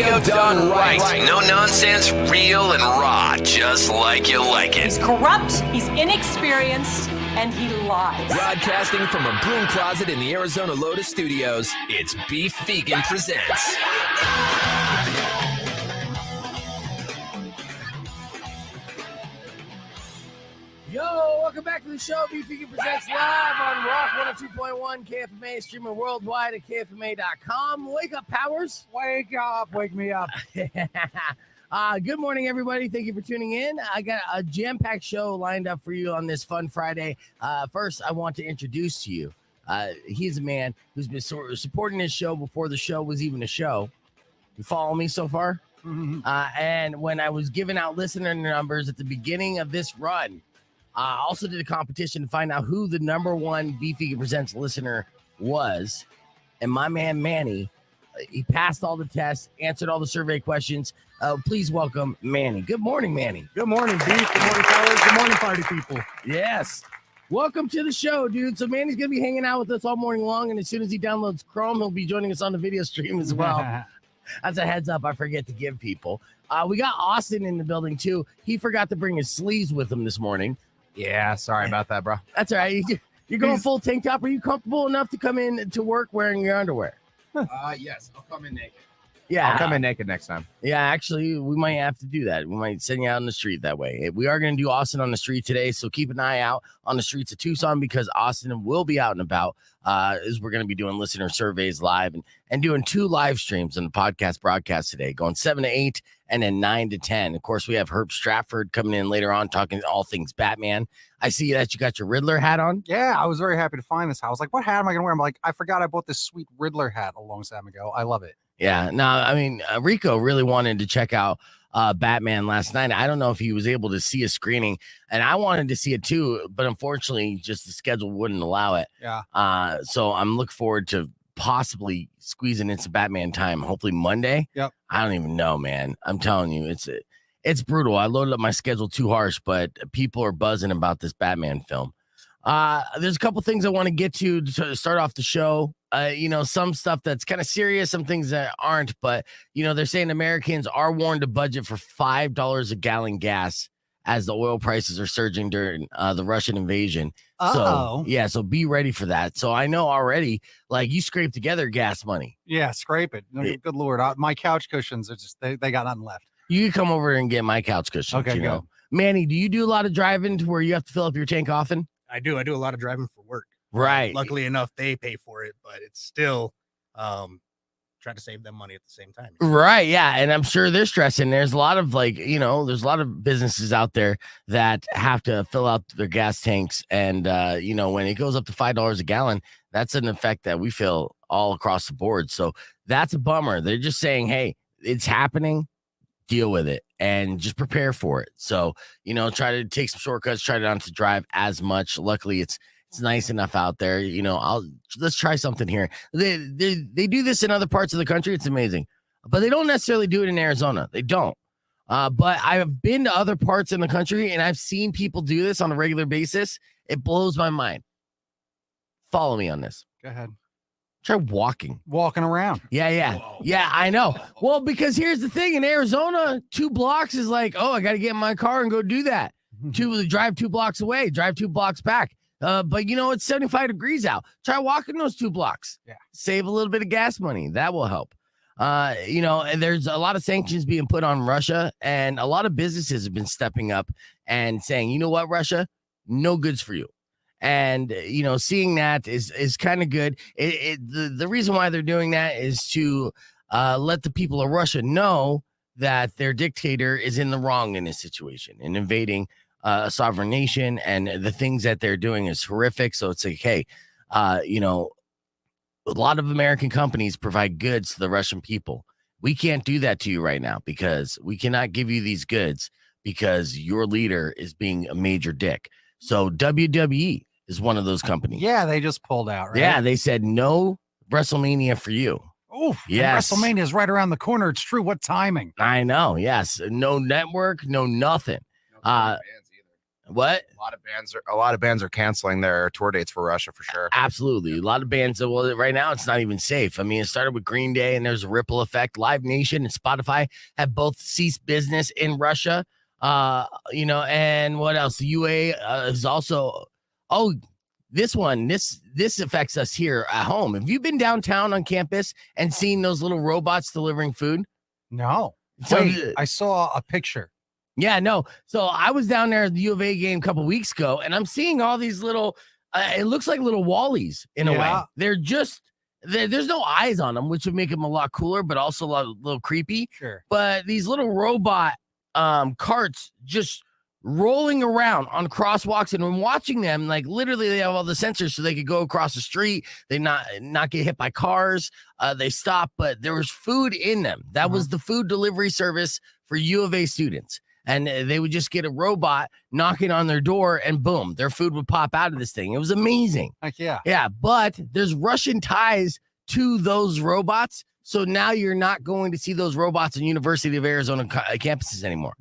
radio done right. No nonsense, real and raw, just like you like it. He's corrupt, he's inexperienced, and he lies. Broadcasting from a broom closet in the Arizona Lotus Studios, it's Beef Vegan Presents. Yo, welcome back to the show. Beef Vegan Presents live on Rock 102.1 KFMA, streaming worldwide at KFMA.com. Wake up, Powers. Wake up. Wake me up. Good morning, everybody. Thank you for tuning in. I got a jam-packed show lined up for you on this fun Friday. First, I want to introduce to you. He's a man who's been supporting this show before the show was even a show. You follow me so far? Mm-hmm. And when I was giving out listener numbers at the beginning of this run, I also did a competition to find out who the number one Beef Vegan Presents listener was. And my man, Manny, he passed all the tests, answered all the survey questions. Please welcome Manny. Good morning, Manny. Good morning, Beef. Good morning, fellas. Good morning, party people. Yes. Welcome to the show, dude. So Manny's going to be hanging out with us all morning long. And as soon as he downloads Chrome, he'll be joining us on the video stream as well. That's a heads up I forget to give people. We got Austin in the building, too. He forgot to bring his sleeves with him this morning. Yeah, sorry about that, bro. That's all right. You're going full tank top. Are you comfortable enough to come in to work wearing your underwear? Yes, I'll come in naked. Yeah. I'll come in naked next time. Yeah, actually, we might have to do that. We might send you out on the street that way. We are going to do Austin on the street today, so keep an eye out on the streets of Tucson because Austin will be out and about as we're going to be doing listener surveys live and doing 2 live streams on the podcast broadcast today, going 7 to 8 and then 9 to 10. Of course, we have Herb Stratford coming in later on talking all things Batman. I see that you got your Riddler hat on. Yeah, I was very happy to find this. I was like, what hat am I going to wear? I'm like, I forgot I bought this sweet Riddler hat a long time ago. I love it. Yeah. No, I mean, Rico really wanted to check out Batman last night. I don't know if he was able to see a screening, and I wanted to see it too, but unfortunately, just the schedule wouldn't allow it. Yeah. So I'm looking forward to possibly squeezing in some Batman time. Hopefully Monday. Yep. I don't even know, man. I'm telling you, it's brutal. I loaded up my schedule too harsh, but people are buzzing about this Batman film. There's a couple things I want to get to start off the show. Some stuff that's kind of serious, some things that aren't, but they're saying Americans are warned to budget for $5 a gallon gas as the oil prices are surging during the Russian invasion. Uh-oh. So be ready for that. So I know already, like, you scrape together gas money. Yeah, scrape it. Good Lord. My couch cushions are just, they got nothing left. You can come over and get my couch cushions. Okay, good. Manny, do you do a lot of driving to where you have to fill up your tank often? I do a lot of driving for work. Right. Luckily enough, they pay for it, but it's still trying to save them money at the same time. Right. Yeah. And I'm sure they're stressing. There's a lot of there's a lot of businesses out there that have to fill out their gas tanks. And, when it goes up to $5 a gallon, that's an effect that we feel all across the board. So that's a bummer. They're just saying, hey, it's happening. Deal with it and just prepare for it. So, try to take some shortcuts, try not to drive as much. Luckily, it's nice enough out there. Let's try something here. They do this in other parts of the country. It's amazing, but they don't necessarily do it in Arizona. They don't. But I have been to other parts in the country and I've seen people do this on a regular basis. It blows my mind. Follow me on this. Go ahead. Try walking around. Yeah. Whoa. Yeah, I know. Well, because here's the thing. In Arizona, 2 blocks is like, oh, I got to get in my car and go do that. Drive 2 blocks away, drive 2 blocks back. But it's 75 degrees out. Try walking those 2 blocks. Yeah. Save a little bit of gas money. That will help. And there's a lot of sanctions being put on Russia, and a lot of businesses have been stepping up and saying, you know what, Russia, no goods for you. And, seeing that is kind of good. The reason why they're doing that is to let the people of Russia know that their dictator is in the wrong in this situation and invading a sovereign nation. And the things that they're doing is horrific. So it's like, hey, a lot of American companies provide goods to the Russian people. We can't do that to you right now because we cannot give you these goods because your leader is being a major dick. So WWE is one of those companies. Yeah, they just pulled out, right? Yeah, they said no WrestleMania for you. Oh, yes. WrestleMania is right around the corner. It's true. What timing? I know. Yes. No network, no nothing. No fans either. What? A lot of bands are canceling their tour dates for Russia for sure. Absolutely. A lot of bands, well, right now it's not even safe. I mean, it started with Green Day and there's a ripple effect. Live Nation and Spotify have both ceased business in Russia. And what else? The UA is also, this affects us here at home. Have you been downtown on campus and seen those little robots delivering food? No. So, Wait, I saw a picture. Yeah, no. So I was down there at the U of A game a couple weeks ago, and I'm seeing all these little, it looks like little Wallies in a way. They're just, there's no eyes on them, which would make them a lot cooler, but also a little creepy. Sure. But these little robot carts just rolling around on crosswalks, and when watching them, like literally they have all the sensors so they could go across the street. They not get hit by cars. They stop, but there was food in them. That was the food delivery service for U of A students. And they would just get a robot knocking on their door and boom, their food would pop out of this thing. It was amazing. Heck yeah. Yeah, but there's Russian ties to those robots. So now you're not going to see those robots on University of Arizona campuses anymore.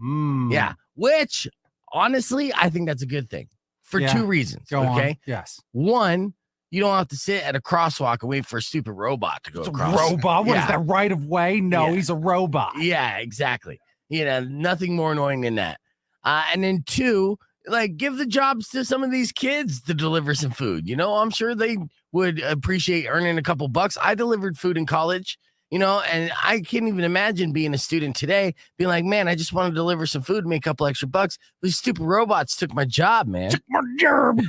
Yeah, which honestly, I think that's a good thing for two reasons. Go on. Yes. One, you don't have to sit at a crosswalk and wait for a stupid robot to go across. Robot? What is that, right of way? No, he's a robot. Yeah, exactly. Nothing more annoying than that. And then two, like give the jobs to some of these kids to deliver some food. I'm sure they would appreciate earning a couple bucks. I delivered food in college, and I can't even imagine being a student today, being like, man, I just want to deliver some food and make a couple extra bucks. These stupid robots took my job, man. Took my job.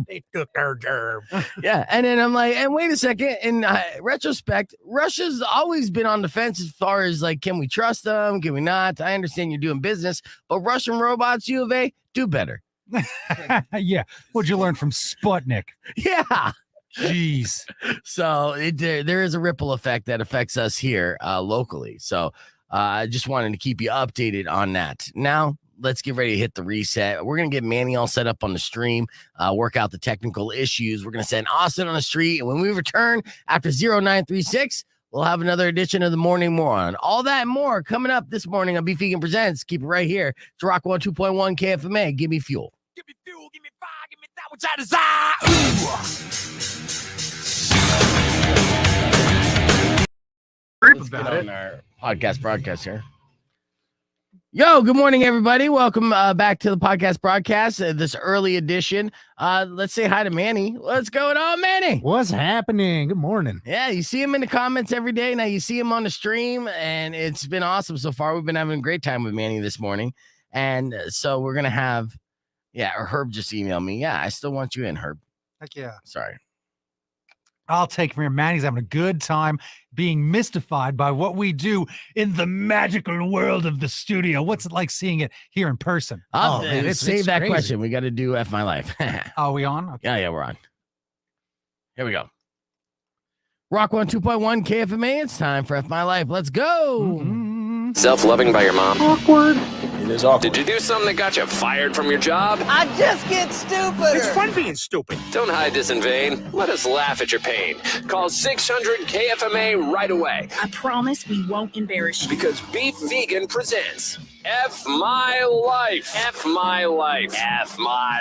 They took their job. Yeah. And then I'm like, and wait a second. In retrospect, Russia's always been on the fence as far as like, can we trust them? Can we not? I understand you're doing business, but Russian robots, U of A, do better. Yeah. What'd you learn from Sputnik? Yeah. Jeez. So there is a ripple effect that affects us here locally. So I just wanted to keep you updated on that. Now, let's get ready to hit the reset. We're going to get Manny all set up on the stream, work out the technical issues. We're going to send Austin on the street. And when we return after 0936, we'll have another edition of the Morning Moron. All that and more coming up this morning on Beef Vegan Presents. Keep it right here. It's Rock 102.1 KFMA. Give me fuel. Give me fuel, give me fire, give me that which I desire. Let's get on our podcast broadcast here. Yo, good morning, everybody. Welcome back to the podcast broadcast, this early edition. Let's say hi to Manny. What's going on, Manny? What's happening? Good morning. Yeah, you see him in the comments every day. Now you see him on the stream, and it's been awesome so far. We've been having a great time with Manny this morning. And so we're going to have, Herb just emailed me. Yeah, I still want you in, Herb. Heck yeah. Sorry. I'll take from here. Manny's having a good time being mystified by what we do in the magical world of the studio. What's it like seeing it here in person? Let's save that crazy. question. We got to do F My Life. Are we on? Okay. Yeah, we're on. Here we go. Rock 102.1 KFMA. It's time for F My Life. Let's go. Mm-hmm. Self-loving by your mom. Awkward. It is awkward. Did you do something that got you fired from your job? I just get stupid. It's fun being stupid. Don't hide this in vain. Let us laugh at your pain. Call 600 KFMA right away. I promise we won't embarrass you. Because Beef Vegan presents F My Life. F My Life. F My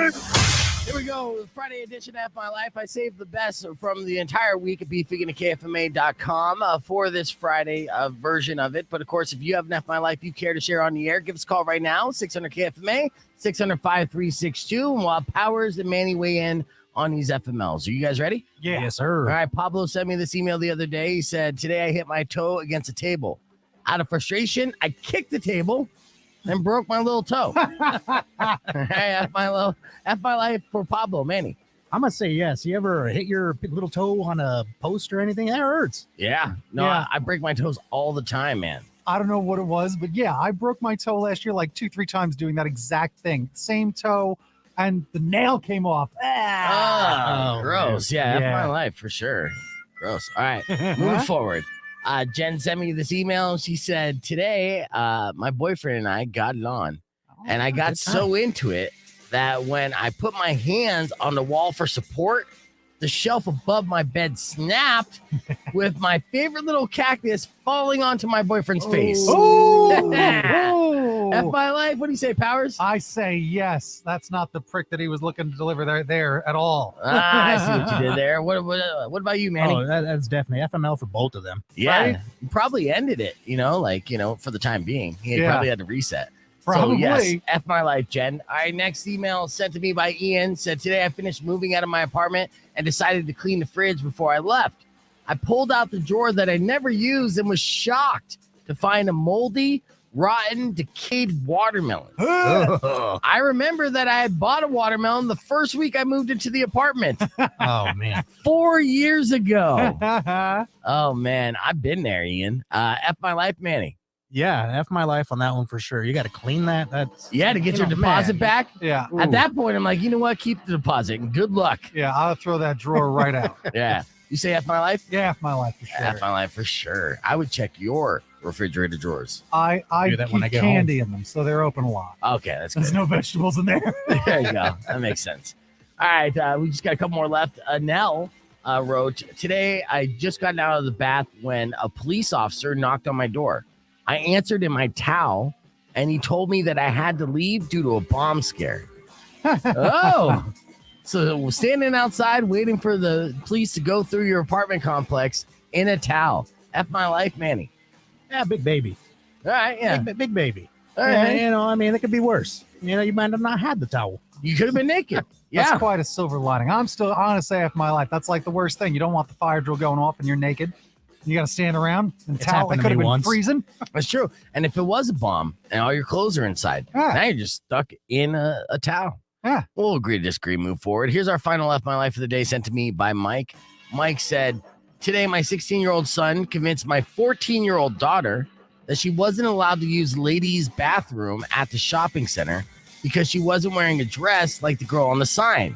Life. Here we go. Friday edition of My Life. I saved the best from the entire week at beefvegan@kfma.com for this Friday version of it. But of course, if you have an F My Life you care to share on the air, give us a call right now, 600 KFMA, 600-5362. And we'll have Powers and Manny weigh in on these FMLs. Are you guys ready? Yeah. Yes, sir. All right. Pablo sent me this email the other day. He said, today I hit my toe against a table. Out of frustration, I kicked the table and broke my little toe. F my life for Pablo. Manny. I'm going to say yes. You ever hit your little toe on a post or anything? That hurts. Yeah. No, Yeah. I break my toes all the time, man. I don't know what it was, but yeah, I broke my toe last year like 2-3 times doing that exact thing. Same toe, and the nail came off. Oh, gross. Yeah, F Yeah. my life for sure. Gross. All right. Moving forward. Jen sent me this email. She said, today, my boyfriend and I got it on. And I got so into it that when I put my hands on the wall for support, the shelf above my bed snapped with my favorite little cactus falling onto my boyfriend's face. Oh, F my life. What do you say, Powers? I say yes. That's not the prick that he was looking to deliver there at all. I see what you did there. What about you, Manny? Oh, that's definitely FML for both of them. Yeah, right? you probably ended it, for the time being. He probably had to reset. Probably. So, yes, F my life, Jen. All right, next email sent to me by Ian said, today I finished moving out of my apartment and decided to clean the fridge before I left. I pulled out the drawer that I never used and was shocked to find a moldy, rotten, decayed watermelon. I remember that I had bought a watermelon the first week I moved into the apartment Oh man. 4 years ago. Oh, man, I've been there, Ian. F my life, Manny. Yeah, F my life on that one for sure. You got to clean that. That's Yeah, to get your deposit man. back. Yeah. At that point, I'm like, you know what? Keep the deposit and good luck. Yeah, I'll throw that drawer right out. Yeah. You say F my life? Yeah, F my life for sure. F my life for sure. I would check your refrigerator drawers. I Do that keep when I get candy in them, so they're open a lot. Okay, that's There's good. no vegetables in there. There you go. That makes sense. All right, we just got a couple more left. Nell wrote, today I just got out of the bath when a police officer knocked on my door. I answered in my towel, and he told me that I had to leave due to a bomb scare. Oh, so standing outside waiting for the police to go through your apartment complex in a towel. F my life, Manny. Yeah, big baby. All right, yeah. Big baby. All right. It could be worse. You might have not had the towel. You could have been naked. That's Yeah. quite a silver lining. I'm gonna say F my life. That's like the worst thing. You don't want the fire drill going off and you're naked. You got to stand around and It's towel. It happened to could have me been once. freezing. That's true. And if it was a bomb and all your clothes are inside, Yeah. now you're just stuck in a towel. Yeah. We'll agree to disagree, move forward. Here's our final F my life of the day sent to me by Mike. Mike said, today my 16-year-old son convinced my 14-year-old daughter that she wasn't allowed to use ladies' bathroom at the shopping center because she wasn't wearing a dress like the girl on the sign.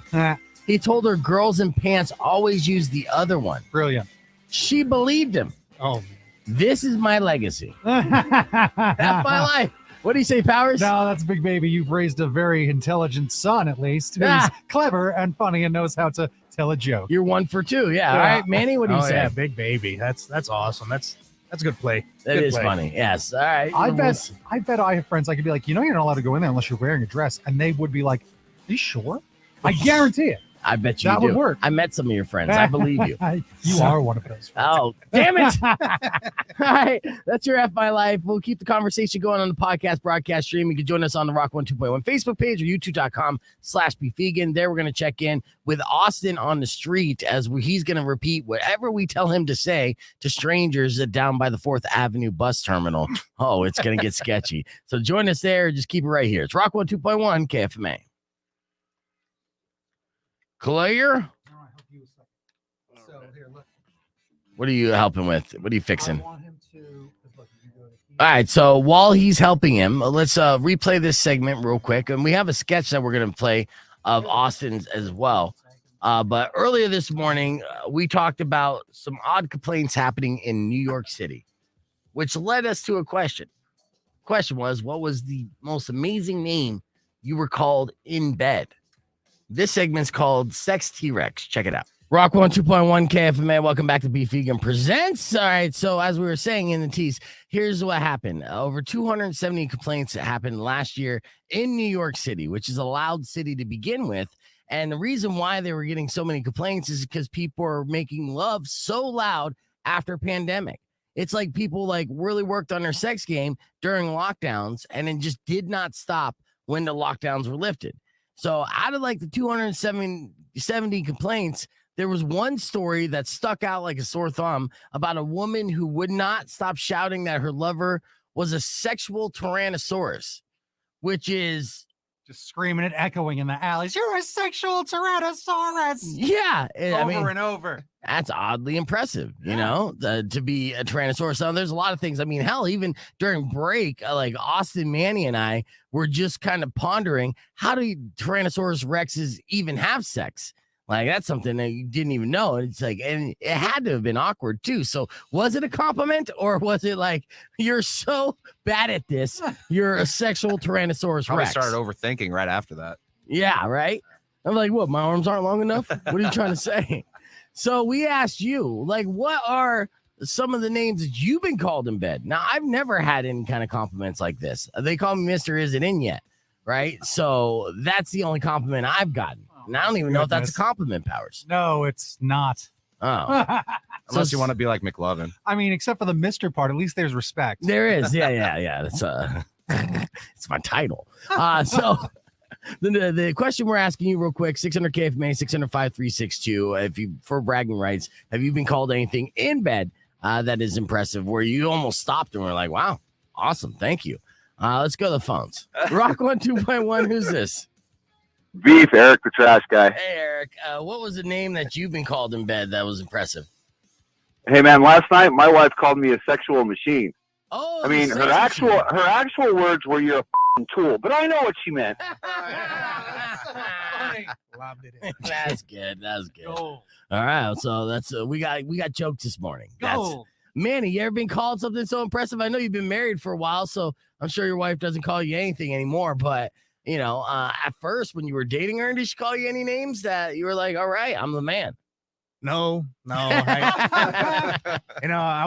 He told her girls in pants always use the other one. Brilliant. She believed him. Oh, This is my legacy. no, That's my life. What do you say, Powers? that's big baby. You've raised a very intelligent son, at least, who's Ah. clever and funny and knows how to tell a joke. You're 1 for 2. Yeah. All Yeah. right, Manny, what do you say? yeah, big baby. That's awesome. That's a good play. That Good is play. funny. Yes. All right. I bet I have friends I could be like, you're not allowed to go in there unless you're wearing a dress, and they would be like, are you sure? I guarantee it. I bet you That do. would work. I met some of your friends. I believe you. You are one of those. Oh, damn it. All right. That's your F My Life. We'll keep the conversation going on the podcast broadcast stream. You can join us on the Rock 102.1 Facebook page or youtube.com/BeFegan. There we're going to check in with Austin on the street as he's going to repeat whatever we tell him to say to strangers down by the 4th Avenue bus terminal. Oh, it's going to get sketchy. So join us there. Just keep it right here. It's Rock 102.1 KFMA. Clear? What are you helping with? What are you fixing? All right, so while he's helping him, let's replay this segment real quick. And we have a sketch that we're going to play of Austin's as well. But earlier this morning, we talked about some odd complaints happening in New York City, which led us to a question. Question was, what was the most amazing name you were called in bed? This segment's called Sex T-Rex. Check it out. Rock 102.1 KFMA. Welcome back to Be Vegan Presents. All right. So as we were saying in the tease, here's what happened. Over 270 complaints happened last year in New York City, which is a loud city to begin with. And the reason why they were getting so many complaints is because people are making love so loud after pandemic. It's like people really worked on their sex game during lockdowns and then just did not stop when the lockdowns were lifted. So out of the 270 complaints, there was one story that stuck out like a sore thumb about a woman who would not stop shouting that her lover was a sexual tyrannosaurus, which is Just screaming and echoing in the alleys. You're a sexual tyrannosaurus. yeah, Over and over. that's oddly impressive, to be a tyrannosaurus. So there's a lot of things. I mean, hell, even during break, Austin, Manny, and I were just kind of pondering, how do Tyrannosaurus Rexes even have sex? That's something that you didn't even know. And it's and it had to have been awkward too. So was it a compliment or was it you're so bad at this, you're a sexual Tyrannosaurus Probably Rex? started overthinking right after that. Yeah, right. I'm like, what? My arms aren't long enough? What are you trying to say? So we asked you, what are some of the names that you've been called in bed. Now, I've never had any kind of compliments like this. They call me Mr. Is It In Yet, right? So that's the only compliment I've gotten. And I don't even know if that's a compliment, Powers. No, it's not. Oh. Unless you want to be like McLovin. I mean, except for the Mr. part, at least there's respect. There is. Yeah. That's it's my title. So the question we're asking you real quick, 600 KFMA, 605-362. If you, for bragging rights, have you been called anything in bed that is impressive where you almost stopped and were like, wow, awesome. Thank you. Let's go to the phones. Rock 1, 2.1. Who's this? Beef, Eric, the trash guy. Hey, Eric. What was the name that you've been called in bed that was impressive? Hey, man, last night my wife called me a sexual machine. Oh, I mean, her actual words were "you're a f***ing tool," but I know what she meant. Lobbed it in. That's good. That's good. Gold. All right, so that's we got jokes this morning. That's Gold. Manny. You ever been called something so impressive? I know you've been married for a while, so I'm sure your wife doesn't call you anything anymore. But you know, at first when you were dating her, did she call you any names that you were like, "All right, I'm the man"? No. I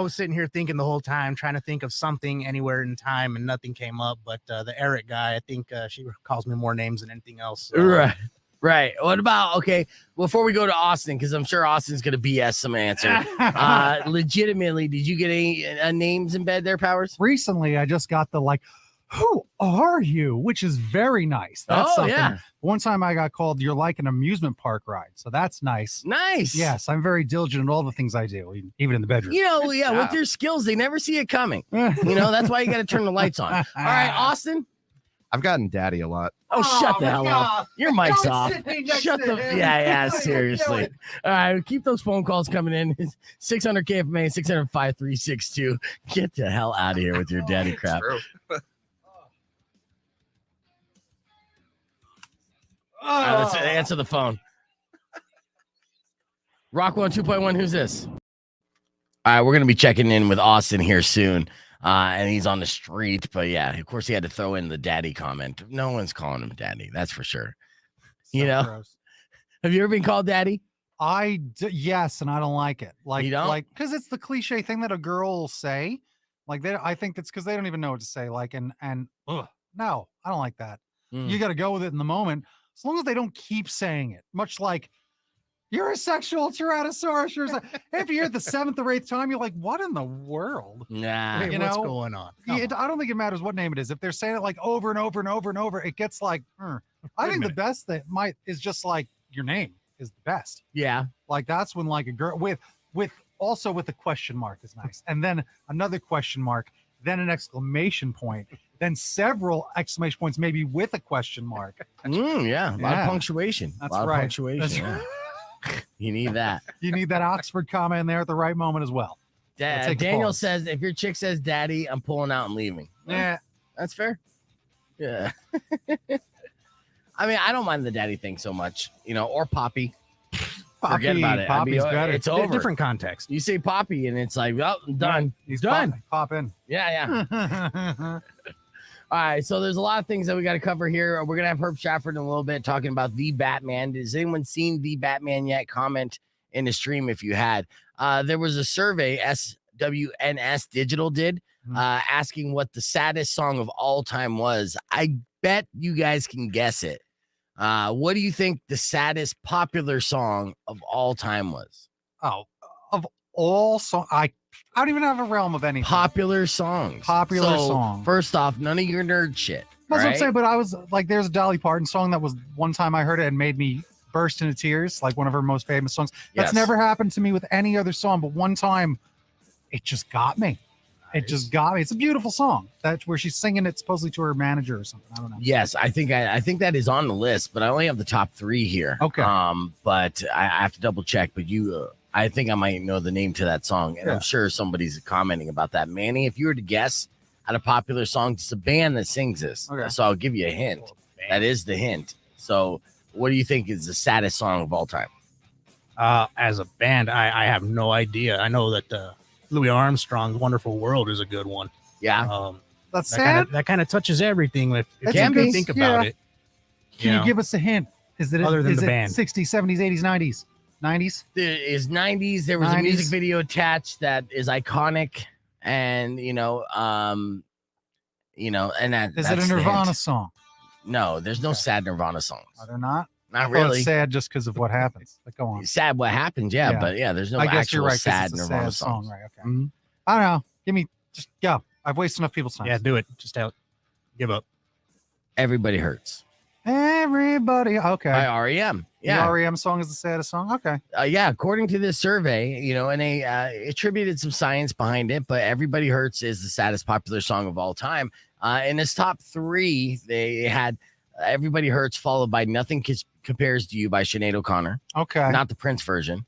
was sitting here thinking the whole time, trying to think of something anywhere in time, and nothing came up. But the Eric guy, I think she calls me more names than anything else. Right. What about, okay, before we go to Austin, because I'm sure Austin's going to BS some answer. Legitimately, did you get any names in bed there, Powers? Recently, I just got the who are you? Which is very nice. That's something. Yeah. One time I got called, you're like an amusement park ride. So that's nice. Nice. Yes, I'm very diligent in all the things I do, even in the bedroom. You know, with your skills, they never see it coming. You know, that's why you got to turn the lights on. All right, Austin. I've gotten daddy a lot. Oh, shut the hell up. Your mic's off. Shut the Yeah, seriously. All right, keep those phone calls coming in. 600 KFMA, 605-362. Get the hell out of here with your daddy crap. All right, let's answer the phone. Rock 1, 2.1, who's this? All right, we're going to be checking in with Austin here soon. And he's on the street. But yeah, of course, he had to throw in the daddy comment. No one's calling him daddy. That's for sure. You know? Gross. Have you ever been called daddy? Yes, and I don't like it. You don't? Because it's the cliche thing that a girl will say. I think that's because they don't even know what to say. No, I don't like that. You got to go with it in the moment. As long as they don't keep saying it, much like you're a sexual tyrannosaurus. If you're the 7th or 8th time, you're like, what in the world? Nah. Hey, what's going on? I don't think it matters what name it is. If they're saying it over and over and over and over, it gets I think the best that is just your name is the best. Yeah. That's when a girl with a question mark is nice. And then another question mark, then an exclamation point, then several exclamation points, maybe with a question mark. Yeah. A lot of punctuation. That's a lot right. Of punctuation. That's You need that. You need that Oxford comma in there at the right moment as well. Daniel says, if your chick says daddy, I'm pulling out and leaving. Yeah. That's fair. Yeah. I mean, I don't mind the daddy thing so much, or Poppy. Forget about it. Poppy's better. It's over. Different context. You say Poppy, and it's like, well, done. He's done. Pop in. Yeah. All right, so there's a lot of things that we got to cover here. We're going to have Herb Stratford in a little bit talking about The Batman. Has anyone seen The Batman yet? Comment in the stream if you had. There was a survey SWNS Digital did asking what the saddest song of all time was. I bet you guys can guess it. What do you think the saddest popular song of all time was? Oh, of all songs, I don't even have a realm of anything. Popular songs. Song. First off, none of your nerd shit. That's what I'm saying, but I was there's a Dolly Parton song that was one time I heard it and made me burst into tears, one of her most famous songs. That's never happened to me with any other song, but one time it just got me. It just got me. It's a beautiful song. That's where she's singing it supposedly to her manager or something. I don't know. Yes, I think that is on the list, but I only have the top 3 here. Okay. But I have to double check. But I think I might know the name to that song, and I'm sure somebody's commenting about that. Manny, if you were to guess at a popular song, it's a band that sings this. Okay. So I'll give you a hint. That is the hint. So what do you think is the saddest song of all time? As a band, I have no idea. I know that Louis Armstrong's "Wonderful World" is a good one. Yeah. That's sad. That kind of touches everything. If you think about it. Can you give us a hint? Is it Other than is the it band. 60s, 70s, 80s, 90s? 90s? There is 90s. There was a 90s. music video attached that is iconic, and and that Is that's it a the Nirvana hint. song? No, there's no Okay. sad Nirvana songs. Are there not? Not I thought really. it's sad just because of what happens. But go on. Sad what happened, yeah, Yeah. but there's no I guess actual you're right. 'Cause sad it's a Nirvana sad songs. song, right? Okay. Mhm. I don't know. Just go. I've wasted enough people's time. Yeah, do it. Just out. Give up. Everybody Hurts Everybody. Okay. by REM. The Yeah, REM song is the saddest song. Okay. yeah. According to this survey, and they attributed some science behind it, but Everybody Hurts is the saddest popular song of all time. In its top 3, they had Everybody Hurts followed by Nothing Compares to You by Sinead O'Connor, Okay. not the Prince version.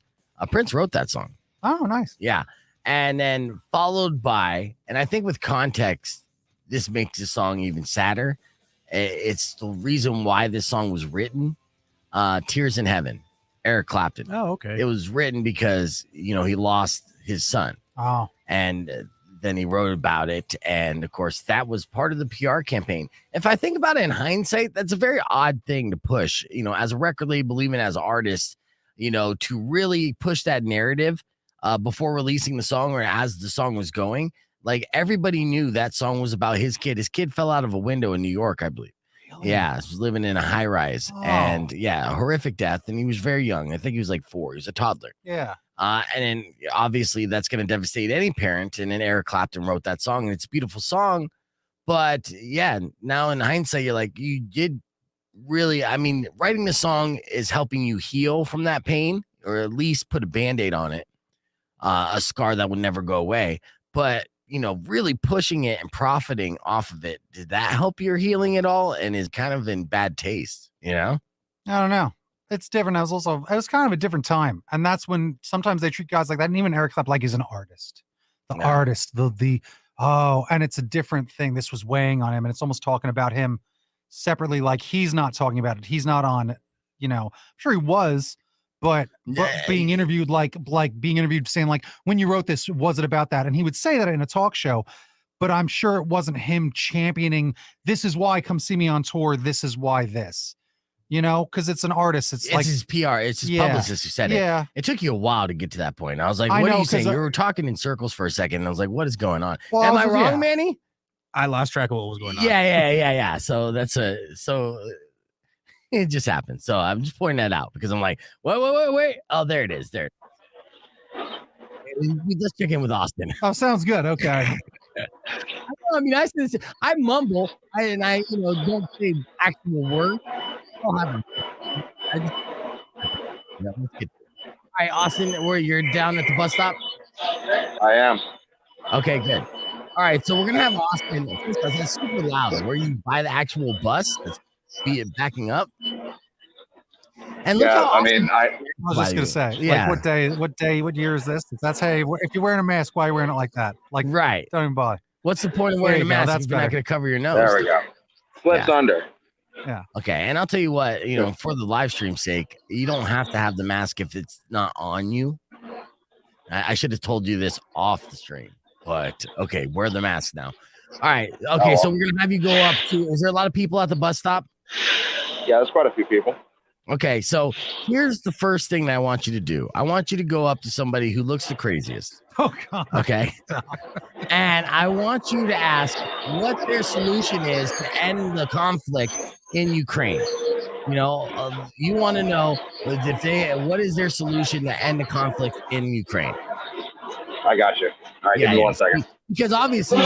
Prince wrote that song. Oh, nice. Yeah. And then followed by, and I think with context, this makes the song even sadder. It's the reason why this song was written. Tears in Heaven, Eric Clapton. Oh, okay. It was written because, he lost his son, Oh, and then he wrote about it. And of course, that was part of the PR campaign. If I think about it in hindsight, that's a very odd thing to push, as a record label, even as artists, to really push that narrative before releasing the song or as the song was going. Like, everybody knew that song was about his kid. His kid fell out of a window in New York, I believe. really? Yeah, he was living in a high rise, Oh. and a horrific death. And he was very young. I think he was like 4. He was a toddler. Yeah. And then obviously that's going to devastate any parent. And then Eric Clapton wrote that song, and it's a beautiful song. But now in hindsight, you're like, you did really, writing the song is helping you heal from that pain, or at least put a Band-Aid on it, a scar that will never go away. But, really pushing it and profiting off of it, did that help your healing at all? And is kind of in bad taste, I don't know. It's different. It was kind of a different time. And that's when sometimes they treat guys like that. And even Eric Clapton, like he's an artist. The Yeah. artist, and it's a different thing. This was weighing on him. And it's almost talking about him separately. Like he's not talking about it. He's not on, I'm sure he was, but being interviewed, like being interviewed saying like, when you wrote this, was it about that? And he would say that in a talk show, but I'm sure it wasn't him championing, this is why come see me on tour. This is why this. Because it's an artist. It's like his PR, it's his publicist who said it. Yeah. It took you a while to get to that point. I was like, I what know, are you saying? 'cause You were talking in circles for a second. And I was like, what is going on? Well, Am I also- wrong, yeah. Manny? I lost track of what was going on. Yeah. So it just happened. So I'm just pointing that out because I'm like, wait. Oh, there it is. There. Let's check in with Austin. Oh, sounds good. Okay. I mumble and I don't say actual words. Let's get. All right, Austin, you're down at the bus stop. I am. Okay, good. All right, so we're gonna have Austin. That's super loud. Where you buy the actual bus, that's backing up. And look Yeah, how I Austin, mean, I was just gonna say, Yeah. like, what year is this? If that's if you're wearing a mask, why are you wearing it like that? Like, right. don't even bother. What's the point of There wearing you a go, mask that's if you're not better. gonna cover your nose? there we go. Slips under. Okay, and I'll tell you what, for the live stream sake, you don't have to have the mask if it's not on you. I should have told you this off the stream, but okay, wear the mask now. All right, okay, so we're gonna have you go up to. Is there a lot of people at the bus stop? Yeah, there's quite a few people. Okay, so here's the first thing that I want you to do. I want you to go up to somebody who looks the craziest. Oh God. Okay, and I want you to ask what their solution is to end the conflict in Ukraine. You want to know what is their solution to end the conflict in Ukraine? I got you. All right, give me 1 second. Because obviously,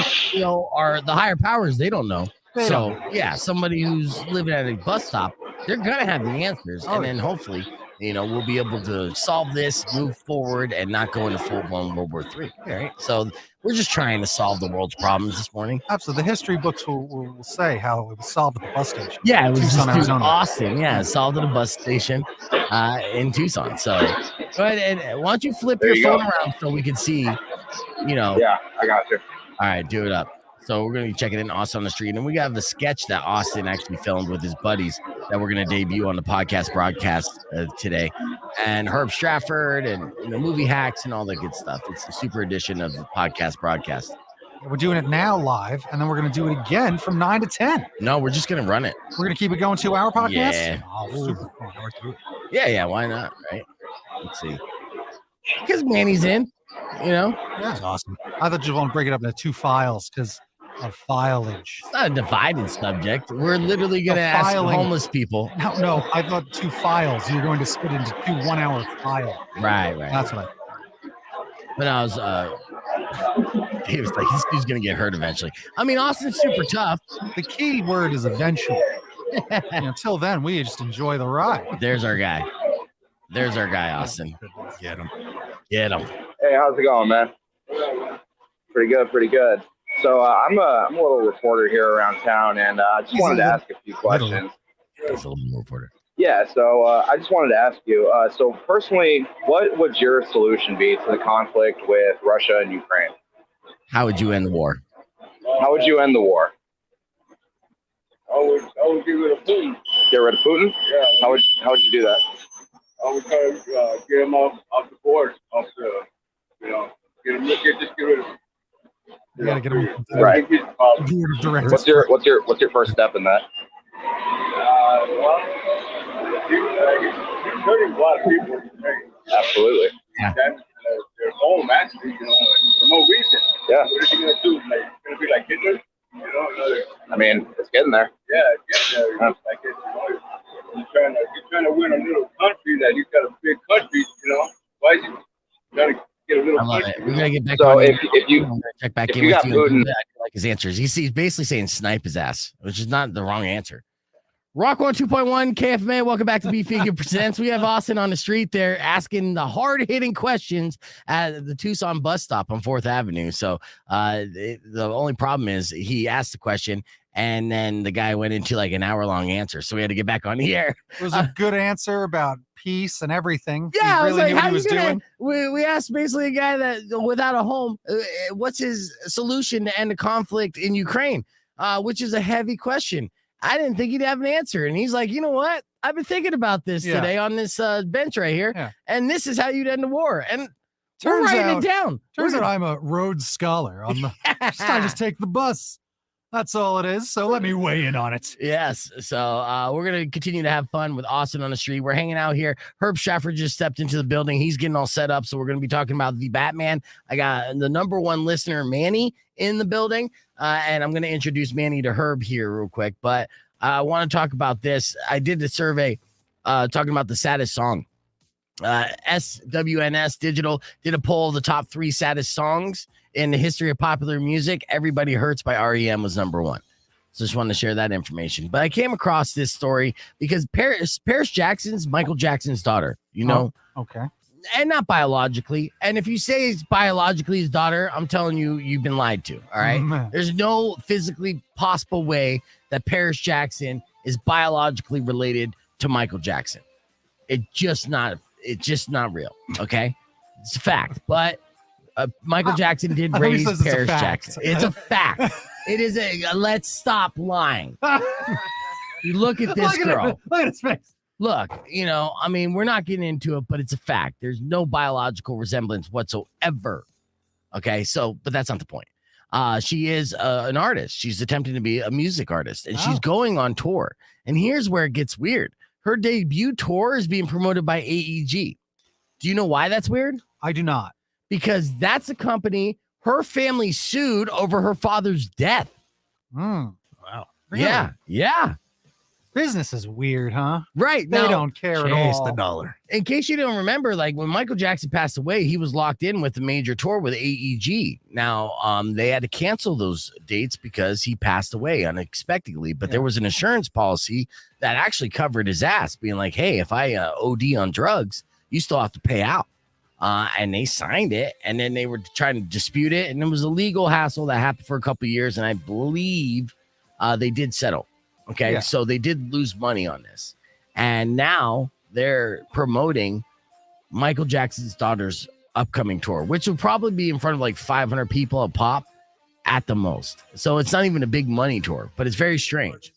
are the higher powers, they don't know. They So somebody who's living at a bus stop, they're gonna have the answers, and then hopefully, we'll be able to solve this, move forward, and not go into full-blown World War III. All right. So we're just trying to solve the world's problems this morning. Absolutely. The history books will say how it was solved at the bus station. Yeah, it was Tucson, just Arizona. Austin. Yeah, solved at a bus station in Tucson. So go ahead and why don't you flip There your you phone go. around so we can see, Yeah, I got you. All right, do it up. So we're going to be checking in Austin on the street. And we have a sketch that Austin actually filmed with his buddies that we're going to debut on the podcast broadcast today. And Herb Stratford and movie hacks and all that good stuff. It's the super edition of the podcast broadcast. We're doing it now live, and then we're going to do it again from 9 to 10. No, we're just going to run it. We're going to keep it going 2-hour podcast. Yeah. Oh, super fun. Yeah, why not? Right. Let's see. Because Manny's in, Yeah. That's awesome. I thought you want to break it up into 2 files because of fileage. it's not a divided subject. We're literally going to ask filing. homeless people. No, I thought 2 files. You're going to split into 2 1-hour files. Right. That's what I thought. But I was, he was like, this dude's going to get hurt eventually. I mean, Austin's super tough. The key word is eventually. Until then, we just enjoy the ride. There's our guy. Austin. Get him. Hey, how's it going, man? Pretty good. So I'm a little reporter here around town, and I just wanted to ask a few questions. He's a little reporter. Yeah, so I just wanted to ask you, so personally, what would your solution be to the conflict with Russia and Ukraine? How would you end the war? How would you end the war? I would get rid of Putin. Get rid of Putin? Yeah. How would you do that? I would try to get him off the board, just get rid of him. You gotta get him. Right. Board of directors. What's your first step in that? He's hurting a lot of people. Absolutely. Yeah. They're home, actually, for no reason. Yeah. What is he gonna do? Like, gonna be like Hitler? I mean, it's getting there. Yeah, like he's trying to win a little country that he's got a big country. Why is he trying to get a little I love country? it. We're gonna get back. So on if you I'm gonna check back if in you with got you. Putin- I like his answers. He's basically saying snipe his ass, which is not the wrong answer. Rock 102.1 KFMA. Welcome back to Beef Vegan Presents. We have Austin on the street there asking the hard-hitting questions at the Tucson bus stop on 4th Avenue. So the only problem is he asked the question and then the guy went into like an hour-long answer. So we had to get back on the air. It was a good answer about peace and everything. Yeah, He I was really like, knew what how he was you gonna, doing. we asked basically a guy that without a home, what's his solution to end the conflict in Ukraine, which is a heavy question. I didn't think he'd have an answer. And he's like, you know what? I've been thinking about this today on this bench right here. And this is how you'd end the war. And we're writing it down. Turns out I'm a Rhodes Scholar. I just take the bus. That's all it is. So let me weigh in on it. Yes. So we're going to continue to have fun with Austin on the street. We're hanging out here. Herb Stratford just stepped into the building. He's getting all set up. So we're going to be talking about the Batman. I got the #1 listener, Manny, in the building. And I'm going to introduce Manny to Herb here real quick. But I want to talk about this. I did a survey talking about the saddest song. SWNS Digital did a poll of the top 3 saddest songs in the history of popular music. Everybody Hurts by REM was #1. So just wanted to share that information. But I came across this story because Paris Jackson's Michael Jackson's daughter, Okay. and not biologically. And if you say it's biologically his daughter, I'm telling you, you've been lied to. All right. There's no physically possible way that Paris Jackson is biologically related to Michael Jackson. It's just not real. Okay. It's a fact. But Michael Jackson did raise Paris Jackson. It's a fact. It is let's stop lying. You look at this girl. Look at his face. Look, we're not getting into it, but it's a fact. There's no biological resemblance whatsoever. Okay, but that's not the point. She is an artist. She's attempting to be a music artist, and she's going on tour. And here's where it gets weird. Her debut tour is being promoted by AEG. Do you know why that's weird? I do not. Because that's a company her family sued over her father's death. Wow. Really? Yeah. Business is weird, huh? Right. They don't care at all. The dollar. In case you don't remember, like when Michael Jackson passed away, he was locked in with a major tour with AEG. Now, they had to cancel those dates because he passed away unexpectedly. But there was an insurance policy that actually covered his ass, being like, hey, if I OD on drugs, you still have to pay out. And they signed it, and then they were trying to dispute it. And it was a legal hassle that happened for a couple of years. And I believe they did settle. Okay, so they did lose money on this. And now they're promoting Michael Jackson's daughter's upcoming tour, which will probably be in front of like 500 people a pop at the most. So it's not even a big money tour, but it's very strange.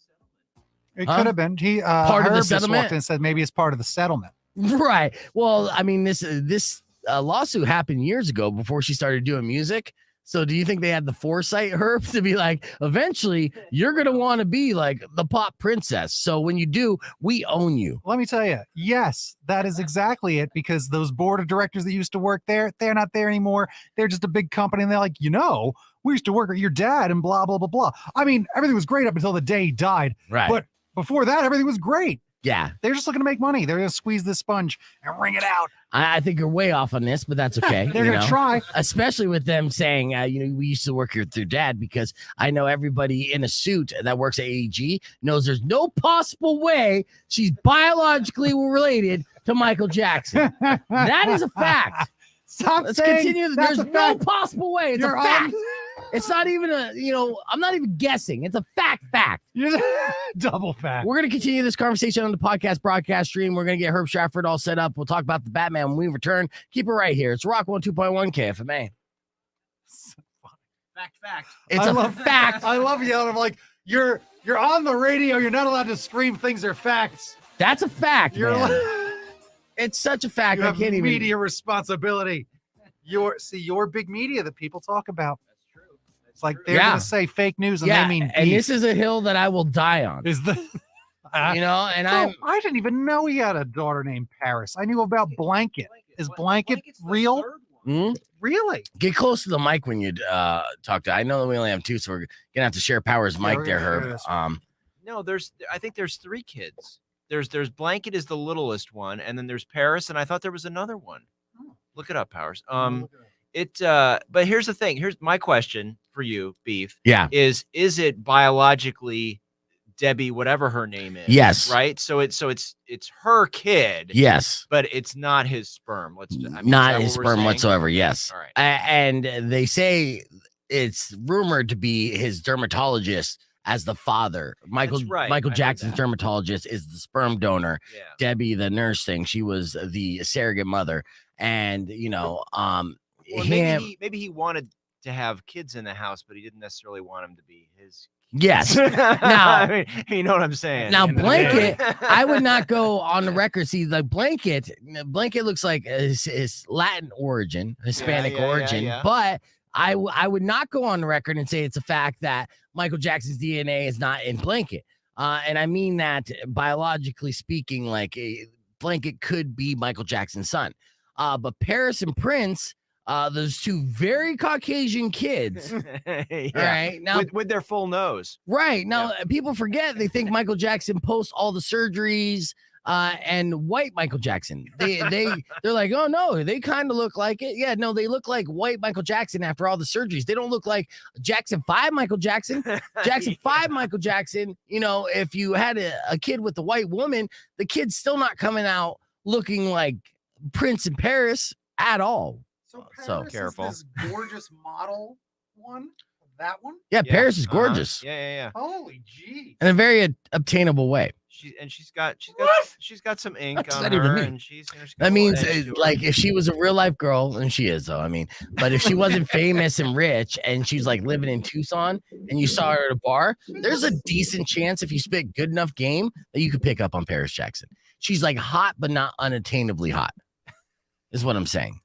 It could have been. He part of the Herb just settlement walked in and said maybe it's part of the settlement. Right. Well, I mean, this lawsuit happened years ago before she started doing music. So do you think they had the foresight, Herb, to be like, eventually you're going to want to be like the pop princess. So when you do, we own you. Let me tell you, yes, that is exactly it, because those board of directors that used to work there, they're not there anymore. They're just a big company, and they're like, we used to work with your dad and blah, blah, blah, blah. I mean, everything was great up until the day he died. Right. But before that, everything was great. Yeah. They're just looking to make money. They're going to squeeze this sponge and wring it out. I think you're way off on this, but that's okay. They're going to try. Especially with them saying, we used to work here through dad, because I know everybody in a suit that works at AEG knows there's no possible way she's biologically related to Michael Jackson. That is a fact. Let's continue. There's no possible way. It's a fact. It's not even I'm not even guessing. It's a fact. Double fact. We're going to continue this conversation on the podcast broadcast stream. We're going to get Herb Stratford all set up. We'll talk about the Batman when we return. Keep it right here. It's Rock 102.1 KFMA. Fact. It's a fact. I love yelling. I'm like, you're on the radio. You're not allowed to scream things are facts. That's a fact, You're man. It's such a fact. You I have can't even. media responsibility. Your big media that people talk about. That's true. It's like they're gonna say fake news and they mean and beef. this is a hill that I will die on. Is the and I didn't even know he had a daughter named Paris. I knew about Blanket. Is Blanket real? Really? Get close to the mic when you talk to. I know that we only have two, so we're gonna have to share Power's mic there, Herb. No, I think there's 3 kids. There's Blanket is the littlest one, and then there's Paris, and I thought there was another one. Look it up, Powers. But here's the thing. Here's my question for you, Beef. Yeah. Is it biologically Debbie, whatever her name is? Yes. Right. So it's her kid. Yes. But it's not his sperm. Not his sperm whatsoever. Yes. All right. And they say it's rumored to be his dermatologist as the father. Michael Jackson's dermatologist is the sperm donor. Yeah. Debbie, the nurse thing, she was the surrogate mother. And maybe he wanted to have kids in the house, but he didn't necessarily want them to be his kids. Yes. Now, I mean, you know what I'm saying. Now, Blanket, I would not go on the record. See, like Blanket looks like his Latin origin, Hispanic origin, but I would not go on the record and say it's a fact that Michael Jackson's DNA is not in Blanket. And I mean that biologically speaking, like Blanket could be Michael Jackson's son. But Paris and Prince, those 2 very Caucasian kids, right? Now with their full nose. Right. Now, people forget, they think Michael Jackson posts all the surgeries and white Michael Jackson. They're like, oh no, they kind of look like it. Yeah, no, they look like white Michael Jackson after all the surgeries. They don't look like Jackson 5 Michael Jackson. Jackson 5 Michael Jackson, if you had a kid with a white woman, the kid's still not coming out looking like Prince in Paris at all. So careful. Is this gorgeous model one? That one? Yeah, Paris is gorgeous. Yeah. Holy gee. In a very obtainable way. She's got some ink That's on not her, even me. and she's that means like if she was a real life girl, and she is though. I mean, but if she wasn't famous and rich, and she's like living in Tucson, and you saw her at a bar, there's a decent chance if you spit good enough game that you could pick up on Paris Jackson. She's like hot, but not unattainably hot. Is what I'm saying.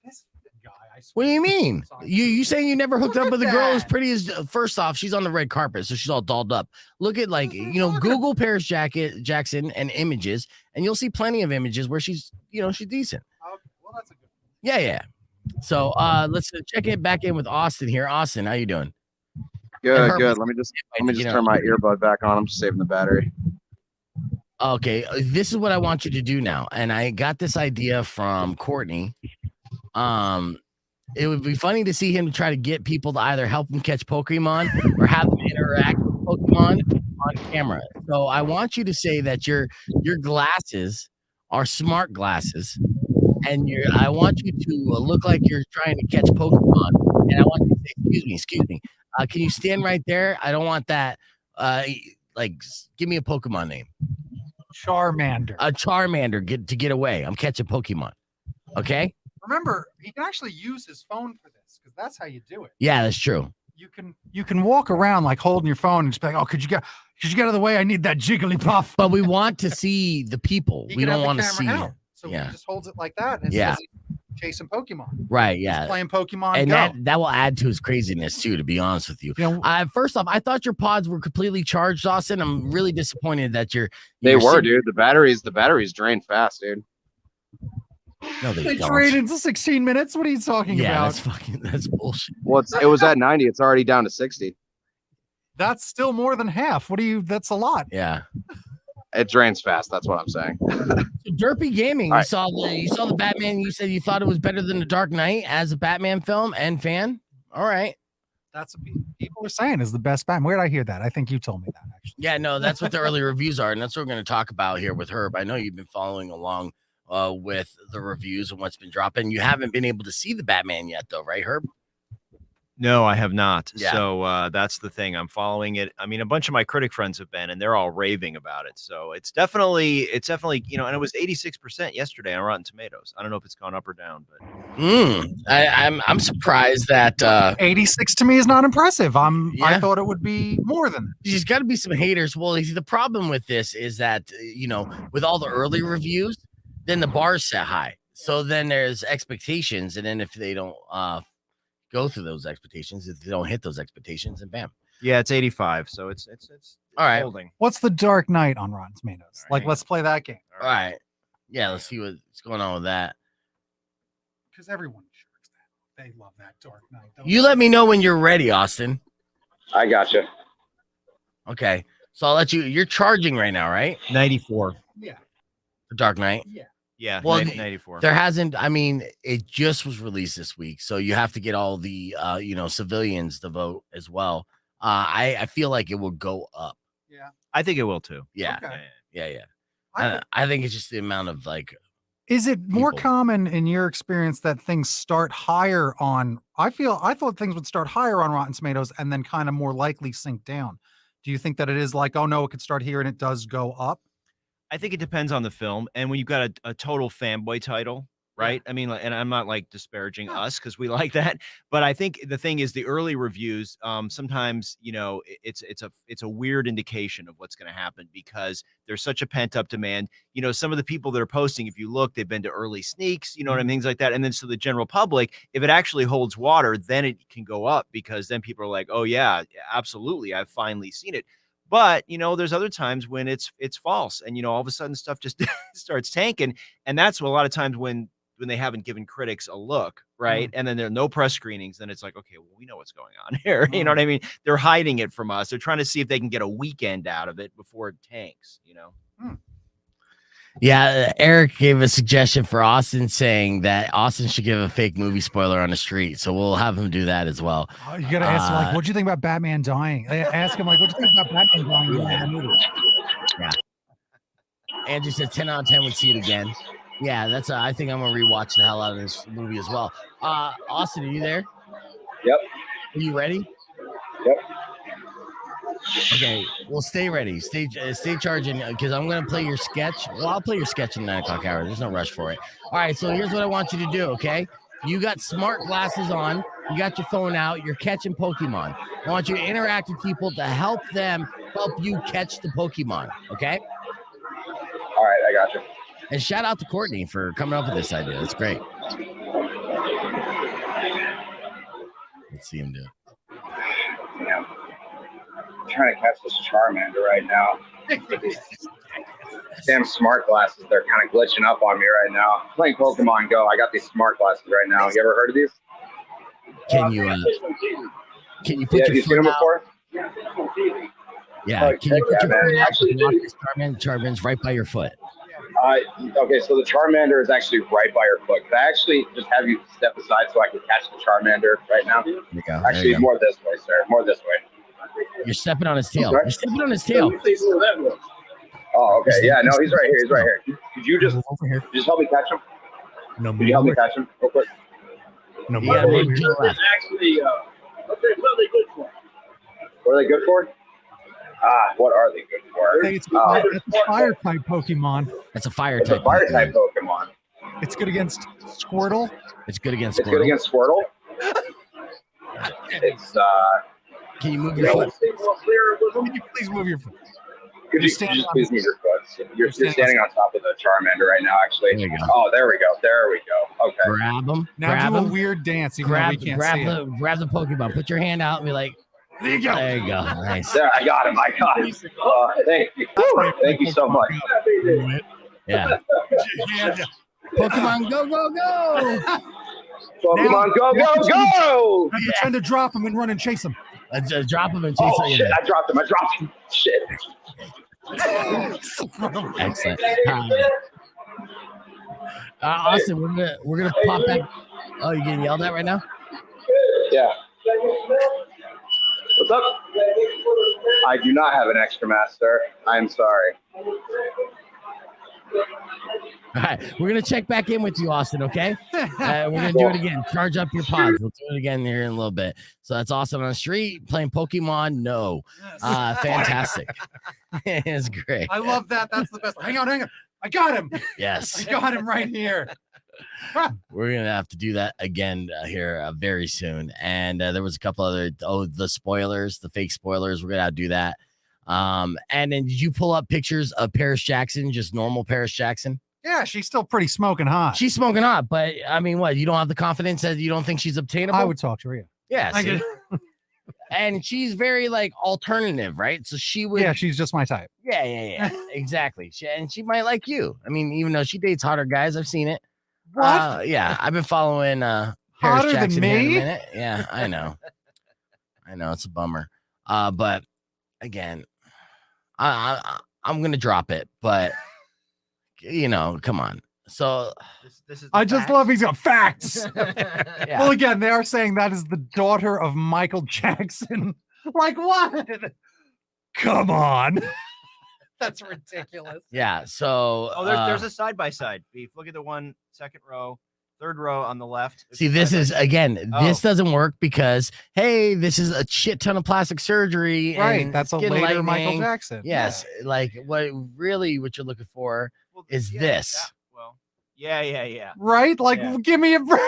What do you mean? You saying you never hooked up with a girl as pretty as? First off, she's on the red carpet, so she's all dolled up. Look at Google Paris Jackson and images, and you'll see plenty of images where she's decent. Okay, well that's a good. Yeah. So let's check it back in with Austin here. Austin, how you doing? Good. Let me just turn my earbud back on. I'm just saving the battery. Okay, this is what I want you to do now, and I got this idea from Courtney. It would be funny to see him try to get people to either help him catch Pokemon or have them interact with Pokemon on camera. So I want you to say that your glasses are smart glasses, and I want you to look like you're trying to catch Pokemon. And I want you to say, excuse me. Can you stand right there? I don't want that. Give me a Pokemon name. Charmander. A Charmander. Get away. I'm catching Pokemon. Okay. Remember, he can actually use his phone for this because that's how you do it. Yeah, that's true. You can walk around like holding your phone and just be like, oh, could you get out of the way? I need that Jigglypuff. But we want to see the people. We don't want to see. So he just holds it like that. And yeah. chasing Pokemon. Right. He's Yeah. playing Pokemon And Go. that will add to his craziness too, to be honest with you. First off, I thought your pods were completely charged, Austin. I'm really disappointed that They were, dude. The batteries drained fast, dude. No, they drained into 16 minutes. What are you talking about? That's bullshit. Well, it was at 90. It's already down to 60. That's still more than half. That's a lot. Yeah. It drains fast. That's what I'm saying. So Derpy Gaming, you saw the Batman. You said you thought it was better than The Dark Knight as a Batman film and fan. All right. That's what people are saying is the best Batman. Where did I hear that? I think you told me that, actually. Yeah, no, that's what the early reviews are, and that's what we're going to talk about here with Herb. I know you've been following along with the reviews and what's been dropping. You haven't been able to see the Batman yet, though, right, Herb? No, I have not. Yeah. So that's the thing. I'm following it. I mean, a bunch of my critic friends have been, and they're all raving about it. So it's definitely, and it was 86% yesterday on Rotten Tomatoes. I don't know if it's gone up or down, but I'm surprised that 86 to me is not impressive. I thought it would be more than. There's got to be some haters. Well, the problem with this is that with all the early reviews, then the bar's set high. So then there's expectations, and then if they don't go through those expectations, if they don't hit those expectations, and bam. Yeah, it's 85. So it's all right. Holding. What's the Dark Knight on Rotten Tomatoes? Like, let's play that game. All right. Yeah, let's see what's going on with that. Because everyone shares that. They love that Dark Knight. You let me know when you're ready, Austin. I gotcha. Okay. So I'll let you. You're charging right now, right? 94. Yeah. The Dark Knight. Yeah, well, 94. There hasn't. I mean, it just was released this week, so you have to get all the civilians to vote as well. I feel like it will go up. Yeah, I think it will too. Yeah, okay. yeah. I think it's just the amount of like. Is it more common in your experience that things start higher on? I thought things would start higher on Rotten Tomatoes and then kind of more likely sink down. Do you think that it is like, oh no, it could start here and it does go up? I think it depends on the film, and when you've got a total fanboy title, right? I mean, and I'm not like disparaging us because we like that, but I think the thing is the early reviews. Sometimes it's a weird indication of what's going to happen because there's such a pent up demand. Some of the people that are posting, if you look, they've been to early sneaks, what I mean, things like that, and then so the general public, if it actually holds water, then it can go up because then people are like, oh yeah, absolutely, I've finally seen it. But, there's other times when it's false and, all of a sudden stuff just starts tanking. And that's a lot of times when they haven't given critics a look. Right. And then there are no press screenings. Then it's like, OK, well, we know what's going on here. You know what I mean? They're hiding it from us. They're trying to see if they can get a weekend out of it before it tanks, Yeah, Eric gave a suggestion for Austin saying that Austin should give a fake movie spoiler on the street. So we'll have him do that as well. Oh, you got to ask him, like, what do you think about Batman dying? Ask him, like, what do you think about Batman dying in the movie? Yeah. Andrew said 10 out of 10 would see it again. Yeah, I think I'm going to rewatch the hell out of this movie as well. Austin, are you there? Yep. Are you ready? Yep. Okay, well, stay ready. Stay charging because I'm going to play your sketch. Well, I'll play your sketch in the 9 o'clock hour. There's no rush for it. All right, so here's what I want you to do, okay? You got smart glasses on. You got your phone out. You're catching Pokemon. I want you to interact with people to help them help you catch the Pokemon, okay? All right, I got you. And shout out to Courtney for coming up with this idea. That's great. Let's see him do it. Yeah. I'm trying to catch this Charmander right now. Damn smart glasses, they're kind of glitching up on me right now. I'm playing Pokemon Go. I got these smart glasses right now. You ever heard of these? Can you put have you seen them before? Yeah, can you put your foot out? Charmander's right by your foot. Okay, so the Charmander is actually right by your foot. Could I actually just have you step aside so I can catch the Charmander right now? There you go. Actually, more this way, sir. More this way. You're stepping on his tail. You're stepping on his tail. Oh, okay. Yeah, no, he's right here. He's right here. Could you just help me catch him? No, Could you help me catch him real quick? No, yeah, Actually, what are they good for? What are they good for? What are they good for? It's a fire type Pokemon. It's a fire It's type. a fire type Pokemon. It's good against Squirtle. It's good against It's Squirtle. good against Squirtle. It's Can you move your foot? Can you please move your foot? Could you just please move your foot? You're standing on top of the Charmander right now, actually. There you go. Oh, there we go. Okay. Grab them. Now grab do a them. weird dance. Even though we can't grab see it. the Pokemon. Put your hand out and be like, There you go. there you go. Nice. There, I got him. Thank you. Thank you so much. Yeah. Pokemon, go, go, go. Pokemon, go, go, go. I'm trying to drop him and run and chase him. Drop him and chase Oh, shit. I dropped him. Shit. Excellent. Austin, we're gonna pop back. Oh, you getting yelled at right now? Yeah. What's up? I do not have an extra master. I'm sorry. All right, we're gonna check back in with you, Austin. Okay, we're gonna do it again. Charge up your pods. We'll do it again here in a little bit. So that's Austin on the street playing Pokemon. No, fantastic. It's great. I love that. That's the best. Hang on. I got him. Yes, I got him right here. We're gonna have to do that again here very soon. And there was a couple other the spoilers, the fake spoilers. We're gonna have to do that. And then did you pull up pictures of Paris Jackson, just normal Paris Jackson? Yeah, she's still pretty smoking hot. She's smoking hot, but I mean, what? You don't have the confidence that you don't think she's obtainable? I would talk to her. Yeah. I get And she's very like alternative, right? So she would. Yeah, she's just my type. Yeah. Exactly. She might like you. I mean, even though she dates hotter guys, I've seen it. What? Yeah, I've been following Paris Hotter Jackson than here in a me? minute. Yeah, I know. It's a bummer. But again, I'm gonna drop it, but come on. So this is I just facts. love he's got facts. yeah. Well, again, they are saying that is the daughter of Michael Jackson. Like what? Come on. That's ridiculous. Yeah. So there's a side by side. Beef. Look at the one second row, third row on the left. see, this is again, Oh. this doesn't work because hey, this is a shit ton of plastic surgery. Right. and That's a skin later Michael lightening. Jackson. Yes, like what you're looking for Well, is yeah, this. that- well, yeah. Right? Like, Yeah. give me a break.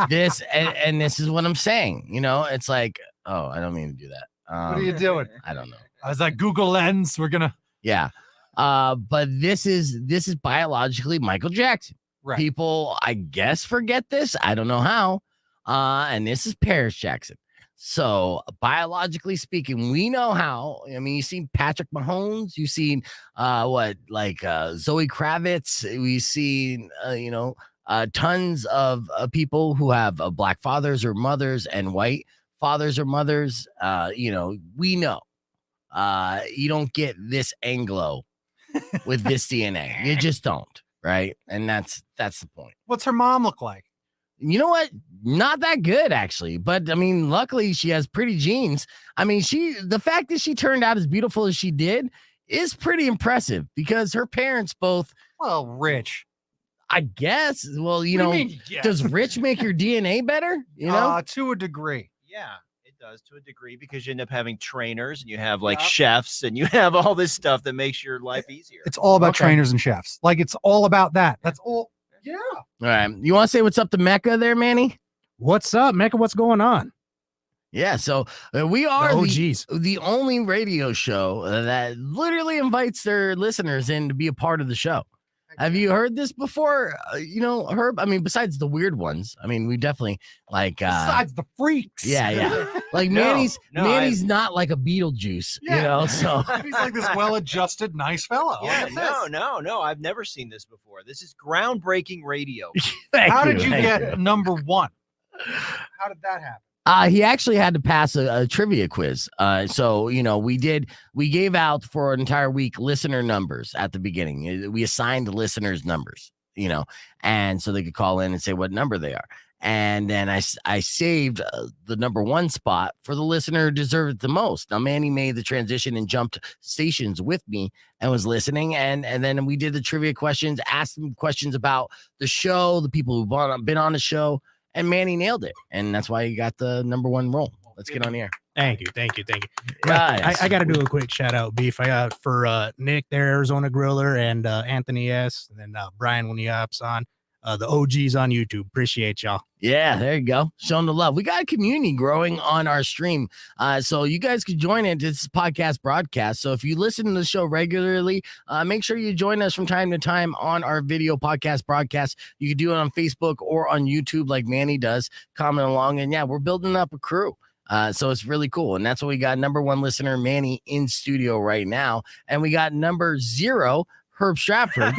This and this is what I'm saying. It's like, oh, I don't mean to do that. What are you doing? I don't know. I was like, Google Lens. We're gonna Yeah. But this is biologically Michael Jackson. right. People, I guess, forget this. I don't know how. And this is Paris Jackson. So biologically speaking, we know how. I mean, you've seen Patrick Mahomes, you've seen Zoe Kravitz, we've seen tons of people who have black fathers or mothers and white fathers or mothers. We know. You don't get this Anglo with this DNA. You just don't, right? And that's the point. What's her mom look like? You know what? Not that good, actually. But I mean, luckily she has pretty genes. I mean, the fact that she turned out as beautiful as she did is pretty impressive because her parents both, Well, rich. I guess. Well, What do you mean, yes? does rich make your DNA better? To a degree. Yeah, it does to a degree because you end up having trainers and you have like chefs and you have all this stuff that makes your life easier. It's all about Okay. trainers and chefs. Like it's all about that. That's all. Yeah. All right. You want to say what's up to Mecca there, Manny? What's up, Mecca? What's going on? Yeah, so we are Oh, geez. the only radio show that literally invites their listeners in to be a part of the show. Have you heard this before? Herb? I mean, besides the weird ones. I mean, we definitely like Besides the freaks. yeah. Like No, Manny's not like a Beetlejuice, so He's like this well-adjusted, nice fellow. Yeah, Look at no. I've never seen this before. This is groundbreaking radio. this. How did you get number one? How did that happen? He actually had to pass a trivia quiz. So we gave out for an entire week listener numbers at the beginning. We assigned listeners numbers, and so they could call in and say what number they are. And then I saved the number one spot for the listener who deserved it the most. Now Manny made the transition and jumped stations with me and was listening. And then we did the trivia questions, asked them questions about the show, the people who've been on the show. And Manny nailed it. And that's why he got the number one role. Let's get on the air. Thank you. Guys. I got to do a quick shout out, Beef. I got for Nick, the Arizona Griller, and Anthony S. And then Brian when he hops on. the OGs on YouTube. Appreciate y'all. Yeah, there you go. Showing the love. We got a community growing on our stream. So you guys could join into this podcast broadcast. So if you listen to the show regularly, make sure you join us from time to time on our video podcast broadcast. You can do it on Facebook or on YouTube like Manny does, comment along. And yeah, we're building up a crew. So it's really cool. And that's what we got. Number 1 listener, Manny, in studio right now. And we got number 0, Herb Stratford.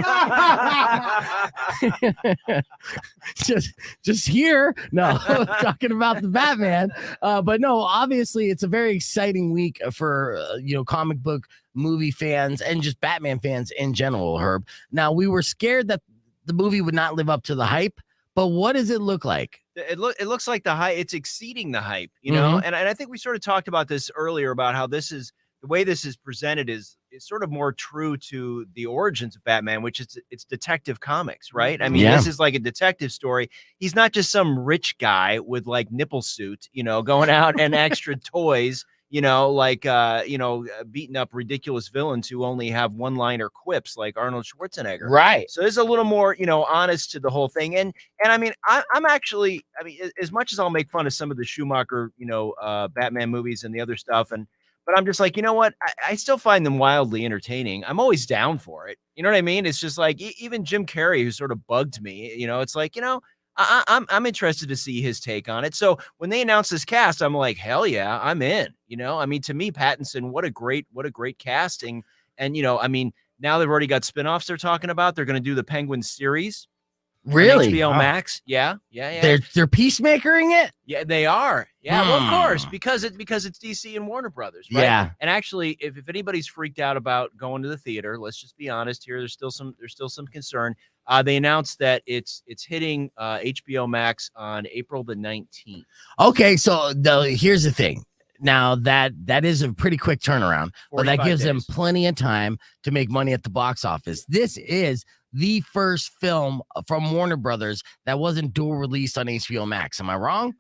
just here. No, talking about the Batman. But no, obviously it's a very exciting week for, comic book movie fans and just Batman fans in general, Herb. Now, we were scared that the movie would not live up to the hype, but what does it look like? It looks like the hype. It's exceeding the hype, and I think we sort of talked about this earlier about how the way this is presented is sort of more true to the origins of Batman, which is it's detective comics, right? I mean, This is like a detective story. He's not just some rich guy with like nipple suit, going out and extra toys, beating up ridiculous villains who only have one-liner quips like Arnold Schwarzenegger. Right. So there's a little more, honest to the whole thing. And I mean, I'm actually, as much as I'll make fun of some of the Schumacher, Batman movies and the other stuff, but I'm just like, you know what? I still find them wildly entertaining. I'm always down for it. You know what I mean? It's just like even Jim Carrey, who sort of bugged me, it's like, I'm interested to see his take on it. So when they announced this cast, I'm like, hell yeah, I'm in. To me, Pattinson, what a great casting. And now they've already got spinoffs they're talking about. They're going to do the Penguin series. Really? HBO Max. Yeah. They're peacemakering it? Yeah, they are. Yeah, well, of course, because it's DC and Warner Brothers, right? Yeah. And actually, if anybody's freaked out about going to the theater, let's just be honest here. There's still some concern. They announced that it's hitting HBO Max on April the 19th. Okay, so here's the thing. Now that is a pretty quick turnaround, but that gives them plenty of time to make money at the box office. This is the first film from Warner Brothers that wasn't dual released on HBO Max. Am I wrong?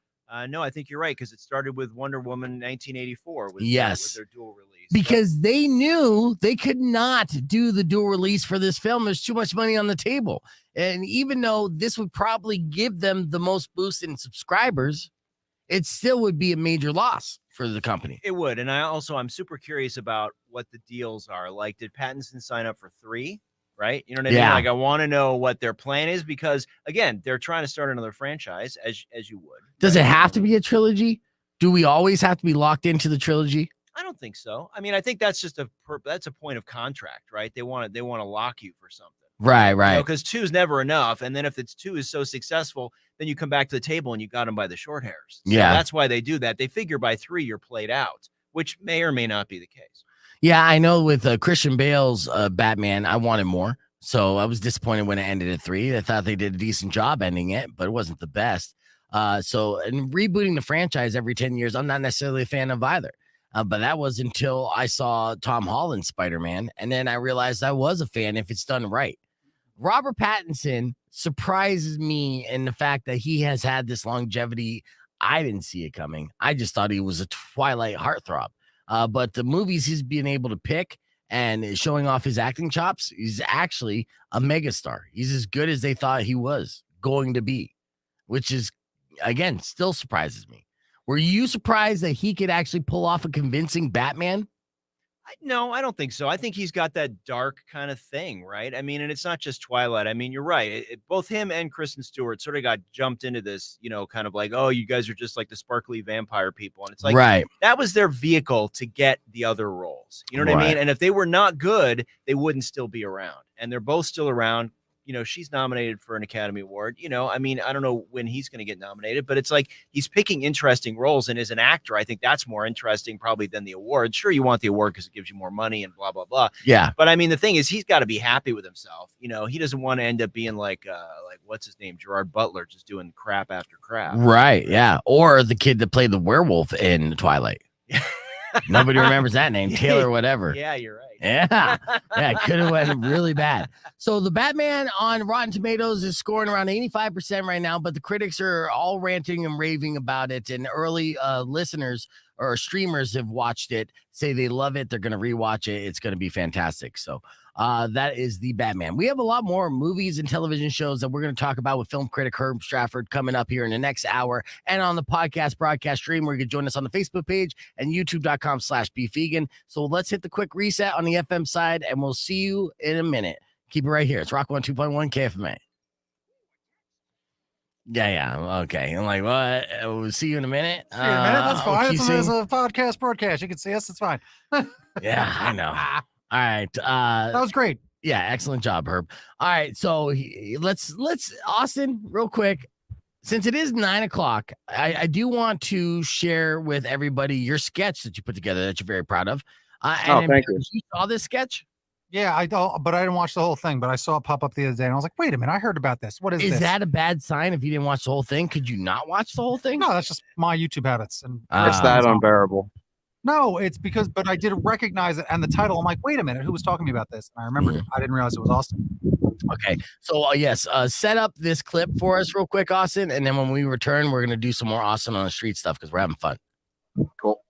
No, I think you're right, because it started with Wonder Woman 1984 with their dual release. Because they knew they could not do the dual release for this film. There's too much money on the table. And even though this would probably give them the most boost in subscribers, it still would be a major loss for the company. It would. And I'm super curious about what the deals are. Like, did Pattinson sign up for 3? Right? You know what I mean? Like, I want to know what their plan is, because again, they're trying to start another franchise as you would. Does it have to be a trilogy? Do we always have to be locked into the trilogy? I don't think so. I mean, I think that's just that's a point of contract, right? They want to lock you for something. Right. Because 2 is never enough. And then if 2 is so successful, then you come back to the table and you got them by the short hairs. So that's why they do that. They figure by 3 you're played out, which may or may not be the case. Yeah, I know with Christian Bale's Batman, I wanted more. So I was disappointed when it ended at 3. I thought they did a decent job ending it, but it wasn't the best. And rebooting the franchise every 10 years, I'm not necessarily a fan of either. But that was until I saw Tom Holland's Spider-Man. And then I realized I was a fan if it's done right. Robert Pattinson surprises me in the fact that he has had this longevity. I didn't see it coming. I just thought he was a Twilight heartthrob. But the movies he's been able to pick and showing off his acting chops, he's actually a megastar. He's as good as they thought he was going to be, which is, again, still surprises me. Were you surprised that he could actually pull off a convincing Batman? No, I don't think so. I think he's got that dark kind of thing, right? I mean, and it's not just Twilight. I mean, you're right. Both him and Kristen Stewart sort of got jumped into this, kind of like, oh, you guys are just like the sparkly vampire people. And it's like, that was their vehicle to get the other roles. You know what I mean? And if they were not good, they wouldn't still be around. And they're both still around. She's nominated for an Academy Award. I mean, I don't know when he's going to get nominated, but it's like he's picking interesting roles. And as an actor, I think that's more interesting probably than the award. Sure, you want the award because it gives you more money and blah, blah, blah. Yeah. But I mean, the thing is, he's got to be happy with himself. He doesn't want to end up being like what's his name? Gerard Butler, just doing crap after crap. Right. Yeah. Or the kid that played the werewolf in Twilight. Nobody remembers that name, Taylor, whatever. Yeah, you're right. Yeah, it could have went really bad. So the Batman on Rotten Tomatoes is scoring around 85% right now, but the critics are all ranting and raving about it. And early listeners or streamers have watched it say they love it. They're going to rewatch it. It's going to be fantastic. So that is The Batman. We have a lot more movies and television shows that we're going to talk about with film critic Herb Stratford coming up here in the next hour, and on the podcast broadcast stream where you can join us on the Facebook page and youtube.com/beefvegan. So let's hit the quick reset on the FM side, and we'll see you in a minute. Keep it right here. It's Rock 102.1 KFMA. Yeah. Okay. I'm like, what? We'll see you in a minute. See you in a minute. That's fine. It's a podcast broadcast. You can see us. It's fine. Yeah, I know. All right. That was great. Yeah, excellent job, Herb. All right, so let's Austin, real quick. Since it is 9:00, I do want to share with everybody your sketch that you put together that you're very proud of. Thank you. You saw this sketch? Yeah, I don't, but I didn't watch the whole thing. But I saw it pop up the other day, and I was like, "Wait a minute, I heard about this. What is this?" Is that a bad sign if you didn't watch the whole thing? Could you not watch the whole thing? No, that's just my YouTube habits, and it's that unbearable. No, it's because, but I did recognize it and the title. I'm like, wait a minute, who was talking to me about this? And I remembered it. I didn't realize it was Austin. Okay, so yes, set up this clip for us real quick, Austin, and then when we return, we're gonna do some more Austin on the street stuff because we're having fun. Cool.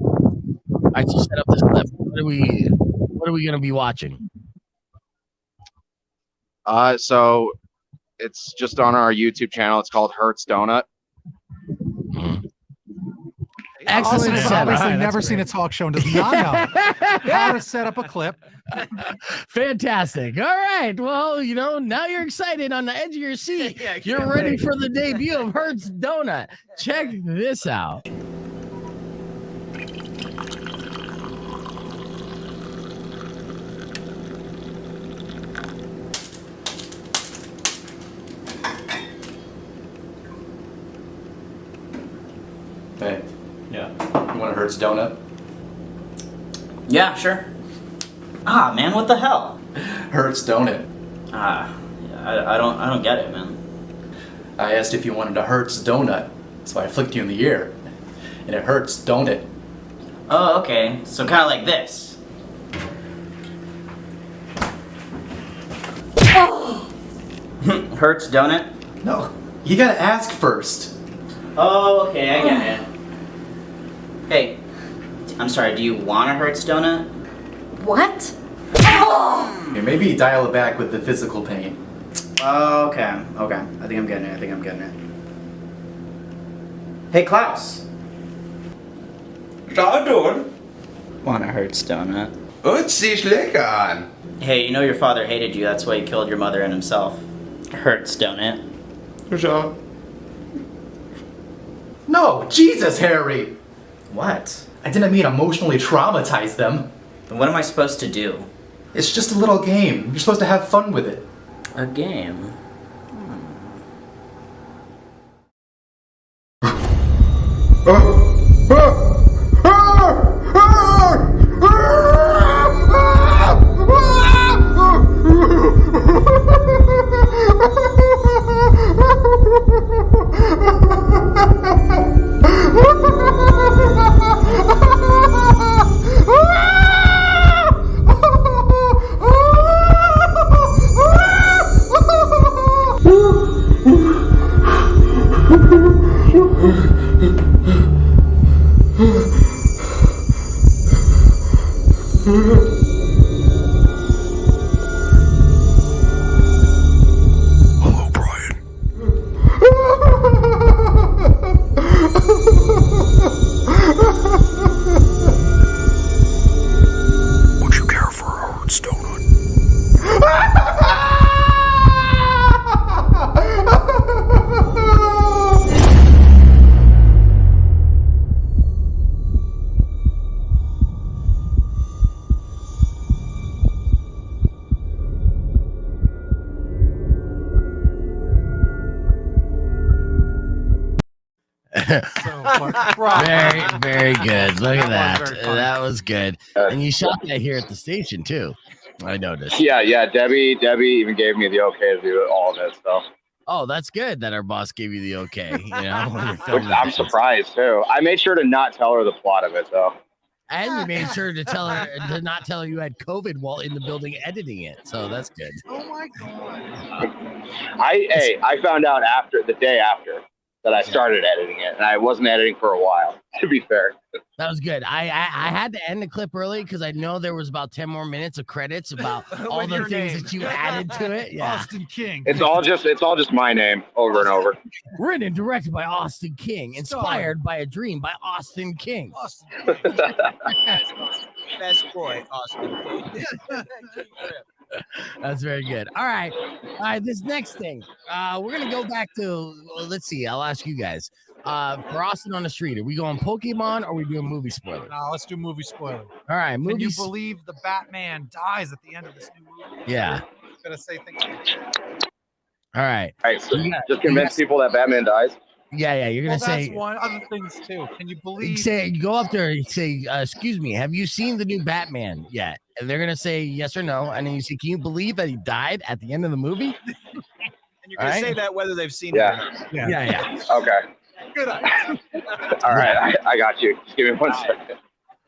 All right, so set up this clip. What are we gonna be watching? So it's just on our YouTube channel. It's called Hertz Donut. Austin has obviously never seen a talk show and does not know how to set up a clip. Fantastic. All right. Well, now you're excited on the edge of your seat. You're ready for the debut of Hertz Donut. Check this out. Hey. Yeah. You want a Hertz donut? Yeah, sure. Ah, man, what the hell? Hertz donut. I don't get it, man. I asked if you wanted a Hertz donut, so I flicked you in the ear. And it hurts, don't it? Oh, okay. So kind of like this. Hertz donut? No, you gotta ask first. Oh, okay, I get it. Hey, I'm sorry, do you want a Hertz donut? What? Here, maybe dial it back with the physical pain. Okay. I think I'm getting it. Hey, Klaus. Schau du. Want a Hertz donut? Und sie lecker an. Hey, you know your father hated you, that's why he killed your mother and himself. Hertz donut. Schau. No, Jesus, Harry! What? I didn't mean emotionally traumatize them. Then what am I supposed to do? It's just a little game. You're supposed to have fun with it. A game? Very, very good. Look at that. That was good. And you shot that here at the station too. I noticed. Yeah. Debbie even gave me the okay to do all of it. So. Oh, that's good that our boss gave you the okay. Which I'm surprised too. I made sure to not tell her the plot of it though. And you made sure to not tell her you had COVID while in the building editing it. So that's good. Oh my god. I found out the day after. that I started editing it, and I wasn't editing for a while, to be fair. That was good. I had to end the clip early because I know there was about 10 more minutes of credits about all the things that you added to it. Yeah. Austin King. It's all just my name over and over. Written and directed by Austin King. Inspired by a dream by Austin King. Austin Best boy, Austin King. That's very good. All right. This next thing, we're gonna go back to. Let's see. I'll ask you guys. For Austin on the Street, are we going Pokemon or are we doing movie spoiler? No, let's do movie spoiler. All right. Can you believe the Batman dies at the end of this new movie? Yeah. Gonna say things. All right. All right. So just convince people that Batman dies. Yeah. You're gonna say that's one other things too. Can you believe? You go up there and say, "Excuse me, have you seen the new Batman yet?" And they're gonna say yes or no, and then you say, "Can you believe that he died at the end of the movie?" And you're gonna say that whether they've seen it. Yeah. Yeah. Okay. Good idea. All right. I got you. Just give me 1 second.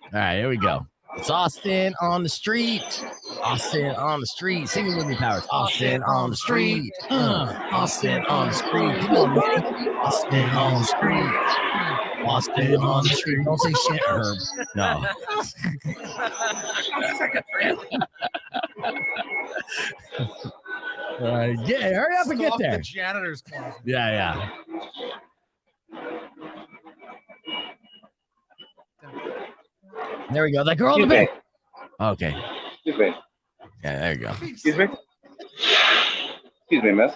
All right, here we go. It's Austin on the street. Austin on the street. Sing it with me, Powers. Austin on the street. Austin on the street. Come on, man. Austin on the street. Austin on the street. Don't say shit, Herb. No. Hurry up and get there. The janitor's closet. Yeah. There we go. That girl in the bed. Okay. Excuse me. Yeah, there you go. Excuse me. Excuse me, miss.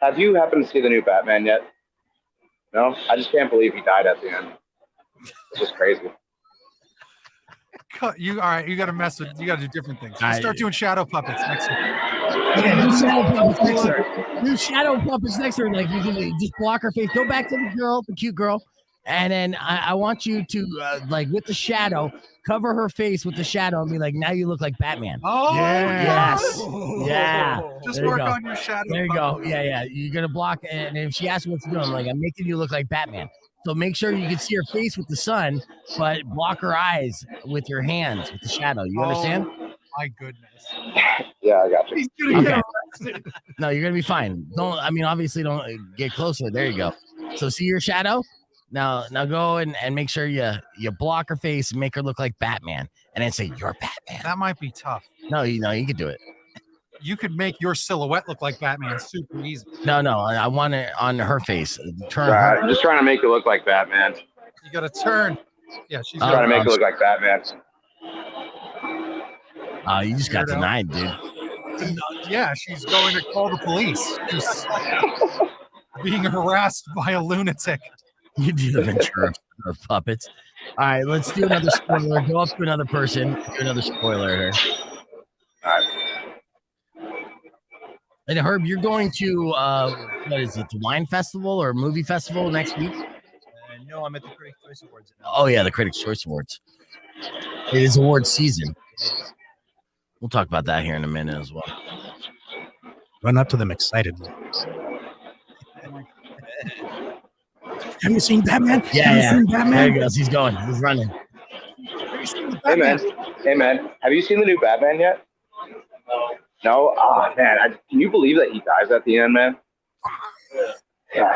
Have you happened to see the new Batman yet? No? I just can't believe he died at the end. It's just crazy. All right, you gotta do different things. Start doing shadow puppets next week. Yeah, do shadow puppets next to her. Do shadow puppets next to her. Like you can just block her face. Go back to the girl, the cute girl. And then I want you to, like, with the shadow, cover her face with the shadow and be like, now you look like Batman. Oh, yes. Yeah. Just There you work go. on your shadow. There you go. Yeah. You're going to block. And if she asks what you're doing, I'm like, I'm making you look like Batman. So make sure you can see her face with the sun, but block her eyes with your hands with the shadow. You understand? My goodness. Yeah, I got you. He's gonna get arrested. No, you're going to be fine. Obviously don't get closer. There you go. So see your shadow? Now go and make sure you block her face and make her look like Batman, and then say you're Batman. That might be tough. No, you can do it. You could make your silhouette look like Batman super easy. No, I want it on her face. I'm just trying to make it look like Batman. You got to turn. Yeah, she's trying to make it look like Batman. You just got denied, dude. Yeah, she's going to call the police. She's being harassed by a lunatic. You do the Ventura of puppets. All right, let's do another spoiler. Go up to another person. Do another spoiler here. All right. And Herb, you're going to what is it? The wine festival or movie festival next week? No, I'm at the Critic Choice Awards. Oh yeah, the Critics' Choice Awards. It is award season. We'll talk about that here in a minute as well. Run up to them excitedly. Have you seen Batman? Yeah. Seen Batman? There he goes. He's going. He's running. Hey man. Have you seen the new Batman yet? No. Oh man, can you believe that he dies at the end, man? Yeah.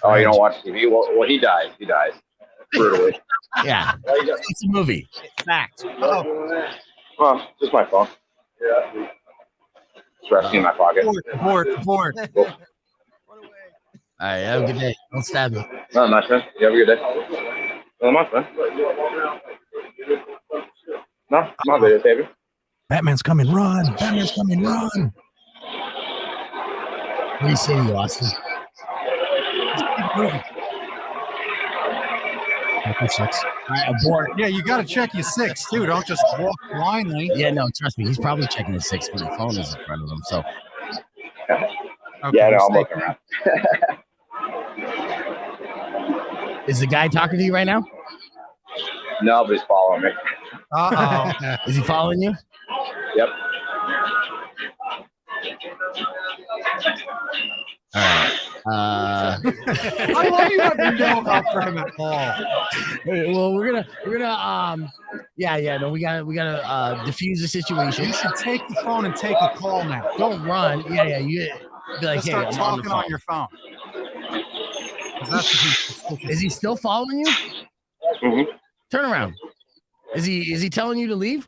Oh, you don't watch TV? Well, he dies. He dies brutally. Yeah. It's a movie. It's fact. Well, just my phone. Yeah. It's resting in my pocket. Board. Cool. All right, have a good day. Don't stab me. No, my friend. You have a good day. No, my friend. No, my video, baby. Batman's coming, run. Batman's coming, run. What do you say, Austin? All right, abort. Yeah, you got to check your 6 too. Don't just walk blindly. Yeah, no, trust me. He's probably checking his 6, but the phone is in front of him. So. Okay, yeah, no, I'm looking around. Is the guy talking to you right now? No, but he's following me. Uh-oh. Is he following you? Yep. All right. I love you have no help for him at all. Well, we're gonna we gotta diffuse the situation. You should take the phone and take a call now. Don't run. Yeah, you be like, Just hey, start I'm talking on on your phone. Is he still following you? Mm-hmm. Turn around. Is he telling you to leave?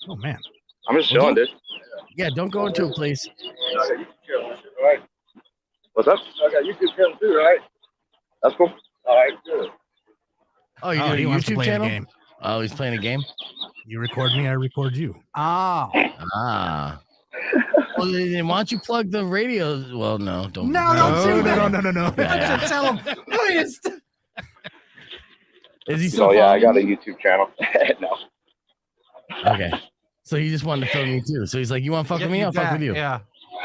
Oh man. I'm just chilling, dude. Yeah, don't go into a place. What's up? I got YouTube channel too, right? That's cool. All right, good. Oh, you he do a wants to YouTube play channel? a game. Oh, he's playing a game? You record me, I record you. Ah. Well, then why don't you plug the radio? Well, no, don't. No, don't do that. No. Yeah. Tell him. Please. Is he So still yeah, I got a following YouTube channel. No. you? Okay. So he just wanted to film you too. So he's like, you want to fuck with me? I'll fuck with you. Yeah.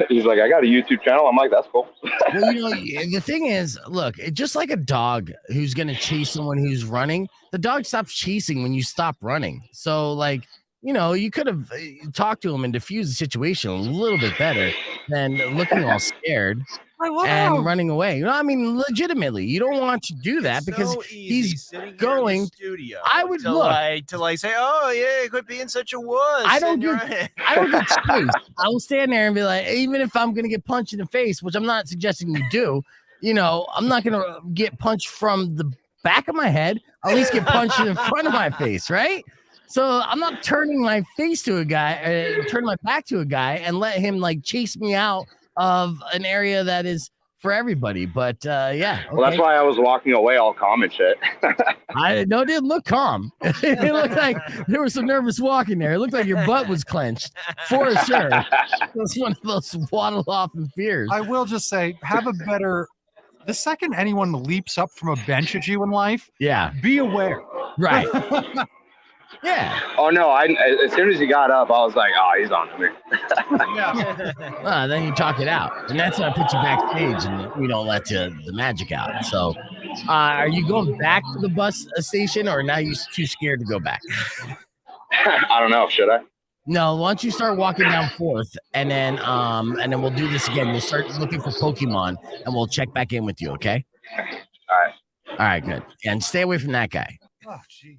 He's like, I got a YouTube channel. I'm like, that's cool. Well, the thing is, look, just like a dog who's going to chase someone who's running, the dog stops chasing when you stop running. So, like, you could have talked to him and diffused the situation a little bit better than looking all scared and running away. I mean, legitimately, you don't want to do that because he's going. Studio I would to look. to say, oh yeah, quit being such a wuss. I don't get chased. I will stand there and be like, even if I'm gonna get punched in the face, which I'm not suggesting you do, I'm not gonna get punched from the back of my head. I'll at least get punched in front of my face, right? So I'm not turning my face to a guy, turn my back to a guy, and let him like chase me out of an area that is for everybody. But yeah. Okay. Well, that's why I was walking away all calm and shit. It didn't look calm. It looked like there was some nervous walking there. It looked like your butt was clenched for sure. It's one of those waddle off in fears. I will just say, the second anyone leaps up from a bench at you in life, be aware. Right. Yeah. Oh no! As soon as he got up, I was like, "Oh, he's on to me." Then you talk it out, and that's when I put you backstage, and we don't let the magic out. So, are you going back to the bus station, or now you too scared to go back? I don't know. Should I? No. Why don't you start walking down 4th, and then we'll do this again. We'll start looking for Pokemon, and we'll check back in with you. Okay? All right. Good. And stay away from that guy. Oh, jeez.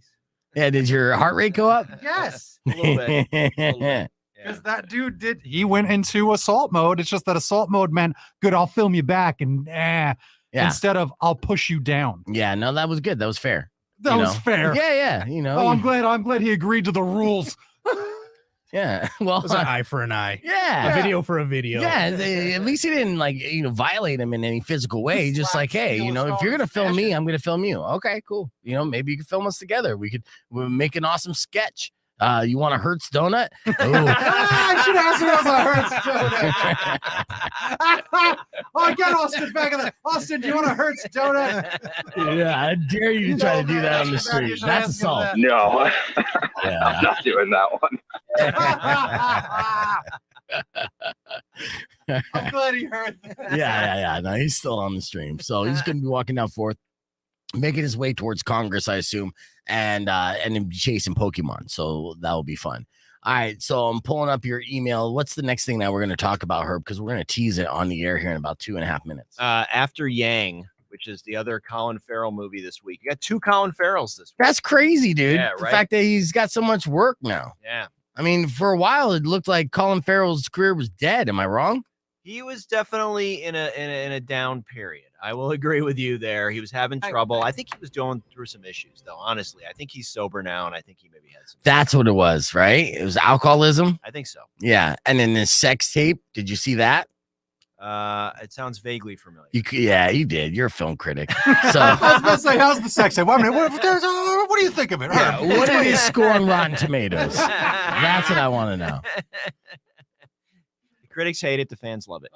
Yeah, did your heart rate go up? Yes. A little bit. Because that dude he went into assault mode. It's just that assault mode meant, good, I'll film you back, and instead of I'll push you down. Yeah, no, that was good. That was fair. That was fair. Yeah. Oh, I'm glad he agreed to the rules. Yeah. Well, it was an eye for an eye. Yeah. A video for a video. Yeah. At least he didn't violate him in any physical way. He's just like, hey, if you're going to film me, I'm going to film you. Okay, cool. Maybe you can film us together. We'll make an awesome sketch. You want a Hertz donut? I should ask him if a Hertz donut. Oh, get Austin back in there. Austin, do you want a Hertz donut? Yeah, I dare you to try to do that on the street. That's assault. No, yeah. I'm not doing that one. I'm glad he heard that. Yeah. No, he's still on the stream. So he's going to be walking down 4th, making his way towards Congress, I assume, and then chasing Pokemon. So that will be fun. All right. So I'm pulling up your email. What's the next thing that we're going to talk about, Herb? Because we're going to tease it on the air here in about 2.5 minutes. After Yang, which is the other Colin Farrell movie this week. You got 2 Colin Farrells this week. That's crazy, dude. Yeah, the right? fact that he's got so much work now. Yeah. I mean, for a while, it looked like Colin Farrell's career was dead. Am I wrong? He was definitely in a down period. I will agree with you there. He was having trouble. I think he was going through some issues, though. Honestly, I think he's sober now, and I think he maybe had some. That's what it was, right? It was alcoholism. I think so. Yeah, and then this sex tape. Did you see that? It sounds vaguely familiar. Yeah, you did. You're a film critic. So I was about to say, how's the sex tape? Wait a minute. What do you think of it? Yeah, what did he score on Rotten Tomatoes? That's what I want to know. Critics hate it. The fans love it.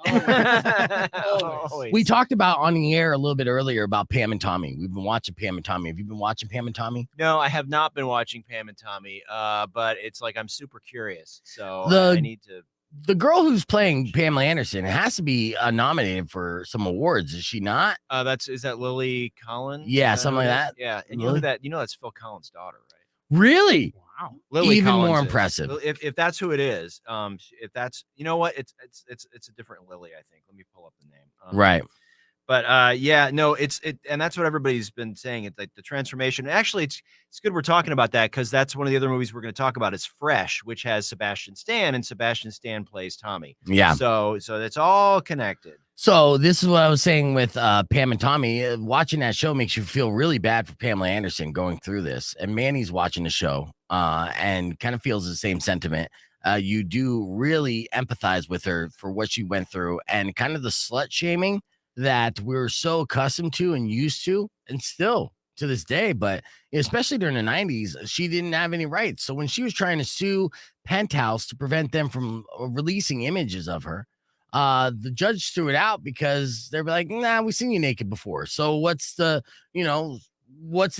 Always. We talked about on the air a little bit earlier about Pam and Tommy. We've been watching Pam and Tommy. Have you been watching Pam and Tommy? No, I have not been watching Pam and Tommy. But it's like I'm super curious. So I need to. The girl who's playing Pamela Anderson has to be nominated for some awards, is she not? Is that Lily Collins? Yeah, something like that. Yeah, and Lily? that's Phil Collins' daughter, right? Really? Wow. Lily Even Collins more is. impressive. If that's who it is, if that's it's a different Lily, I think. Let me pull up the name. Right. But and that's what everybody's been saying. It's like the transformation. Actually, it's good we're talking about that because that's one of the other movies we're going to talk about is Fresh, which has Sebastian Stan, and Sebastian Stan plays Tommy. Yeah. So it's all connected. So this is what I was saying with Pam and Tommy. Watching that show makes you feel really bad for Pamela Anderson going through this. And Manny's watching the show and kind of feels the same sentiment. You do really empathize with her for what she went through and kind of the slut shaming that we're so accustomed to and used to, and still to this day. But especially during the 90s, she didn't have any rights. So when she was trying to sue Penthouse to prevent them from releasing images of her, the judge threw it out because they were like, nah, we've seen you naked before. So what's the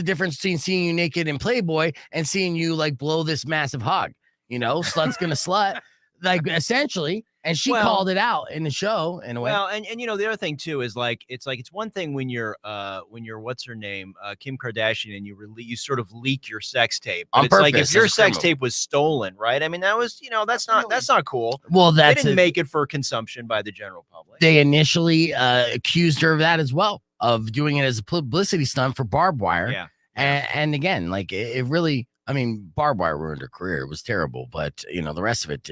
difference between seeing you naked in Playboy and seeing you like blow this massive hog? Slut's gonna slut, like essentially. And she called it out in the show in a way. Well, and the other thing too is it's one thing when you're what's her name, Kim Kardashian, and you sort of leak your sex tape. But On it's like purpose, if your as a sex criminal. tape was stolen, right? I mean, that was that's not cool. Well, they that's didn't make it for consumption by the general public. They initially accused her of that as well, of doing it as a publicity stunt for Barbed Wire. Yeah. And again, like it really, I mean, Barbed Wire ruined her career. It was terrible, but the rest of it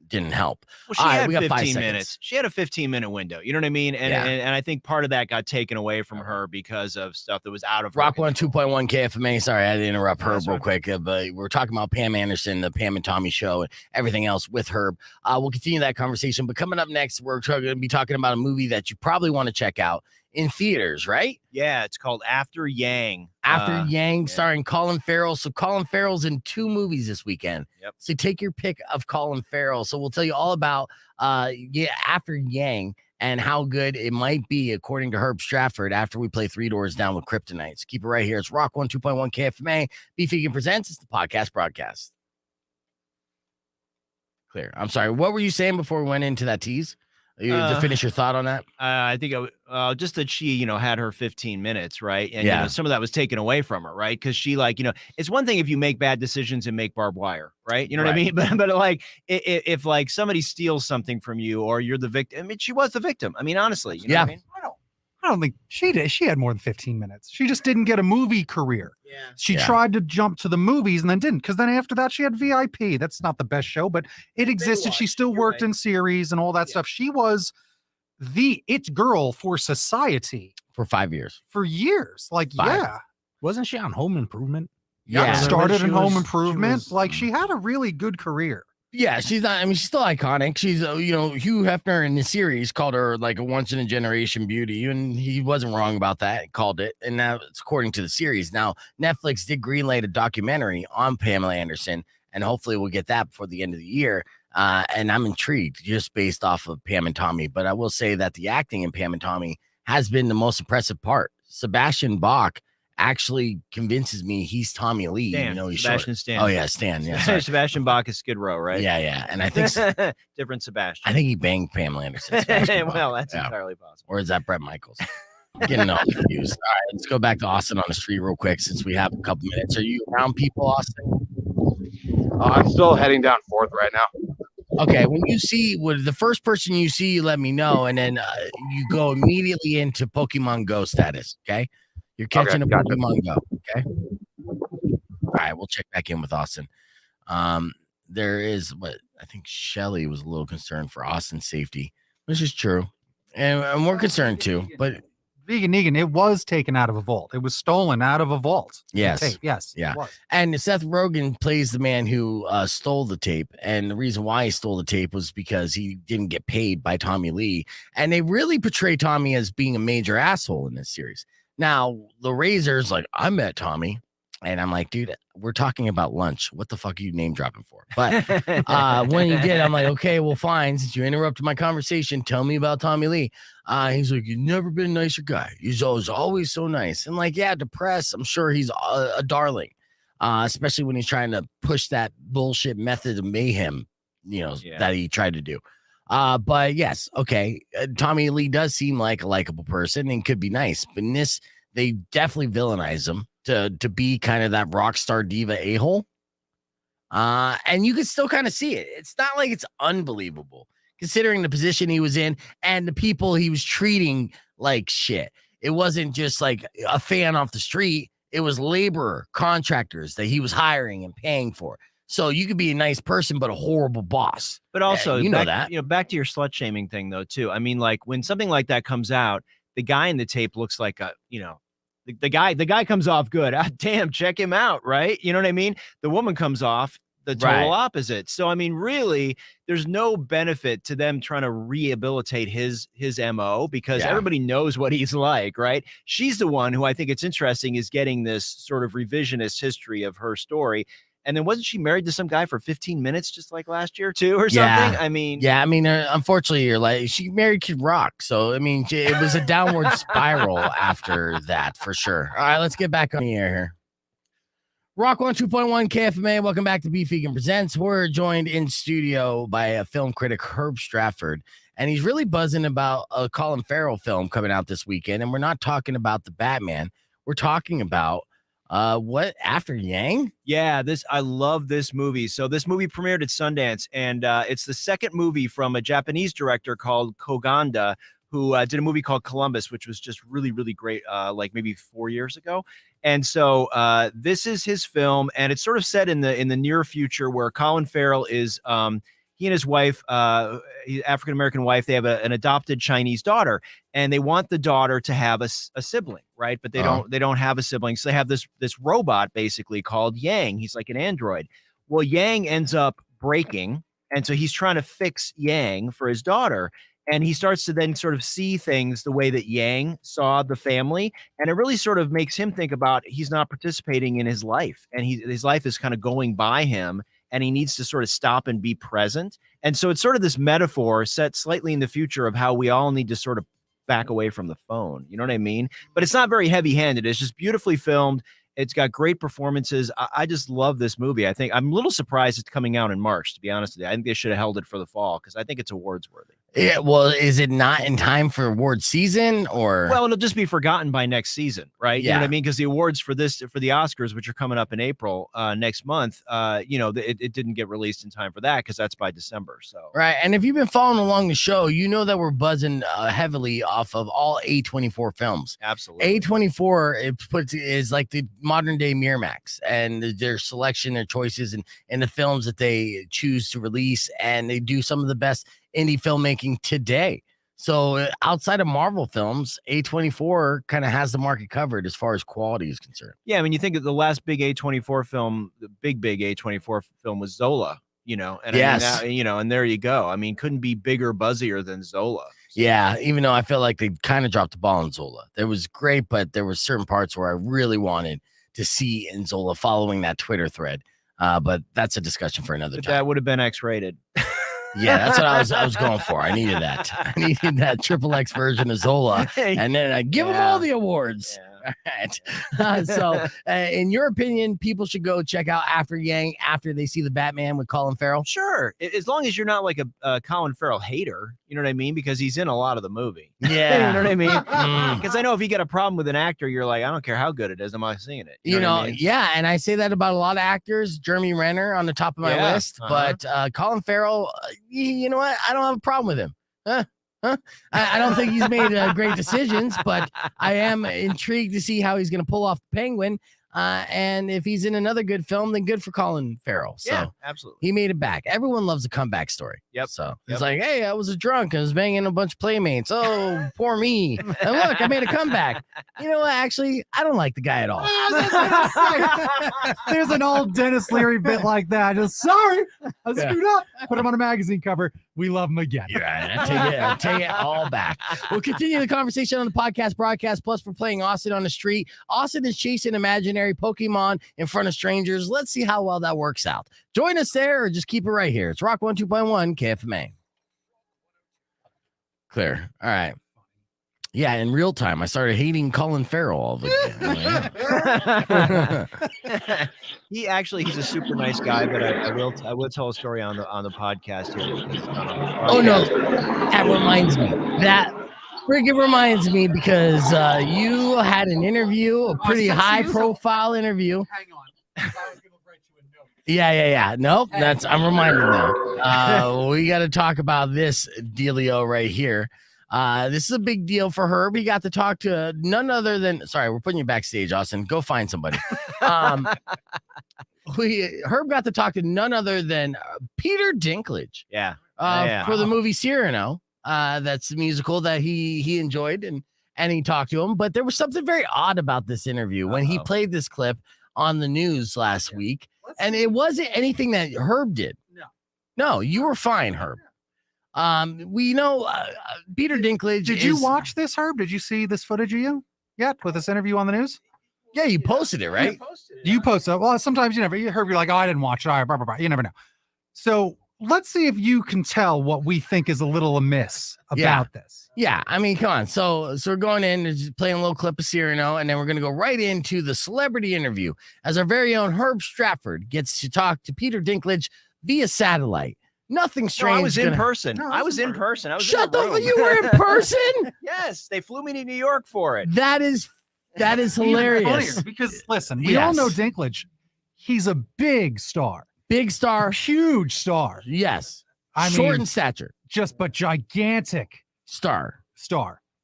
didn't help. Well, she had 15 minutes. She had a 15-minute window. You know what I mean? And I think part of that got taken away from her because of stuff that was out of Rock 102.1 KFMA. Sorry, I had to interrupt Herb real quick, but we're talking about Pam Anderson, the Pam and Tommy show, and everything else with Herb. We'll continue that conversation. But coming up next, we're going to be talking about a movie that you probably want to check out in theaters, right? Yeah, it's called After Yang. Starring Colin Farrell. So Colin Farrell's in 2 movies this weekend. Yep. So take your pick of Colin Farrell. So we'll tell you all about After Yang and how good it might be according to Herb Stratford after we play 3 Doors Down with Kryptonite. So keep it right here. It's Rock 102.1 KFMA. Beef Vegan Presents. It's the podcast broadcast. Clear. I'm sorry. What were you saying before we went into that tease? To finish your thought on that? I think just that she, had her 15 minutes, right? And some of that was taken away from her, right? Because she, it's one thing if you make bad decisions and make barbed wire, right? You know what I mean? But like, if like somebody steals something from you or you're the victim, I mean, she was the victim. I mean, honestly, you know what I mean? I don't think she did. She had more than 15 minutes. She just didn't get a movie career. Yeah. She tried to jump to the movies and then didn't, because then after that she had VIP. That's not the best show, but it existed. She still worked in series and all that stuff. She was the it girl for society for 5 years. For years. Like, 5. yeah. Wasn't she on Home Improvement? Yeah. Started in Home Improvement. She had a really good career. Yeah, she's not. I mean, she's still iconic. She's, Hugh Hefner in the series called her like a once in a generation beauty, and he wasn't wrong about that. He called it, and that's according to the series. Now, Netflix did greenlight a documentary on Pamela Anderson, and hopefully we'll get that before the end of the year. And I'm intrigued just based off of Pam and Tommy. But I will say that the acting in Pam and Tommy has been the most impressive part. Sebastian Bach actually convinces me he's Tommy Lee. Stan, He's Sebastian short. Stan. Oh yeah, Stan. Yeah, sorry. Sebastian Bach is Skid Row, right? Yeah. And I think different Sebastian. I think he banged Pamela Anderson. Well, that's entirely possible. Or is that Brett Michaels? I'm getting all confused. All right, let's go back to Austin on the street real quick since we have a couple minutes. Are you around people, Austin? I'm still heading down 4th right now. Okay, when you see the first person you see, you let me know, and then you go immediately into Pokemon Go status. Okay, you're catching a Pokemon Go. Okay. All right, we'll check back in with Austin. There is I think Shelly was a little concerned for Austin's safety, which is true, and we're concerned too. But Vegan Negan, it was taken out of a vault. It was stolen out of a vault. Yes. Tape. Yes. Yeah. It was. And Seth Rogen plays the man who stole the tape. And the reason why he stole the tape was because he didn't get paid by Tommy Lee. And they really portray Tommy as being a major asshole in this series. Now, the Razor's like, I met Tommy. And I'm like, dude, we're talking about lunch. What the fuck are you name dropping for? But when he did, I'm like, okay, well, fine. Since you interrupted my conversation, tell me about Tommy Lee. He's like, you've never been a nicer guy. He's always so nice. And like, yeah, depressed. I'm sure he's a darling, especially when he's trying to push that bullshit method of mayhem, that he tried to do. But yes, okay. Tommy Lee does seem like a likable person and could be nice. But in this, they definitely villainize him to be kind of that rock star diva a-hole. And you can still kind of see it. It's not like it's unbelievable considering the position he was in and the people he was treating like shit. It wasn't just like a fan off the street. It was laborer contractors that he was hiring and paying for. So you could be a nice person, but a horrible boss. But also, you know that. Back to your slut shaming thing, though, too. I mean, like when something like that comes out, the guy in the tape looks like the guy comes off good. Ah, damn, check him out, right? You know what I mean? The woman comes off the total opposite. So I mean, really, there's no benefit to them trying to rehabilitate his MO because everybody knows what he's like, right? She's the one who I think it's interesting is getting this sort of revisionist history of her story. And then wasn't she married to some guy for 15 minutes just like last year too or something? I mean, unfortunately, you're like, she married Kid Rock. So, I mean, it was a downward spiral after that for sure. All right, let's get back on the air here. Rock 102.1 KFMA. Welcome back to Beef Vegan Presents. We're joined in studio by a film critic, Herb Stratford. And he's really buzzing about a Colin Farrell film coming out this weekend. And we're not talking about the Batman. We're talking about what After Yang? Yeah, I love this movie. So this movie premiered at Sundance, and it's the second movie from a Japanese director called Koganda, who did a movie called Columbus, which was just really, really great, like maybe 4 years ago. And so this is his film, and it's sort of set in the near future where Colin Farrell is he and his wife, African-American wife, they have an adopted Chinese daughter, and they want the daughter to have a sibling, right? But they don't have a sibling. So they have this robot basically called Yang. He's like an android. Well, Yang ends up breaking, and so he's trying to fix Yang for his daughter. And he starts to then sort of see things the way that Yang saw the family. And it really sort of makes him think about he's not participating in his life, and his life is kind of going by him. And he needs to sort of stop and be present. And so it's sort of this metaphor set slightly in the future of how we all need to sort of back away from the phone. You know what I mean? But it's not very heavy-handed. It's just beautifully filmed. It's got great performances. I just love this movie. I think I'm a little surprised it's coming out in March, to be honest with you. I think they should have held it for the fall because I think it's awards worthy. Yeah, well, is it not in time for award season or? Well, it'll just be forgotten by next season, right? You know what I mean? Because the awards for the Oscars, which are coming up in April next month, it didn't get released in time for that because that's by December. So right, and if you've been following along the show, you know that we're buzzing heavily off of all A24 films. Absolutely, A24 is like the modern day Miramax, and their selection, their choices, and the films that they choose to release, and they do some of the best indie filmmaking today. So outside of Marvel films, A24 kind of has the market covered as far as quality is concerned. Yeah, I mean, you think of the last big A24 film, the big A24 film was Zola, and I mean, and there you go. I mean, couldn't be bigger, buzzier than Zola. So. Yeah, even though I feel like they kind of dropped the ball in Zola. It was great, but there were certain parts where I really wanted to see in Zola following that Twitter thread. But that's a discussion for another time. That would have been X-rated. Yeah, that's what I was going for. I needed that. I needed that XXX version of Zola, and then I give them all the awards. All right. So, in your opinion, people should go check out After Yang after they see the Batman with Colin Farrell? Sure, as long as you're not like a Colin Farrell hater, you know what I mean? Because he's in a lot of the movie. Yeah, you know what I mean? Because I know if you get a problem with an actor, you're like, I don't care how good it is, I'm not seeing it. You know, yeah, and I say that about a lot of actors. Jeremy Renner on the top of my list, but Colin Farrell, you know what? I don't have a problem with him. I don't think he's made great decisions, but I am intrigued to see how he's going to pull off the Penguin. And if he's in another good film, then good for Colin Farrell. So yeah, absolutely. He made it back. Everyone loves a comeback story. Yep. So it's like, hey, I was a drunk. I was banging a bunch of playmates. Oh, poor me. And look, I made a comeback. You know what? Actually, I don't like the guy at all. There's an old Dennis Leary bit like that. Just sorry, I screwed up. Put him on a magazine cover. We love him again. You're right. I take it all back. We'll continue the conversation on the podcast broadcast. Plus, we're playing Austin on the street. Austin is chasing imaginary Pokemon in front of strangers. Let's see how well that works out. Join us there or just keep it right here. It's Rock 102.1 KFMA. Clear. All right. Yeah, in real time, I started hating Colin Farrell all the time. He's a super nice guy, but I will tell a story on the podcast here. Oh no, that reminds me. That friggin' reminds me because you had an interview, a pretty high-profile interview. Hang on. Yeah. Nope, I'm reminded now. We got to talk about this dealio right here. This is a big deal for Herb. He got to talk to none other than, sorry, we're putting you backstage, Austin. Go find somebody. Herb got to talk to none other than Peter Dinklage. Yeah. For the movie Cyrano. That's the musical that he enjoyed and he talked to him. But there was something very odd about this interview when he played this clip on the news last week, and it wasn't anything that Herb did. No, you were fine, Herb. We know Peter Dinklage. Did you watch this, Herb? Did you see this footage of you yet with this interview on the news? Yeah, you posted it, right? You posted it. Well, sometimes you heard you're like, oh, I didn't watch it. All right, blah, blah, blah. You never know. So let's see if you can tell what we think is a little amiss about this. Yeah, I mean, come on. So we're going in and just playing a little clip of Cyrano, and then we're going to go right into the celebrity interview as our very own Herb Stratford gets to talk to Peter Dinklage via satellite. Nothing strange. No, I was in person. I was in person. I was Shut in the the room. fuck! You were in person? Yes, they flew me to New York for it. That is hilarious. Because listen, we all know Dinklage. He's a big star. Big star. Huge star. Yes. I Short mean, in stature. but gigantic star.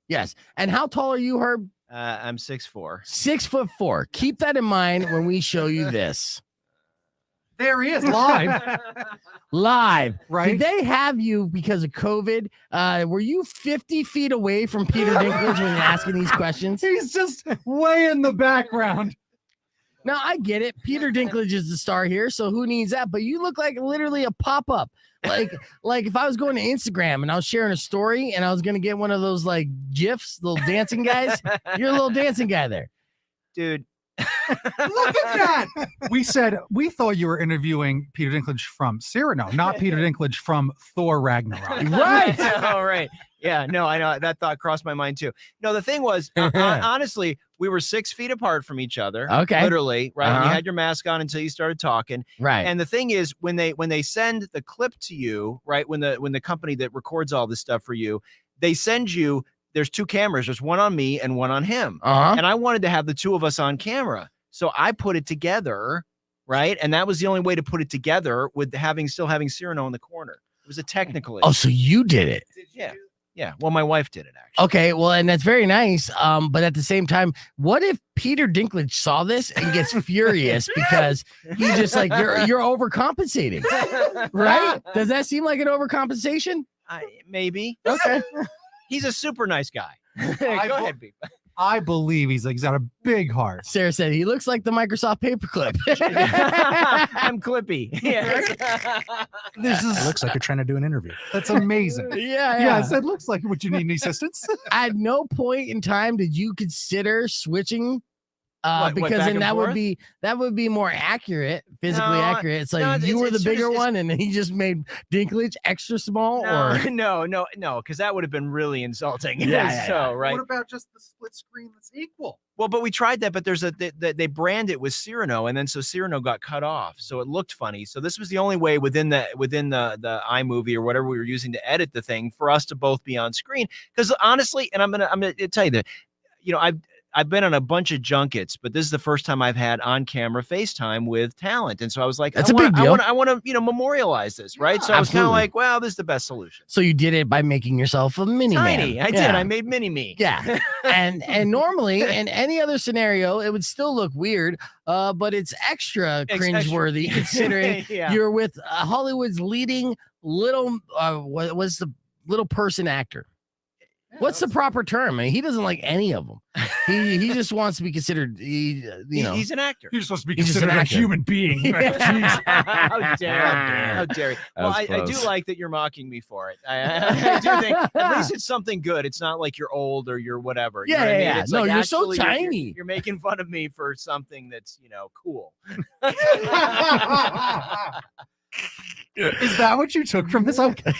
Yes. And how tall are you, Herb? I'm 6'4". 6'4". Keep that in mind when we show you this. There he is, live. Live. Right. Did they have you because of COVID? Were you 50 feet away from Peter Dinklage when you're asking these questions? He's just way in the background. Now, I get it. Peter Dinklage is the star here, so who needs that? But you look like literally a pop-up. Like if I was going to Instagram and I was sharing a story and I was going to get one of those like GIFs, little dancing guys, you're a little dancing guy there. Dude. Look at that. We thought you were interviewing Peter Dinklage from Cyrano, not Peter Dinklage from Thor Ragnarok. Right. All right. Yeah, no, I know that thought crossed my mind too. No, the thing was, honestly, we were 6 feet apart from each other. Okay. Literally, right? And you had your mask on until you started talking. Right. And the thing is, when they send the clip to you, right? When the company that records all this stuff for you, they send you. There's two cameras. There's one on me and one on him. And I wanted to have the two of us on camera. So I put it together, right? And that was the only way to put it together with still having Cyrano in the corner. It was a technical issue. Oh, so you did it. Yeah. Yeah. Well, my wife did it, actually. Okay. Well, and that's very nice. But at the same time, what if Peter Dinklage saw this and gets furious because he's just like, you're overcompensating, right? Does that seem like an overcompensation? Maybe. Okay. He's a super nice guy. Go ahead, Beep. I believe he's got a big heart. Sarah said he looks like the Microsoft paperclip. I'm Clippy. Yeah. It looks like you're trying to do an interview. That's amazing. Yeah. I said, looks like. Would you need any assistance? At no point in time did you consider switching. Because then that would be more accurate, physically accurate. It's like you were the bigger one, and he just made Dinklage extra small. No, because that would have been really insulting. Right. What about just the split screen that's equal? Well, but we tried that, but they brand it with Cyrano, and then so Cyrano got cut off, so it looked funny. So this was the only way within the iMovie or whatever we were using to edit the thing for us to both be on screen. Because honestly, and I'm gonna tell you that, I've been on a bunch of junkets, but this is the first time I've had on-camera FaceTime with talent, and so I was like, "That's a big deal. I want to, memorialize this, right?" So I was kind of like, "Well, this is the best solution." So you did it by making yourself a mini Tiny. man. I did. I made mini me. Yeah, and normally in any other scenario, it would still look weird, but it's extra cringeworthy considering you're with Hollywood's leading little what's the little person actor. What's the proper term? I mean, he doesn't like any of them. He just wants to be considered. He's an actor. He's supposed to be considered a human being. How dare you? Well, I do like that you're mocking me for it. I do think at least it's something good. It's not like you're old or you're whatever. You know what I mean? It's No, like, you're so actually, tiny. You're making fun of me for something that's cool. Is that what you took from this? Okay.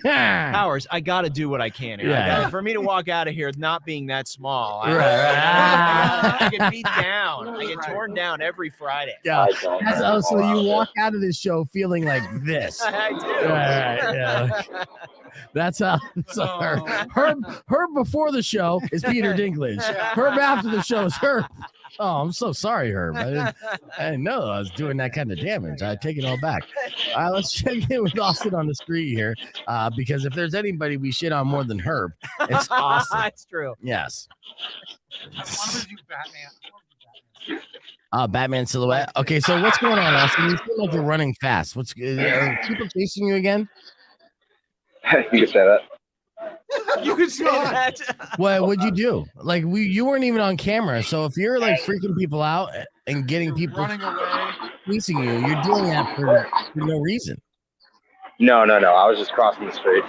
Powers, I got to do what I can here. For me to walk out of here not being that small, I get beat down. I get torn down every Friday. Yeah. So you walk out of this show feeling like this. I do. Yeah. That's how. So Herb before the show is Peter Dinklage. Herb after the show is Herb. Oh, I'm so sorry, Herb. I didn't know I was doing that kind of damage. I take it all back. Let's check in with Austin on the street here, because if there's anybody we shit on more than Herb, it's Austin. That's true. Yes. I want to do Batman. Batman silhouette. Okay, so what's going on, Austin? You feel like you're running fast. Are people chasing you again? You can say that. You could say that. What would you do? Like you weren't even on camera. So if you're like freaking people out and getting people running away, chasing you, you're doing that for no reason. No. I was just crossing the street.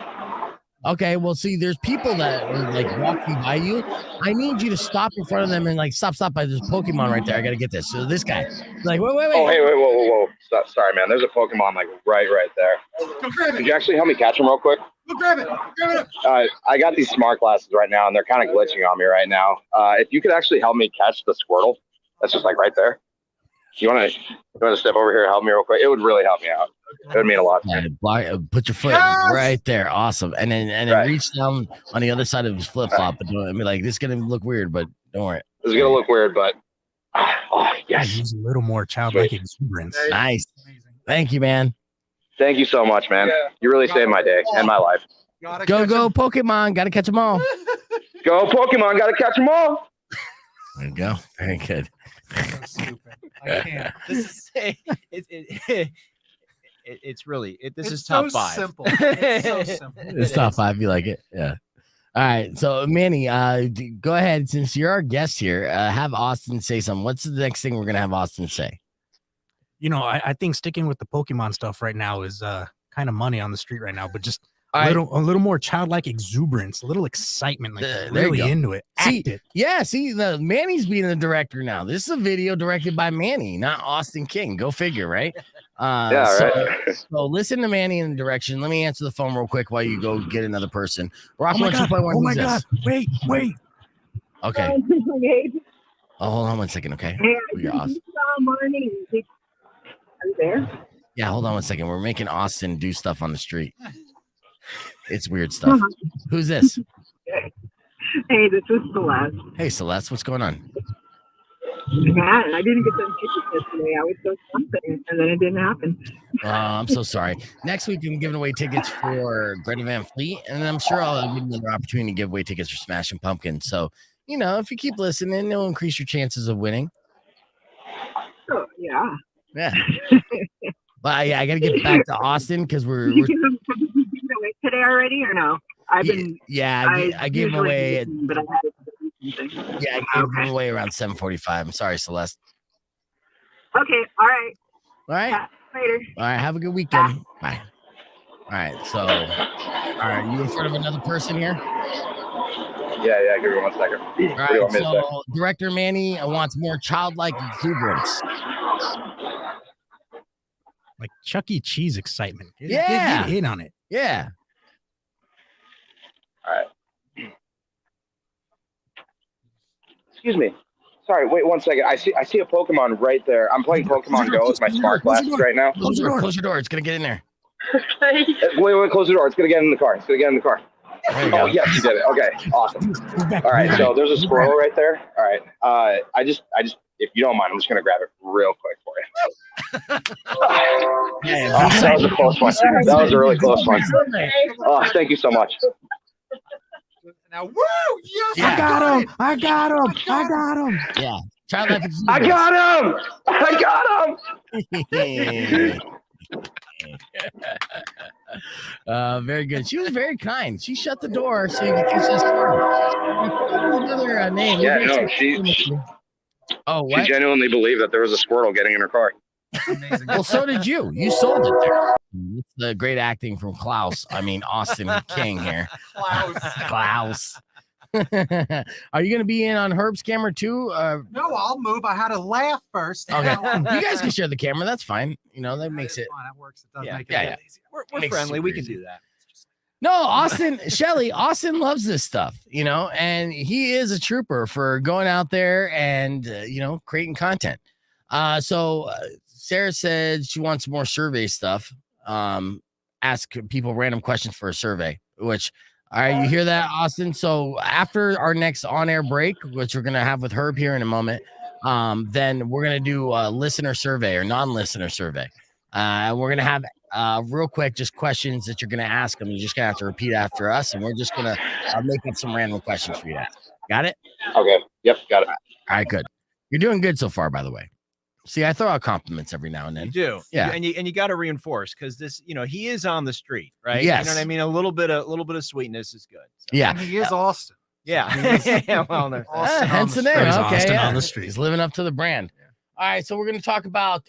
Okay, well, see, there's people that are like walking by you. I need you to stop in front of them and like stop. There's Pokemon right there. I gotta get this. So this guy, like, wait. Oh, hey, wait, whoa. Stop. Sorry, man. There's a Pokemon like right there. Go grab it. Could you actually help me catch him real quick? Go grab it. Grab it. I got these smart glasses right now, and they're kind of glitching on me right now. If you could actually help me catch the Squirtle, that's just like right there. You want to step over here and help me real quick? It would really help me out. It would mean a lot. Put your foot right there. Awesome. And then reach down on the other side of his flip flop. I mean, like this is gonna look weird, but don't worry. This is gonna look weird, but yes. Use a little more childlike exuberance. Nice. Thank you, man. Thank you so much, man. You really saved my day and my life. Go Pokemon. Gotta catch them all. Go Pokemon. Gotta catch them all. There you go. Very good. So stupid. I can't. This is it's really this is so top 5. Simple. It's so simple. It's top 5. You like it? Yeah. All right. So Manny, go ahead. Since you're our guest here, have Austin say something. What's the next thing we're gonna have Austin say? You know, I think sticking with the Pokemon stuff right now is kind of money on the street right now, but just a little more childlike exuberance, a little excitement, like really into it. See, the Manny's being the director now. This is a video directed by Manny, not Austin King. Go figure, right? So listen to Manny in the direction. Let me answer the phone real quick while you go get another person. Rock 1, 2.1. Oh my God! Wait. Okay. Oh, hold on 1 second. Okay. You're awesome. Morning. Are you there? Yeah, hold on 1 second. We're making Austin do stuff on the street. It's weird stuff. Who's this? Hey, this is Celeste. Hey, Celeste, what's going on? Yeah, I didn't get them tickets yesterday. I was so something, and then it didn't happen. I'm so sorry. Next week, I'm giving away tickets for Greta Van Fleet, and I'm sure I'll give you another opportunity to give away tickets for Smashing Pumpkins. So, you know, if you keep listening, it'll increase your chances of winning. Oh, yeah. Yeah. But yeah, I got to get back to Austin because we're Did you give them away today already or no? I gave them away. But I had I gave them away around 7:45. I'm sorry, Celeste. Okay. All right. All right. Later. All right. Have a good weekend. Bye. All right. So, all right. You in front of another person here? Yeah. Give me 1 second. All right. So, Director Manny wants more childlike exuberance. Like Chuck E. Cheese excitement. Get in on it. Yeah. All right. Excuse me. Sorry, wait 1 second. I see a Pokemon right there. I'm playing Pokemon Go with my smart glasses right now. Close your door. It's gonna get in there. Wait, close the door. It's gonna get in the car. Oh, yes, you did it. Okay, awesome. All right, so there's a squirrel right there. All right. I just if you don't mind, I'm just gonna grab it real quick for you. That was a close one. That was a really close one. Oh, thank you so much. Now, woo! Yes, Yeah. I got him. Yeah. Childlike exuberance. I got him. Very good. She was very kind. She shut the door so you could catch this another name. Yeah, no, she genuinely believed that there was a Squirtle getting in her car. Amazing. Well, so did you. You sold it there. It's the great acting from Austin King here. Klaus. Are you going to be in on Herb's camera too? No, I'll move. I had to laugh first. Okay. You guys can share the camera. That's fine. You know, that makes it. Fine. That works. It does make it yeah. easy. We're friendly. We can do that. No, Austin loves this stuff, you know, and he is a trooper for going out there and, creating content. So Sarah said she wants more survey stuff. Ask people random questions for a survey, which, all right, you hear that, Austin? So after our next on-air break, which we're going to have with Herb here in a moment, then we're going to do a listener survey or non-listener survey. We're going to have real quick, just questions that you're going to ask them. You're just going to have to repeat after us, and we're just going to make up some random questions for you to ask. Got it? Okay. Yep. Got it. All right, good. You're doing good so far, by the way. See, I throw out compliments every now and then. You do. Yeah. And you got to reinforce because this, he is on the street, right? Yes. You know what I mean? A little bit of sweetness is good. So. Yeah. And he is Austin. Yeah. Yeah. Well, no. Hence the name. Okay. Austin Yeah. on the street. He's living up to the brand. All right, so we're going to talk about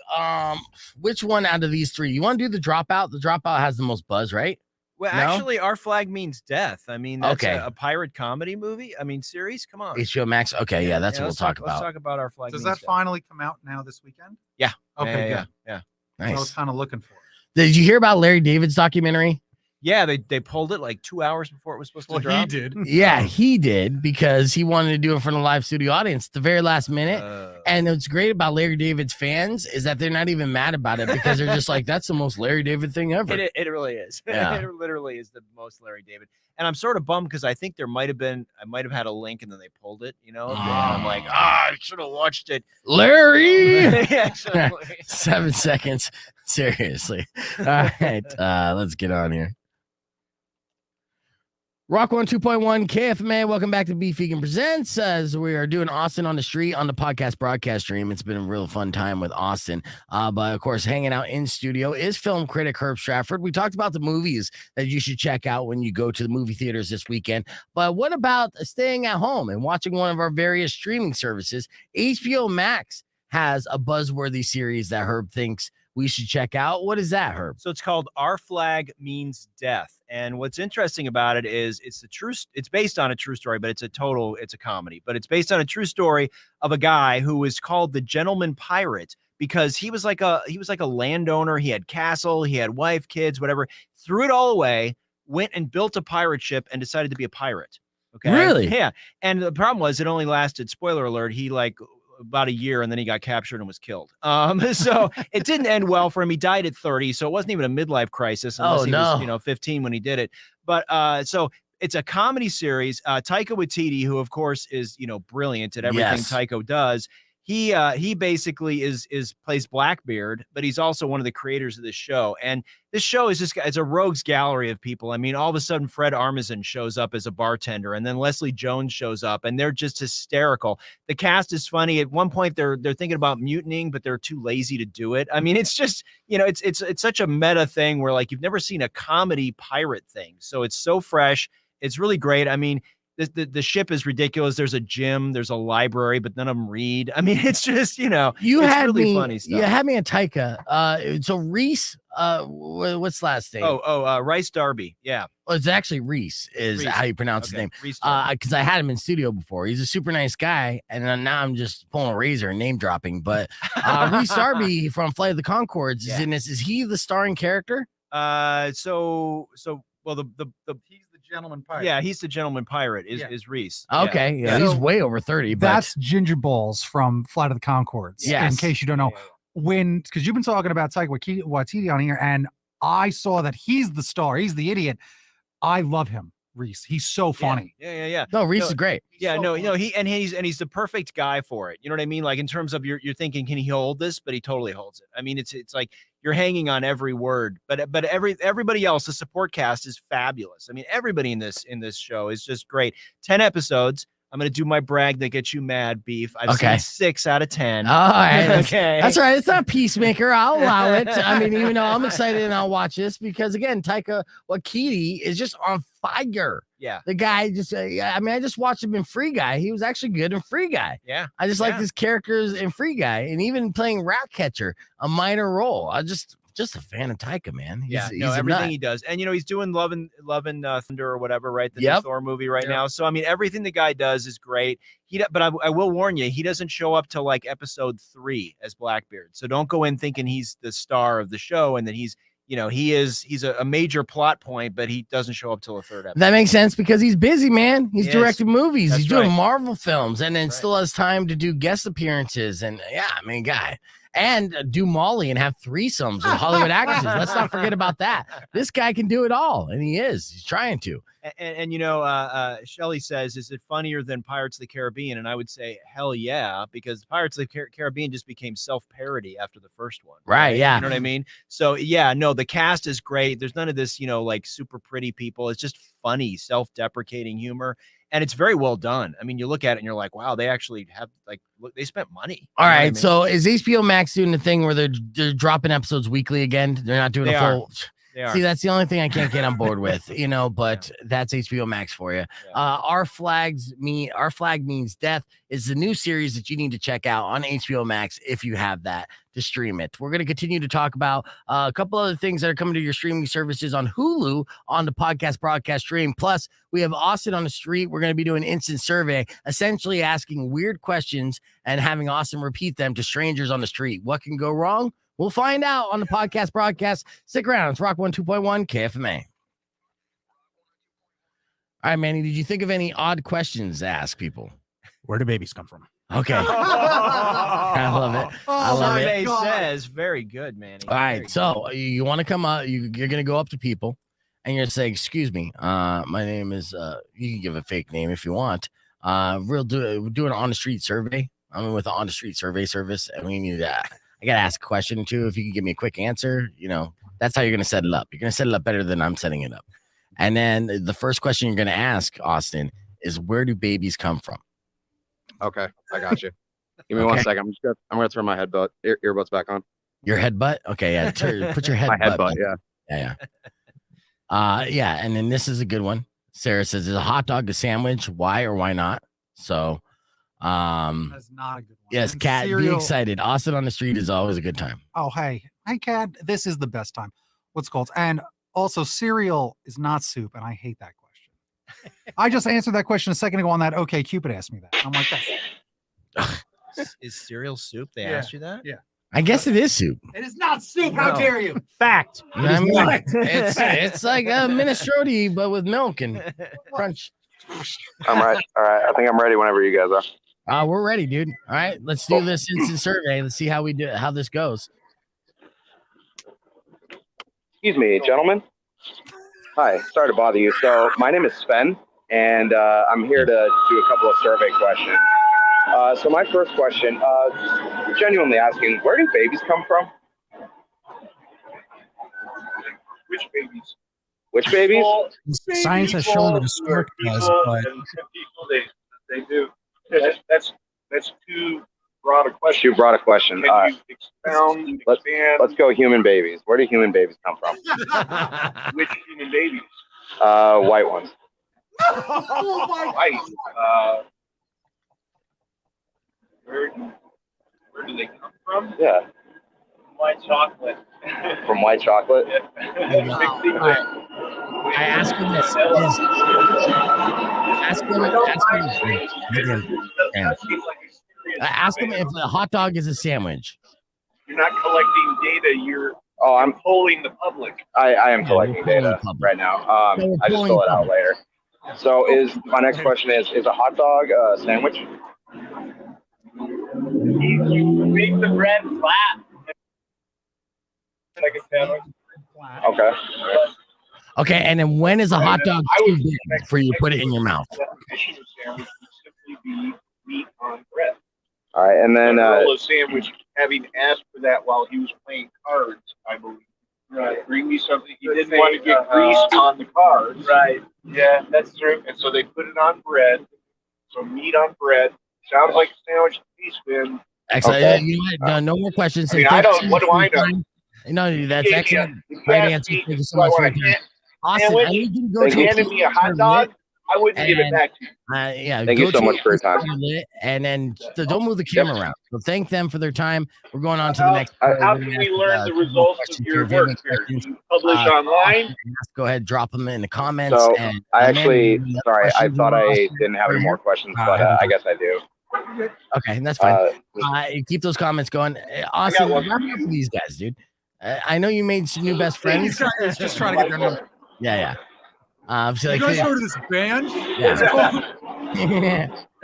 which one out of these three. You want to do the Dropout? The Dropout has the most buzz, right? Well, No? actually, Our Flag Means Death. I mean, that's Okay. a pirate comedy movie. I mean, series. Come on. HBO Max. Okay, yeah, that's what we'll let's talk Let's about. talk about Our Flag. Does Means that Death. finally come out now this weekend? Yeah. Okay, Yeah. good. Yeah. I was Nice. kind of looking for it. Did you hear about Larry David's documentary? Yeah. They pulled it like 2 hours before it was supposed to drop. He did. Yeah, he did because he wanted to do it for the live studio audience at the very last minute. And what's great about Larry David's fans is that they're not even mad about it because they're just like, that's the most Larry David thing ever. It really is. Yeah. It literally is the most Larry David. And I'm sort of bummed because I think I might have had a link and then they pulled it, And I'm like, I should have watched it. Larry! Yeah, exactly. 7 seconds. Seriously. All right, let's get on here. Rock 102.1 KFMA. Welcome back to Beef Vegan Presents. As we are doing Austin on the Street on the podcast broadcast stream. It's been a real fun time with Austin. But of course, hanging out in studio is film critic Herb Stratford. We talked about the movies that you should check out when you go to the movie theaters this weekend. But what about staying at home and watching one of our various streaming services? HBO Max has a buzzworthy series that Herb thinks we should check out. What is that, Herb? So it's called Our Flag Means Death. And what's interesting about it is it's based on a true story, but it's a comedy. But it's based on a true story of a guy who was called the Gentleman Pirate because he was like a landowner. He had castle, he had wife, kids, whatever. Threw it all away, went and built a pirate ship and decided to be a pirate. Okay. Really? Yeah. And the problem was it only lasted, spoiler alert, he about a year and then he got captured and was killed. So it didn't end well for him. He died at 30, so it wasn't even a midlife crisis unless he was 15 when he did it. But so it's a comedy series. Taika Waititi, who of course is brilliant at everything Taika does. He basically plays Blackbeard, but he's also one of the creators of this show. And this show is it's a rogues gallery of people. I mean, all of a sudden Fred Armisen shows up as a bartender, and then Leslie Jones shows up, and they're just hysterical. The cast is funny. At one point, they're thinking about mutinying, but they're too lazy to do it. I mean, it's just it's such a meta thing where like you've never seen a comedy pirate thing, so it's so fresh. It's really great. I mean. The ship is ridiculous. There's a gym, there's a library, but none of them read. I mean, it's just you it's had really me funny stuff. You had me at Taika. So Reese, what's the last name? Rice Darby. Yeah. Well, it's actually Reese is how you pronounce his name. Reese Darby. Because I had him in studio before. He's a super nice guy, and then now I'm just pulling a razor and name dropping. But Reese Darby from Flight of the Conchords is in this. Is he the starring character? Well, the he's the Gentleman Pirate. Yeah, he's the Gentleman Pirate. Is Reese? Okay, yeah, he's way over 30. But That's Ginger Balls from Flight of the Conchords. Yes. In case you don't know, because you've been talking about Taika Waititi on here, and I saw that he's the star. He's the idiot. I love him, Reese. He's so funny. Yeah. No, Reese is great. Yeah, he's the perfect guy for it. You know what I mean? Like in terms of you're thinking, can he hold this? But he totally holds it. I mean, it's like you're hanging on every word. But everybody else, the support cast is fabulous. I mean, everybody in this show is just great. 10 episodes. I'm gonna do my brag that gets you mad, Beef. I've seen 6 out of 10. All right. Okay. That's right. It's not Peacemaker. I'll allow it. I mean, even though I'm excited and I'll watch this because again, Taika Waititi is just on fire. Yeah. The guy just, I just watched him in Free Guy. He was actually good in Free Guy. Yeah. I just like his characters in Free Guy, and even playing Ratcatcher, a minor role. I just a fan of Taika, man. He's everything he does, and he's doing Love and Thunder or whatever, right? The new Thor movie right now. So I mean, everything the guy does is great. But I will warn you, he doesn't show up till like episode 3 as Blackbeard. So don't go in thinking he's the star of the show and that he's a major plot point, but he doesn't show up till the 3rd episode. That makes sense because he's busy, man. He's directing movies. That's He's doing right. Marvel films, and then still has time to do guest appearances. And guy. And do Molly and have threesomes with Hollywood actresses. Let's not forget about that. This guy can do it all, and he is. He's trying to. And Shelley says, is it funnier than Pirates of the Caribbean? And I would say, hell yeah, because Pirates of the Caribbean just became self-parody after the first one. Right, yeah. You know what I mean? So, yeah, no, the cast is great. There's none of this, like super pretty people. It's just funny, self-deprecating humor, and it's very well done. I mean, you look at it and you're like, wow, they actually have look, they spent money. All right, so is HBO Max doing the thing where they're dropping episodes weekly again? They're not doing a full. See, that's the only thing I can't get on board with, but that's HBO Max for you. Our Flag Means Death is the new series that you need to check out on HBO Max if you have that to stream it. We're going to continue to talk about a couple other things that are coming to your streaming services on Hulu on the podcast broadcast stream. Plus, we have Austin on the street. We're going to be doing instant survey, essentially asking weird questions and having Austin repeat them to strangers on the street. What can go wrong? We'll find out on the podcast broadcast. Stick around. It's Rock 102.1 KFMA. All right, Manny, did you think of any odd questions to ask people? Where do babies come from? Okay. I love it. I love Survey it. says very good, Manny. All right, so you want to come up, you're going to go up to people and you're going to say, excuse me, my name is, you can give a fake name if you want. We're doing an on-the-street survey. I'm with the on-the-street survey service, and we need I got to ask a question, too. If you can give me a quick answer, that's how you're going to set it up. You're going to set it up better than I'm setting it up. And then the first question you're going to ask, Austin, is where do babies come from? Okay, I got you. Give me 1 second. I'm going to throw my earbuds back on. Your headbutt? Okay, yeah. Put your headbutt. My headbutt, yeah. Yeah. And then this is a good one. Sarah says, is a hot dog a sandwich? Why or why not? So, that's not a good one. Yes, Kat, be excited. Austin on the street is always a good time. Oh, hey, Kat, this is the best time. What's called? And also, cereal is not soup, and I hate that question. I just answered that question a second ago on that. Okay, Cupid asked me that. I'm like, that's Is cereal soup? They asked you that? Yeah. I guess it is soup. It is not soup. How dare you? Fact. I mean, it's like a minestrone, but with milk and crunch. I'm right. All right. I think I'm ready whenever you guys are. We're ready, dude. All right, let's do this instant survey. Let's see how this goes. Excuse me, gentlemen. Hi. Sorry to bother you. So my name is Sven, and I'm here to do a couple of survey questions. So my first question, genuinely asking, where do babies come from? Which babies? Which babies? Science has shown that a stork does, but they do. That's too broad a question. Too broad a question. Can you expound? Let's go human babies. Where do human babies come from? Which human babies? White ones. Oh my white. Where do they come from? Yeah. White chocolate. From white chocolate? I asked him this. Ask him if a hot dog is a sandwich. You're not collecting data. You're polling the public. I am collecting data right now. I just fill it out later. So my next question is a hot dog a sandwich? You make the bread flat. Like a sandwich. Okay. Okay, and then when is a hot dog too big for you to put it in your mouth? Definition of sandwich would simply be meat on bread. All right, and then a sandwich, having asked for that while he was playing cards, I believe. Right. Bring me something. He didn't want to get greased on the cards. Right. Yeah, that's true. And so they put it on bread. So meat on bread. Sounds like a sandwich to me, Spin. Excellent. Okay. You know what? No more questions. I mean, I don't. What do I know? No, that's excellent. Great answer. Thank you so much for your time. Austin, I need you to go to handed me a hot dog. I wouldn't give it back to you. Yeah. Thank you so much for your time. And then don't move the camera around. So thank them for their time. We're going on to the next. How can we learn the results of your work here? You publish online? Go ahead, drop them in the comments. So and I thought I didn't have any more questions, but I guess I do. Okay, that's fine. Keep those comments going. Awesome. Wrap up with these guys, dude. I know you made some new best friends. He's just trying to get their number. Yeah. So you guys heard of this band? Yeah.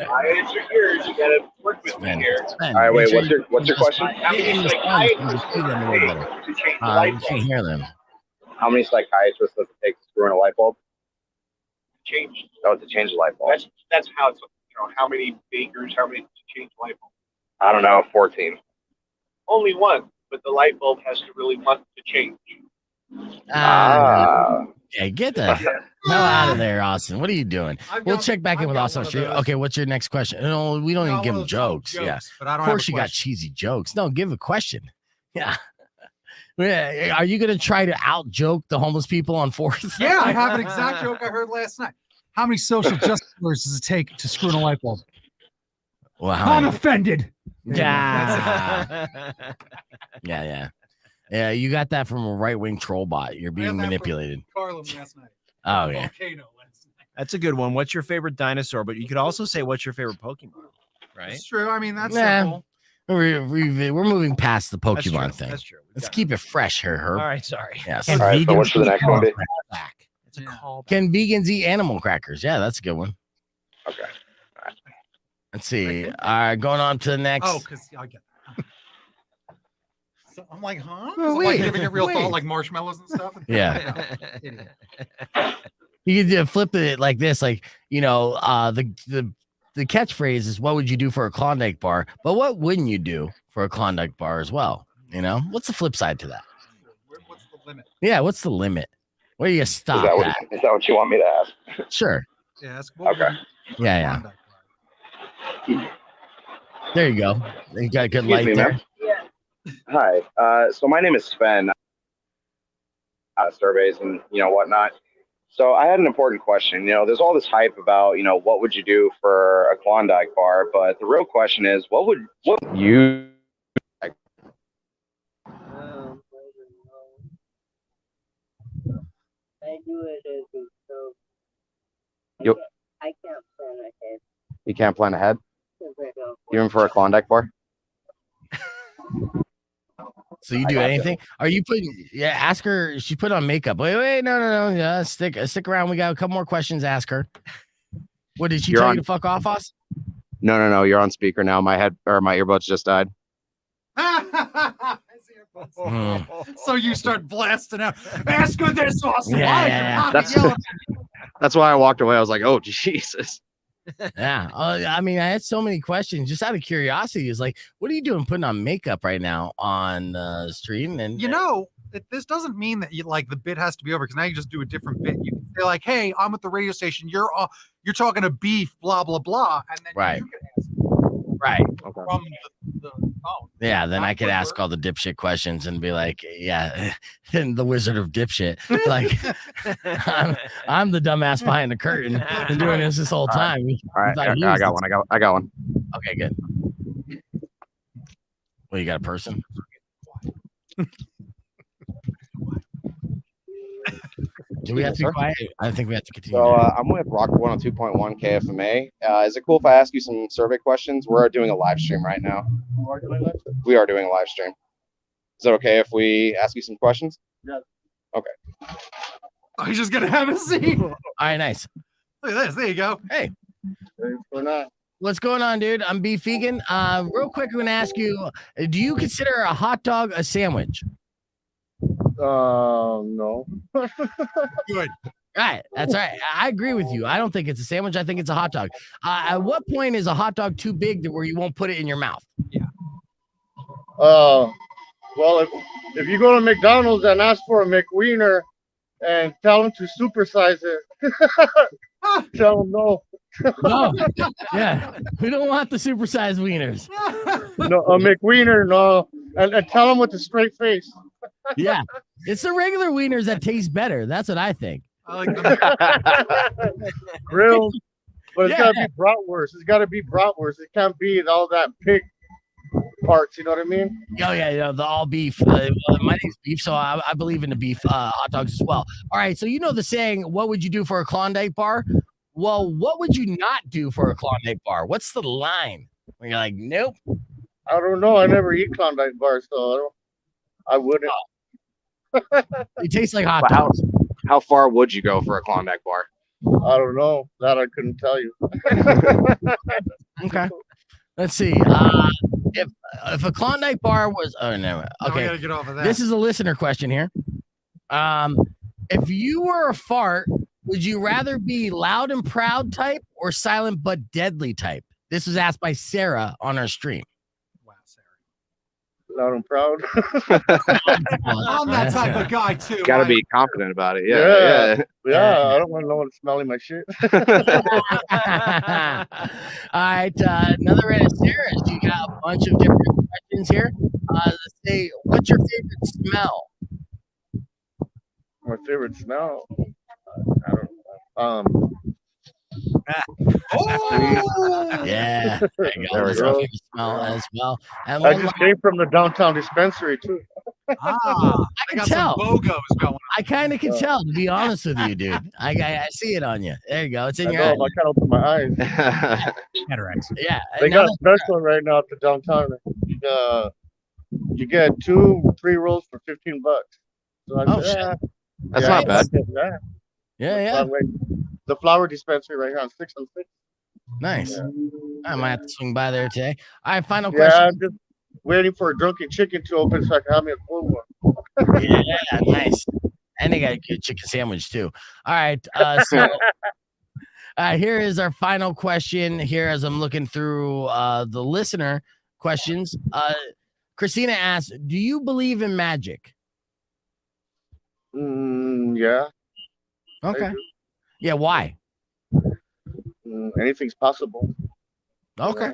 I answered yours. You gotta work with me here. All right, wait. What's your question? How many psychiatrists does it take to change the light you can't hear them. How many psychiatrists does it take to screw in a light bulb? Change. Oh, to change the light bulb. That's how it's. How many bakers? How many to change light bulb? I don't know. 14. Only one, but the light bulb has to really want to change. Okay, get the hell out of there, Austin. What are you doing? We'll check back in with Austin. Okay, what's your next question? No, we don't even give him jokes. Yeah, but I don't of course you got cheesy jokes. No, give a question. Yeah. Are you going to try to out joke the homeless people on 4th? Yeah, I have an exact joke I heard last night. How many social justice warriors does it take to screw in a light bulb? Well, I'm offended. Yeah. Yeah, you got that from a right-wing troll bot. You're being manipulated. Carlin last night. Oh, yeah. That's a good one. What's your favorite dinosaur? But you could also say, what's your favorite Pokemon? Right? That's true. I mean, that's simple. We're moving past the Pokemon thing. That's true. Let's keep it fresh here, Herb. All right, sorry. Yes. All right, so what's the next one be? It's a call. Can vegans eat animal crackers? Yeah, that's a good one. Okay. Let's see. All right, going on to the next. Oh, because I get that. So I'm like, huh? Oh, I'm wait, like giving it real wait. thought, like marshmallows and stuff. Yeah. Idiot. You could flip it like this, like, the catchphrase is, what would you do for a Klondike bar? But what wouldn't you do for a Klondike bar as well? What's the flip side to that? What's the limit? Yeah, what's the limit? Where do you stop at? Is that what you want me to ask? Sure. Yeah. Okay. Yeah. There you go. You got a good Excuse light me, there. ma'am. Hi. So my name is Sven. Surveys and whatnot. So I had an important question. There's all this hype about what would you do for a Klondike bar, but the real question is, what you? I do it so I can't plan ahead. You can't plan ahead? Because I don't Even for a Klondike bar? So you do anything? Are you putting? Yeah, ask her. She put on makeup. Wait, no. Yeah, stick around. We got a couple more questions. Ask her. What did she tell you to fuck off, us? No. You're on speaker now. My earbuds just died. So you start blasting out. Ask her this, Austin. Yeah. That's why I walked away. I was like, oh Jesus. Yeah. I mean, I had so many questions just out of curiosity. Is like, what are you doing putting on makeup right now on the stream? And this doesn't mean that the bit has to be over, because now you just do a different bit. You can say like, hey, I'm at the radio station. You're talking to beef, blah blah blah, and then right. you can ask Right. from the phone. Yeah, then I could ask all the dipshit questions and be like, yeah, and the Wizard of Dipshit. Like, I'm the dumbass behind the curtain. Been doing this whole time. All right, I got one. I got one. Okay, good. Well, you got a person? Do we have to be quiet? I think we have to continue. So I'm with Rock 102.1 KFMA. Is it cool if I ask you some survey questions? We're doing a live stream right now. We are doing a live stream. Is it okay if we ask you some questions? Yeah. Okay. Oh, he's just gonna have a seat. All right, nice. Look at this. There you go. Hey. What's going on, dude? I'm Beef Vegan. Real quick, I'm gonna ask you: do you consider a hot dog a sandwich? No. Good. Right. That's right. I agree with you. I don't think it's a sandwich. I think it's a hot dog. At what point is a hot dog too big to where you won't put it in your mouth? Yeah. Well, if you go to McDonald's and ask for a McWiener and tell them to supersize it, tell them no. No. Yeah. We don't want the supersized wieners. No, a McWiener, no. And tell them with a straight face. Yeah. It's the regular wieners that taste better. That's what I think. I like them. Grilled. But it's got to be bratwurst. It's got to be bratwurst. It can't be all that pig parts. You know what I mean? Oh, yeah. The all beef. My name's Beef, so I believe in the beef hot dogs as well. All right. So you know the saying, what would you do for a Klondike bar? Well, what would you not do for a Klondike bar? What's the line? When you're like, nope. I don't know. I never eat Klondike bars, so I wouldn't. It tastes like hot dogs. How far would you go for a Klondike bar? I don't know. That I couldn't tell you. Okay. Let's see. If a Klondike bar was, oh no, okay. I gotta get off of that. This is a listener question here. If you were a fart, would you rather be loud and proud type or silent but deadly type? This was asked by Sarah on our stream. Wow, loud and proud. I'm that type of guy too. Gotta be confident about it. Yeah. I don't want no one smelling my shit. All right, another one is Sarah's. You got a bunch of different questions here. Let's say, what's your favorite smell? My favorite smell? I don't know. Yeah, there you go. There we That's go. my favorite smell as well. And I one just came from the downtown dispensary too. I can tell. Going. I kind of can tell, to be honest with you, dude. I see it on you. There you go. It's in I your know, eye. I kind of open my eyes. Cataracts. Yeah. They now got a special right now at the downtown. You get 2 pre-rolls for $15. So I said, shit. That's not bad. Yeah. The flower dispensary right here on 6 and 6. Nice. Yeah. I might have to swing by there today. All right, final Yeah, question. I'm just waiting for a drunken chicken to open so I can have me a full one. Yeah, nice. And they got a good chicken sandwich too. All right. So here is our final question here as I'm looking through the listener questions. Christina asks, do you believe in magic? Yeah. Okay. Yeah, why? Anything's possible. Okay.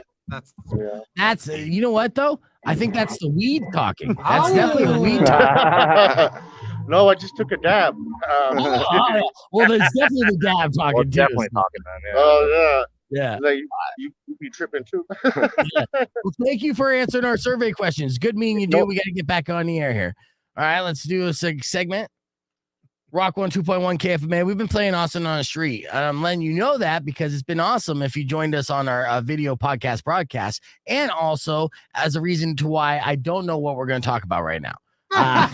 Yeah. That's you know what though? I think that's the weed talking. That's definitely the weed talking. No, I just took a dab. Well, there's definitely the dab talking too. Definitely talking, man. Yeah. Oh Yeah. Like you be tripping too. Well, thank you for answering our survey questions. Good meeting you, dude. We got to get back on the air here. All right, let's do a segment. Rock 102.1 KFMA. We've been playing Austin on the Street. I'm letting you know that because it's been awesome if you joined us on our video podcast broadcast, and also as a reason to why I don't know what we're going to talk about right now. Oh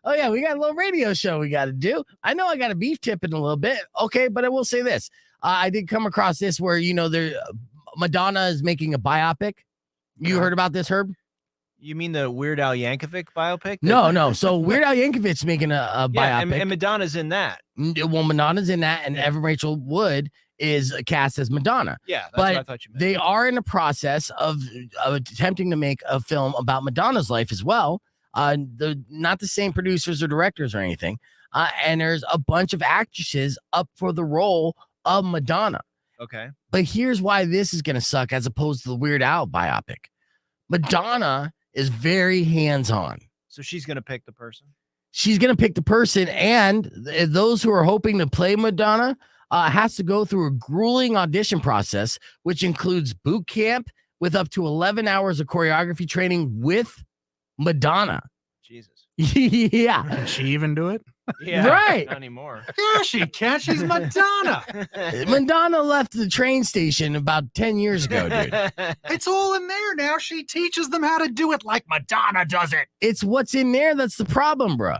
yeah, we got a little radio show we got to do. I know I got a beef tip in a little bit. Okay, but I will say this. I did come across this where, Madonna is making a biopic. You heard about this, Herb? You mean the Weird Al Yankovic biopic? No. So Weird Al Yankovic's making a biopic. And Madonna's in that. Well, Madonna's in that, and Evan Rachel Wood is cast as Madonna. Yeah, that's what I thought you meant. They are in the process of attempting to make a film about Madonna's life as well. Not the same producers or directors or anything. And there's a bunch of actresses up for the role of Madonna. Okay. But here's why this is going to suck as opposed to the Weird Al biopic. Madonna is very hands-on. So she's going to pick the person? She's going to pick the person, and those who are hoping to play Madonna has to go through a grueling audition process, which includes boot camp with up to 11 hours of choreography training with Madonna. Jesus. Yeah. Can she even do it? Yeah. Right. Not anymore. Yeah, she can. She's Madonna. Madonna left the train station about 10 years ago, dude. It's all in there now. She teaches them how to do it like Madonna does it. It's what's in there that's the problem, bro.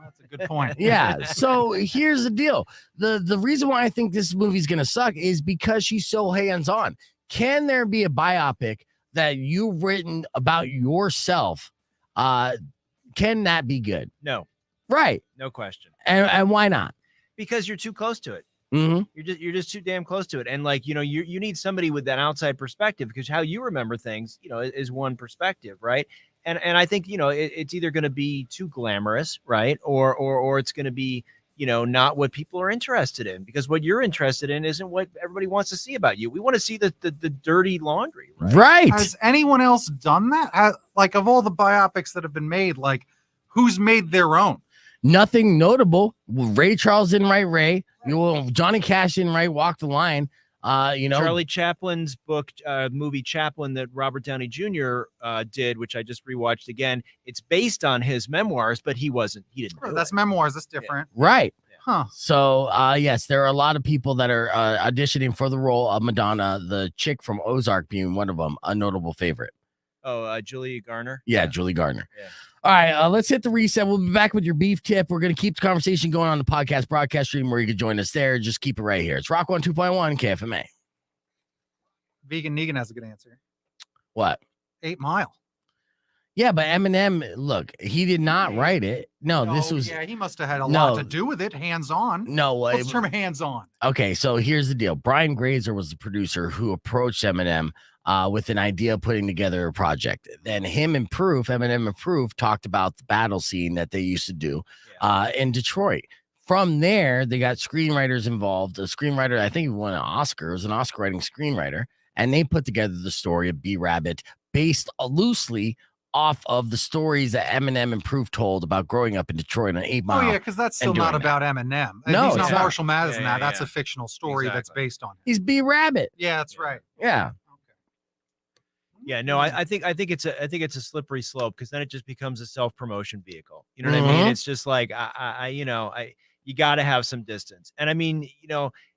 That's a good point. Yeah. So here's the deal. The reason why I think this movie's going to suck is because she's so hands-on. Can there be a biopic that you've written about yourself? Can that be good? No. Right. No question. And why not? Because you're too close to it. Mm-hmm. You're just too damn close to it. And you need somebody with that outside perspective, because how you remember things, is one perspective, right? And I think, it's either going to be too glamorous, right? Or it's going to be, not what people are interested in, because what you're interested in isn't what everybody wants to see about you. We want to see the dirty laundry, right? Right. Has anyone else done that? Like, of all the biopics that have been made, like, who's made their own? Nothing notable. Ray Charles didn't write Ray. Johnny Cash didn't write Walk the Line. Charlie Chaplin's book, movie Chaplin, that Robert Downey Jr. Did, which I just rewatched again. It's based on his memoirs, but he didn't. That's memoirs. That's different. Yeah. Right. Huh. So, yes, there are a lot of people that are auditioning for the role of Madonna. The chick from Ozark being one of them, a notable favorite. Oh, Julie Garner. Yeah, Julie Garner. Yeah. All right, let's hit the reset. We'll be back with your beef tip. We're going to keep the conversation going on the podcast broadcast stream where you can join us there. Just keep it right here. It's Rock 102.1 KFMA. Vegan Negan has a good answer. What? 8 Mile. Yeah, but Eminem, look, he did not write it. No, this was... Yeah, he must have had a lot to do with it. Hands-on. No. What's the term hands-on? Okay, so here's the deal. Brian Grazer was the producer who approached Eminem with an idea of putting together a project. Then Eminem and Proof talked about the battle scene that they used to do in Detroit. From there, they got screenwriters involved. A screenwriter, I think he won an Oscar, was an Oscar writing screenwriter, and they put together the story of B-Rabbit based loosely off of the stories that Eminem and Proof told about growing up in Detroit on 8 Mile. Oh, yeah, because that's still not about Eminem. No, he's not it's not. Marshall Mathers in that. That's a fictional story that's based on him. He's B-Rabbit. Yeah, that's right. Yeah. Yeah, no, I think it's a slippery slope because then it just becomes a self-promotion vehicle. You know what I mean? It's just like you got to have some distance. And I mean,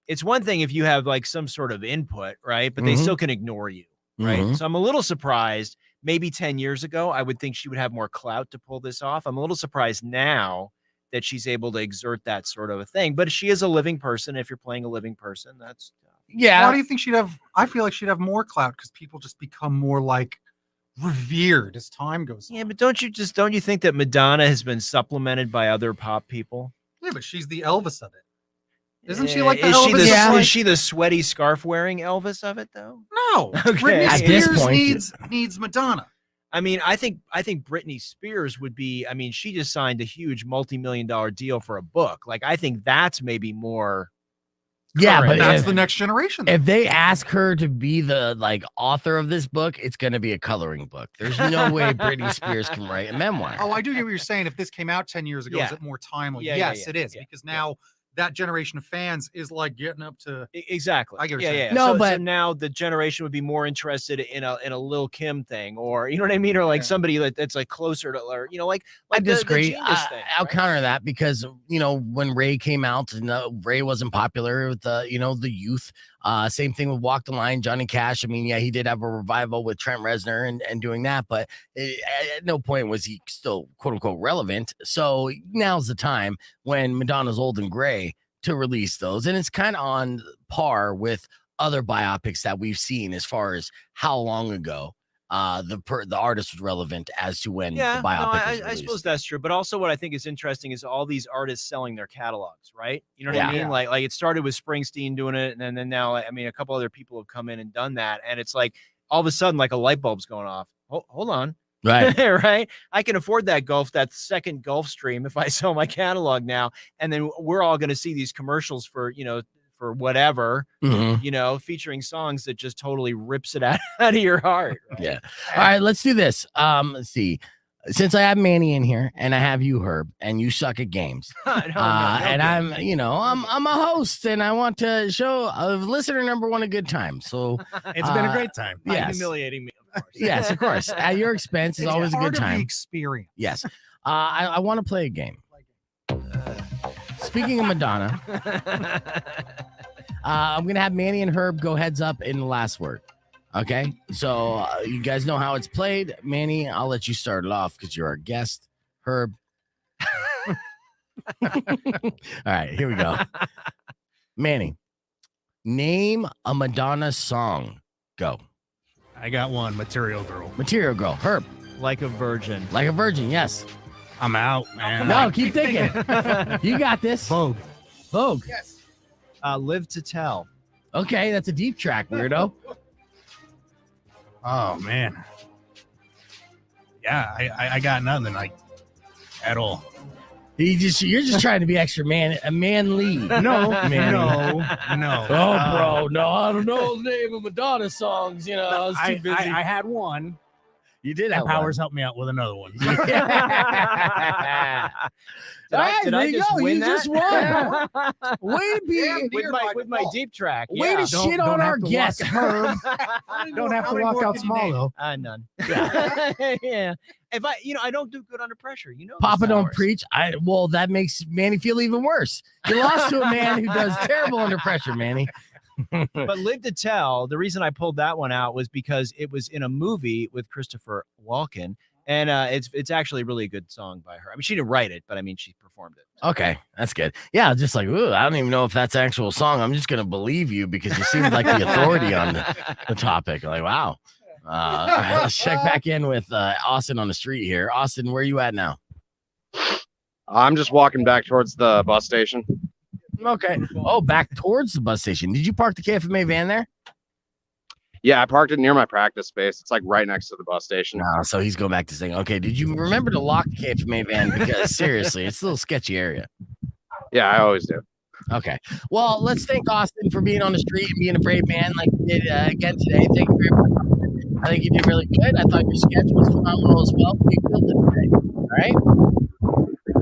it's one thing if you have like some sort of input, right? But they still can ignore you, right? So I'm a little surprised. Maybe 10 years ago, I would think she would have more clout to pull this off. I'm a little surprised now that she's able to exert that sort of a thing. But she is a living person. If you're playing a living person, that's Why do you think she'd have? I feel like she'd have more clout because people just become more like revered as time goes on. Yeah, but don't you think that Madonna has been supplemented by other pop people? Yeah, but she's the Elvis of it. Isn't she like the is Elvis? Is she the sweaty scarf wearing Elvis of it though? No. Okay. Britney Spears needs Madonna. I mean, I think Britney Spears would be. I mean, she just signed a huge multi-million-dollar deal for a book. Like, I think that's maybe more. Yeah, but that's the next generation. If they ask her to be the author of this book, it's going to be a coloring book. There's no way Britney Spears can write a memoir. Oh, I do get what you're saying. If this came out 10 years ago, is it more timely? Yes, it is because now that generation of fans is like getting up to exactly. I get what you're saying. No, so now the generation would be more interested in a Lil Kim thing, or you know what I mean, or like somebody that's like closer to, or like I disagree. The Genius thing, I'll counter that because when Ray came out, and Ray wasn't popular with the youth. Same thing with Walk the Line, Johnny Cash. I mean, yeah, he did have a revival with Trent Reznor and doing that, but at no point was he still quote unquote relevant. So now's the time when Madonna's old and gray to release those, and it's kind of on par with other biopics that we've seen as far as how long ago the artist was relevant as to when the biopic was I suppose that's true. But also what I think is interesting is all these artists selling their catalogs, right? You know what I mean? Like it started with Springsteen doing it, and then now, I mean, a couple other people have come in and done that. And it's like all of a sudden, like a light bulb's going off. Hold on. Right. Right. I can afford that second Gulf Stream if I sell my catalog now. And then we're all going to see these commercials for whatever, featuring songs that just totally rips it out of your heart. Right? Yeah. All right, let's do this. Let's see. Since I have Manny in here and I have you, Herb, and you suck at games, and I'm a host and I want to show listener number one a good time. So it's been a great time. By humiliating me, of course. Yes, of course. At your expense is always a good time. The experience. Yes. I want to play a game. Speaking of Madonna, I'm going to have Manny and Herb go heads up in the last word. Okay? So you guys know how it's played. Manny, I'll let you start it off because you're our guest. Herb. All right, here we go. Manny, name a Madonna song. Go. I got one. Material Girl. Material Girl. Herb. Like a Virgin. Like a Virgin, yes. I'm out, man. No, keep thinking. You got this. Vogue. Vogue. Yes. Live to Tell. Okay, that's a deep track, weirdo. Oh man. Yeah, I got nothing like at all. You're just trying to be extra manly. No, Manny. no. Oh, bro, no, I don't know the name of Madonna songs. I was too busy. I had one. You did and have Powers one. helped me out with another one. Did I just win that? Just won. Way to be with my deep track. Way to shit on our guests, Herb. Don't have to walk out small though. None. Yeah. If I don't do good under pressure. Papa don't preach. That makes Manny feel even worse. You lost to a man who does terrible under pressure, Manny. But Live to Tell, the reason I pulled that one out was because it was in a movie with Christopher Walken, and it's actually a really good song by her. I mean, she didn't write it, but I mean, she performed it. Okay, that's good. Yeah, just like, ooh, I don't even know if that's an actual song. I'm just gonna believe you because you seem like the authority on the topic. Like, wow. Let's check back in with Austin on the street here. Austin, where are you at now? I'm just walking back towards the bus station. Okay. Oh, back towards the bus station. Did you park the KFMA van there? Yeah, I parked it near my practice space. It's like right next to the bus station. No, so he's going back to saying, okay, did you remember to lock the KFMA van? Because seriously, it's a little sketchy area. Yeah, I always do. Okay. Well, let's thank Austin for being on the street and being a brave man like you did again today. Thank you very much. I think you did really good. I thought your sketch was phenomenal as well. You killed it today. All right.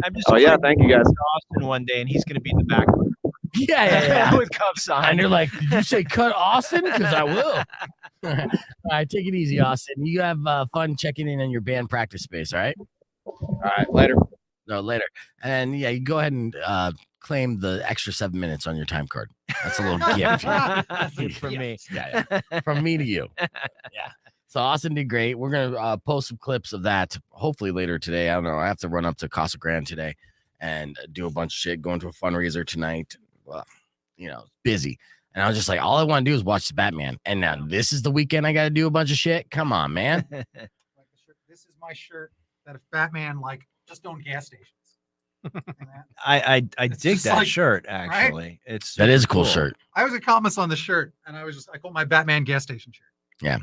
I'm just thank you guys. Austin one day, and he's going to be in the background. Yeah. With cuffs on. And you're like, did you say cut Austin? Because I will. All right, take it easy, Austin. You have fun checking in on your band practice space. All right. All right, later. No, later. And yeah, you go ahead and claim the extra 7 minutes on your time card. That's a little gift from me. Yeah. From me to you. Yeah. So Austin did great. We're gonna post some clips of that hopefully later today. I don't know. I have to run up to Casa Grande today and do a bunch of shit. Going to a fundraiser tonight. Well, busy. And I was just like, all I want to do is watch the Batman. And now this is the weekend I got to do a bunch of shit. Come on, man. This is my shirt that if Batman just owned gas stations. I dig that like, shirt actually. Right? That is a cool shirt. I was in comments on the shirt, and I called my Batman gas station shirt. Yeah.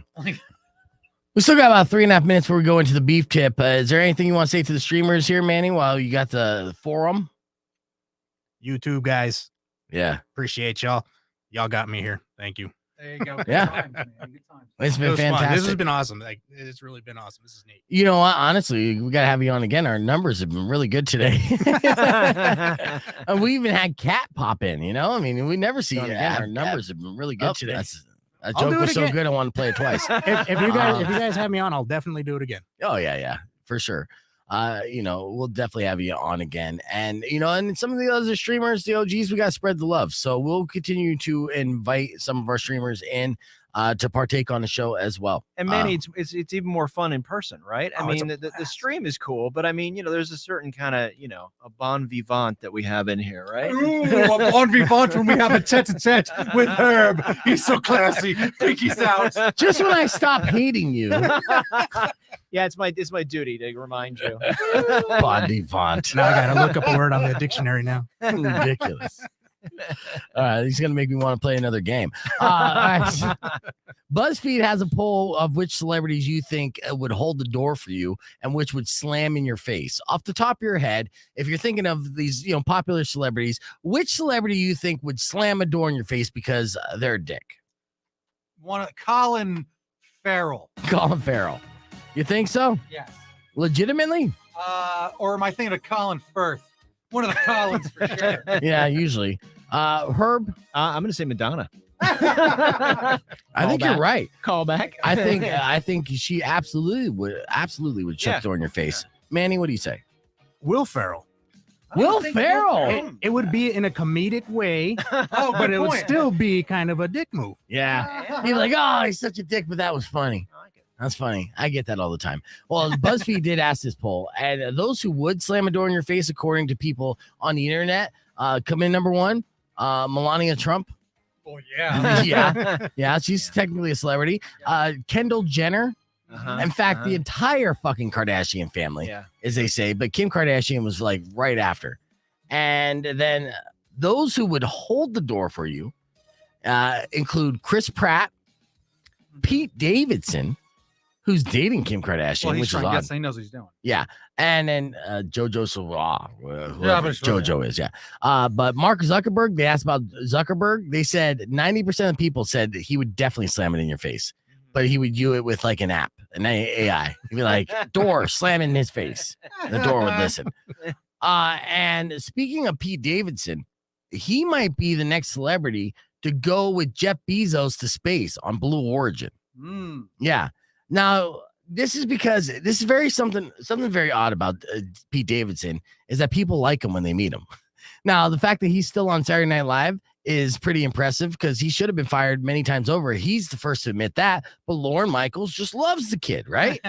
We still got about 3.5 minutes before we go into the beef tip. Is there anything you want to say to the streamers here, Manny, while you got the forum? YouTube guys. Yeah. Appreciate y'all. Y'all got me here. Thank you. There you go. Good Yeah. times, man. Good times. It's been fantastic. Fun. This has been awesome. It's really been awesome. This is neat. You know what? Honestly, we got to have you on again. Our numbers have been really good today. And we even had Cat pop in, I mean, we never see it. Our numbers have been really good today. That joke was so good, I want to play it twice. if you guys have me on, I'll definitely do it again. Oh, yeah, for sure. We'll definitely have you on again. And, and some of the other streamers, the OGs, we got to spread the love. So we'll continue to invite some of our streamers in to partake on the show as well. And Manny, it's even more fun in person, right? I mean, the stream is cool, but I mean, there's a certain kind of, a bon vivant that we have in here, right? Ooh, a bon vivant when we have a tete-a-tete with Herb. He's so classy. Pinky's out. Just when I stop hating you. Yeah, it's my duty to remind you. Bon vivant. Now I gotta look up a word on the dictionary now. Ridiculous. All right, he's gonna make me want to play another game. All right. BuzzFeed has a poll of which celebrities you think would hold the door for you and which would slam in your face. Off the top of your head, if you're thinking of these, popular celebrities, which celebrity you think would slam a door in your face because they're a dick? Colin Farrell. Colin Farrell. You think so? Yes. Legitimately? Or am I thinking of Colin Firth? One of the Collins for sure. Yeah, usually. Herb? I'm going to say Madonna. I think you're right. Call back. I think she absolutely would shut the door in your face. Manny, what do you say? Will Ferrell. Will Ferrell. It would be in a comedic way, but it would still be kind of a dick move. Yeah. You're like, oh, he's such a dick, but that was funny. That's funny. I get that all the time. Well, BuzzFeed did ask this poll, and those who would slam a door in your face, according to people on the internet, come in number one, Melania Trump. Oh, yeah. Yeah, she's technically a celebrity. Kendall Jenner. In fact, the entire fucking Kardashian family, as they say, but Kim Kardashian was like right after. And then those who would hold the door for you include Chris Pratt, Pete Davidson, who's dating Kim Kardashian, which is odd. He knows what he's doing. Yeah. And then JoJo Siwa, but JoJo is, but Mark Zuckerberg, they asked about Zuckerberg. They said 90% of people said that he would definitely slam it in your face, but he would do it with like an app, an AI. He'd be like, door, slam it in his face. The door would listen. And speaking of Pete Davidson, he might be the next celebrity to go with Jeff Bezos to space on Blue Origin. Yeah. Now, this is because this is something very odd about Pete Davidson is that people like him when they meet him. Now, the fact that he's still on Saturday Night Live is pretty impressive because he should have been fired many times over. He's the first to admit that, but Lorne Michaels just loves the kid, right?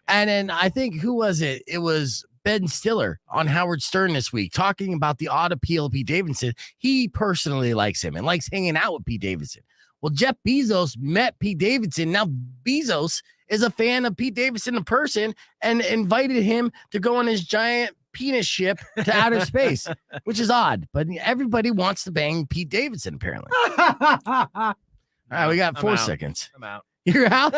And then I think, who was it? It was Ben Stiller on Howard Stern this week talking about the odd appeal of Pete Davidson. He personally likes him and likes hanging out with Pete Davidson. Well, Jeff Bezos met Pete Davidson. Now Bezos is a fan of Pete Davidson in person and invited him to go on his giant penis ship to outer space, which is odd, but everybody wants to bang Pete Davidson, apparently. All right, we got 4 seconds. I'm out. You're out?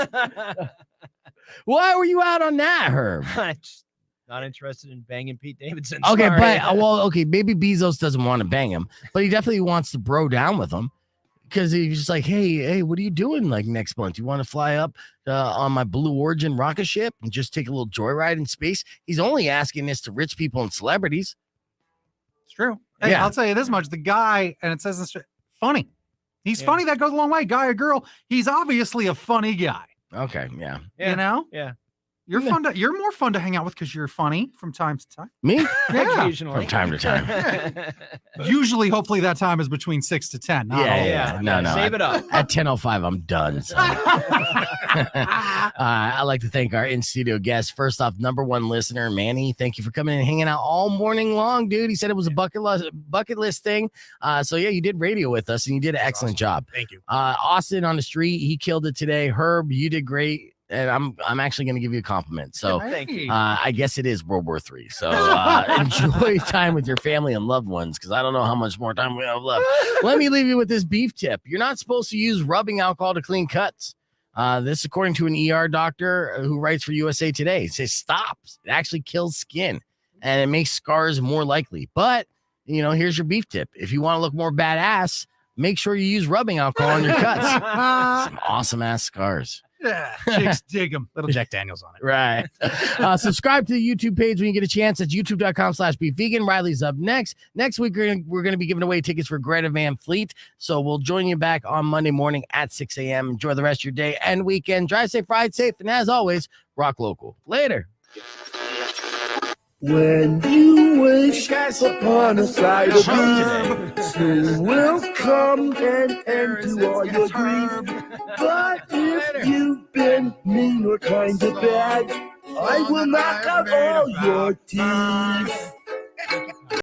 Why were you out on that, Herb? I'm just not interested in banging Pete Davidson. Okay, Sorry. but maybe Bezos doesn't want to bang him, but he definitely wants to bro down with him because he's just like, hey, what are you doing like next month? You want to fly up on my Blue Origin rocket ship and just take a little joyride in space? He's only asking this to rich people and celebrities. It's true. Hey, Yeah. I'll tell you this much: the guy, and it says this, funny. He's funny. That goes a long way. Guy or girl, he's obviously a funny guy. Okay, yeah. You know? Yeah. You're fun to. You're more fun to hang out with because you're funny from time to time. Me? Yeah. Occasionally. From time to time. Usually, hopefully, that time is between 6 to 10. Not all Yeah. No. Save it up. At 10:05, I'm done. So. I'd like to thank our in-studio guest. First off, number one listener, Manny. Thank you for coming and hanging out all morning long, dude. He said it was a bucket list thing. So yeah, you did radio with us, and you did an excellent job. Thank you. Austin on the street, he killed it today. Herb, you did great. And I'm actually going to give you a compliment. So Thank you. I guess it is World War III. So enjoy time with your family and loved ones because I don't know how much more time we have left. Let me leave you with this beef tip. You're not supposed to use rubbing alcohol to clean cuts. This, according to an ER doctor who writes for USA Today, it says stop. It actually kills skin and it makes scars more likely. But, here's your beef tip. If you want to look more badass, make sure you use rubbing alcohol on your cuts. Some awesome ass scars. Yeah, chicks dig them. Little Jack Daniels on it. Right. Subscribe to the YouTube page when you get a chance. It's youtube.com/beefvegan. Riley's up next. Next week, we're going to be giving away tickets for Greta Van Fleet. So we'll join you back on Monday morning at 6 a.m. Enjoy the rest of your day and weekend. Drive safe, ride safe. And as always, rock local. Later. When you wish upon a side of beef, soon will come and end to all your grief. But if you've been mean or kind of bad, I will knock out all your teeth.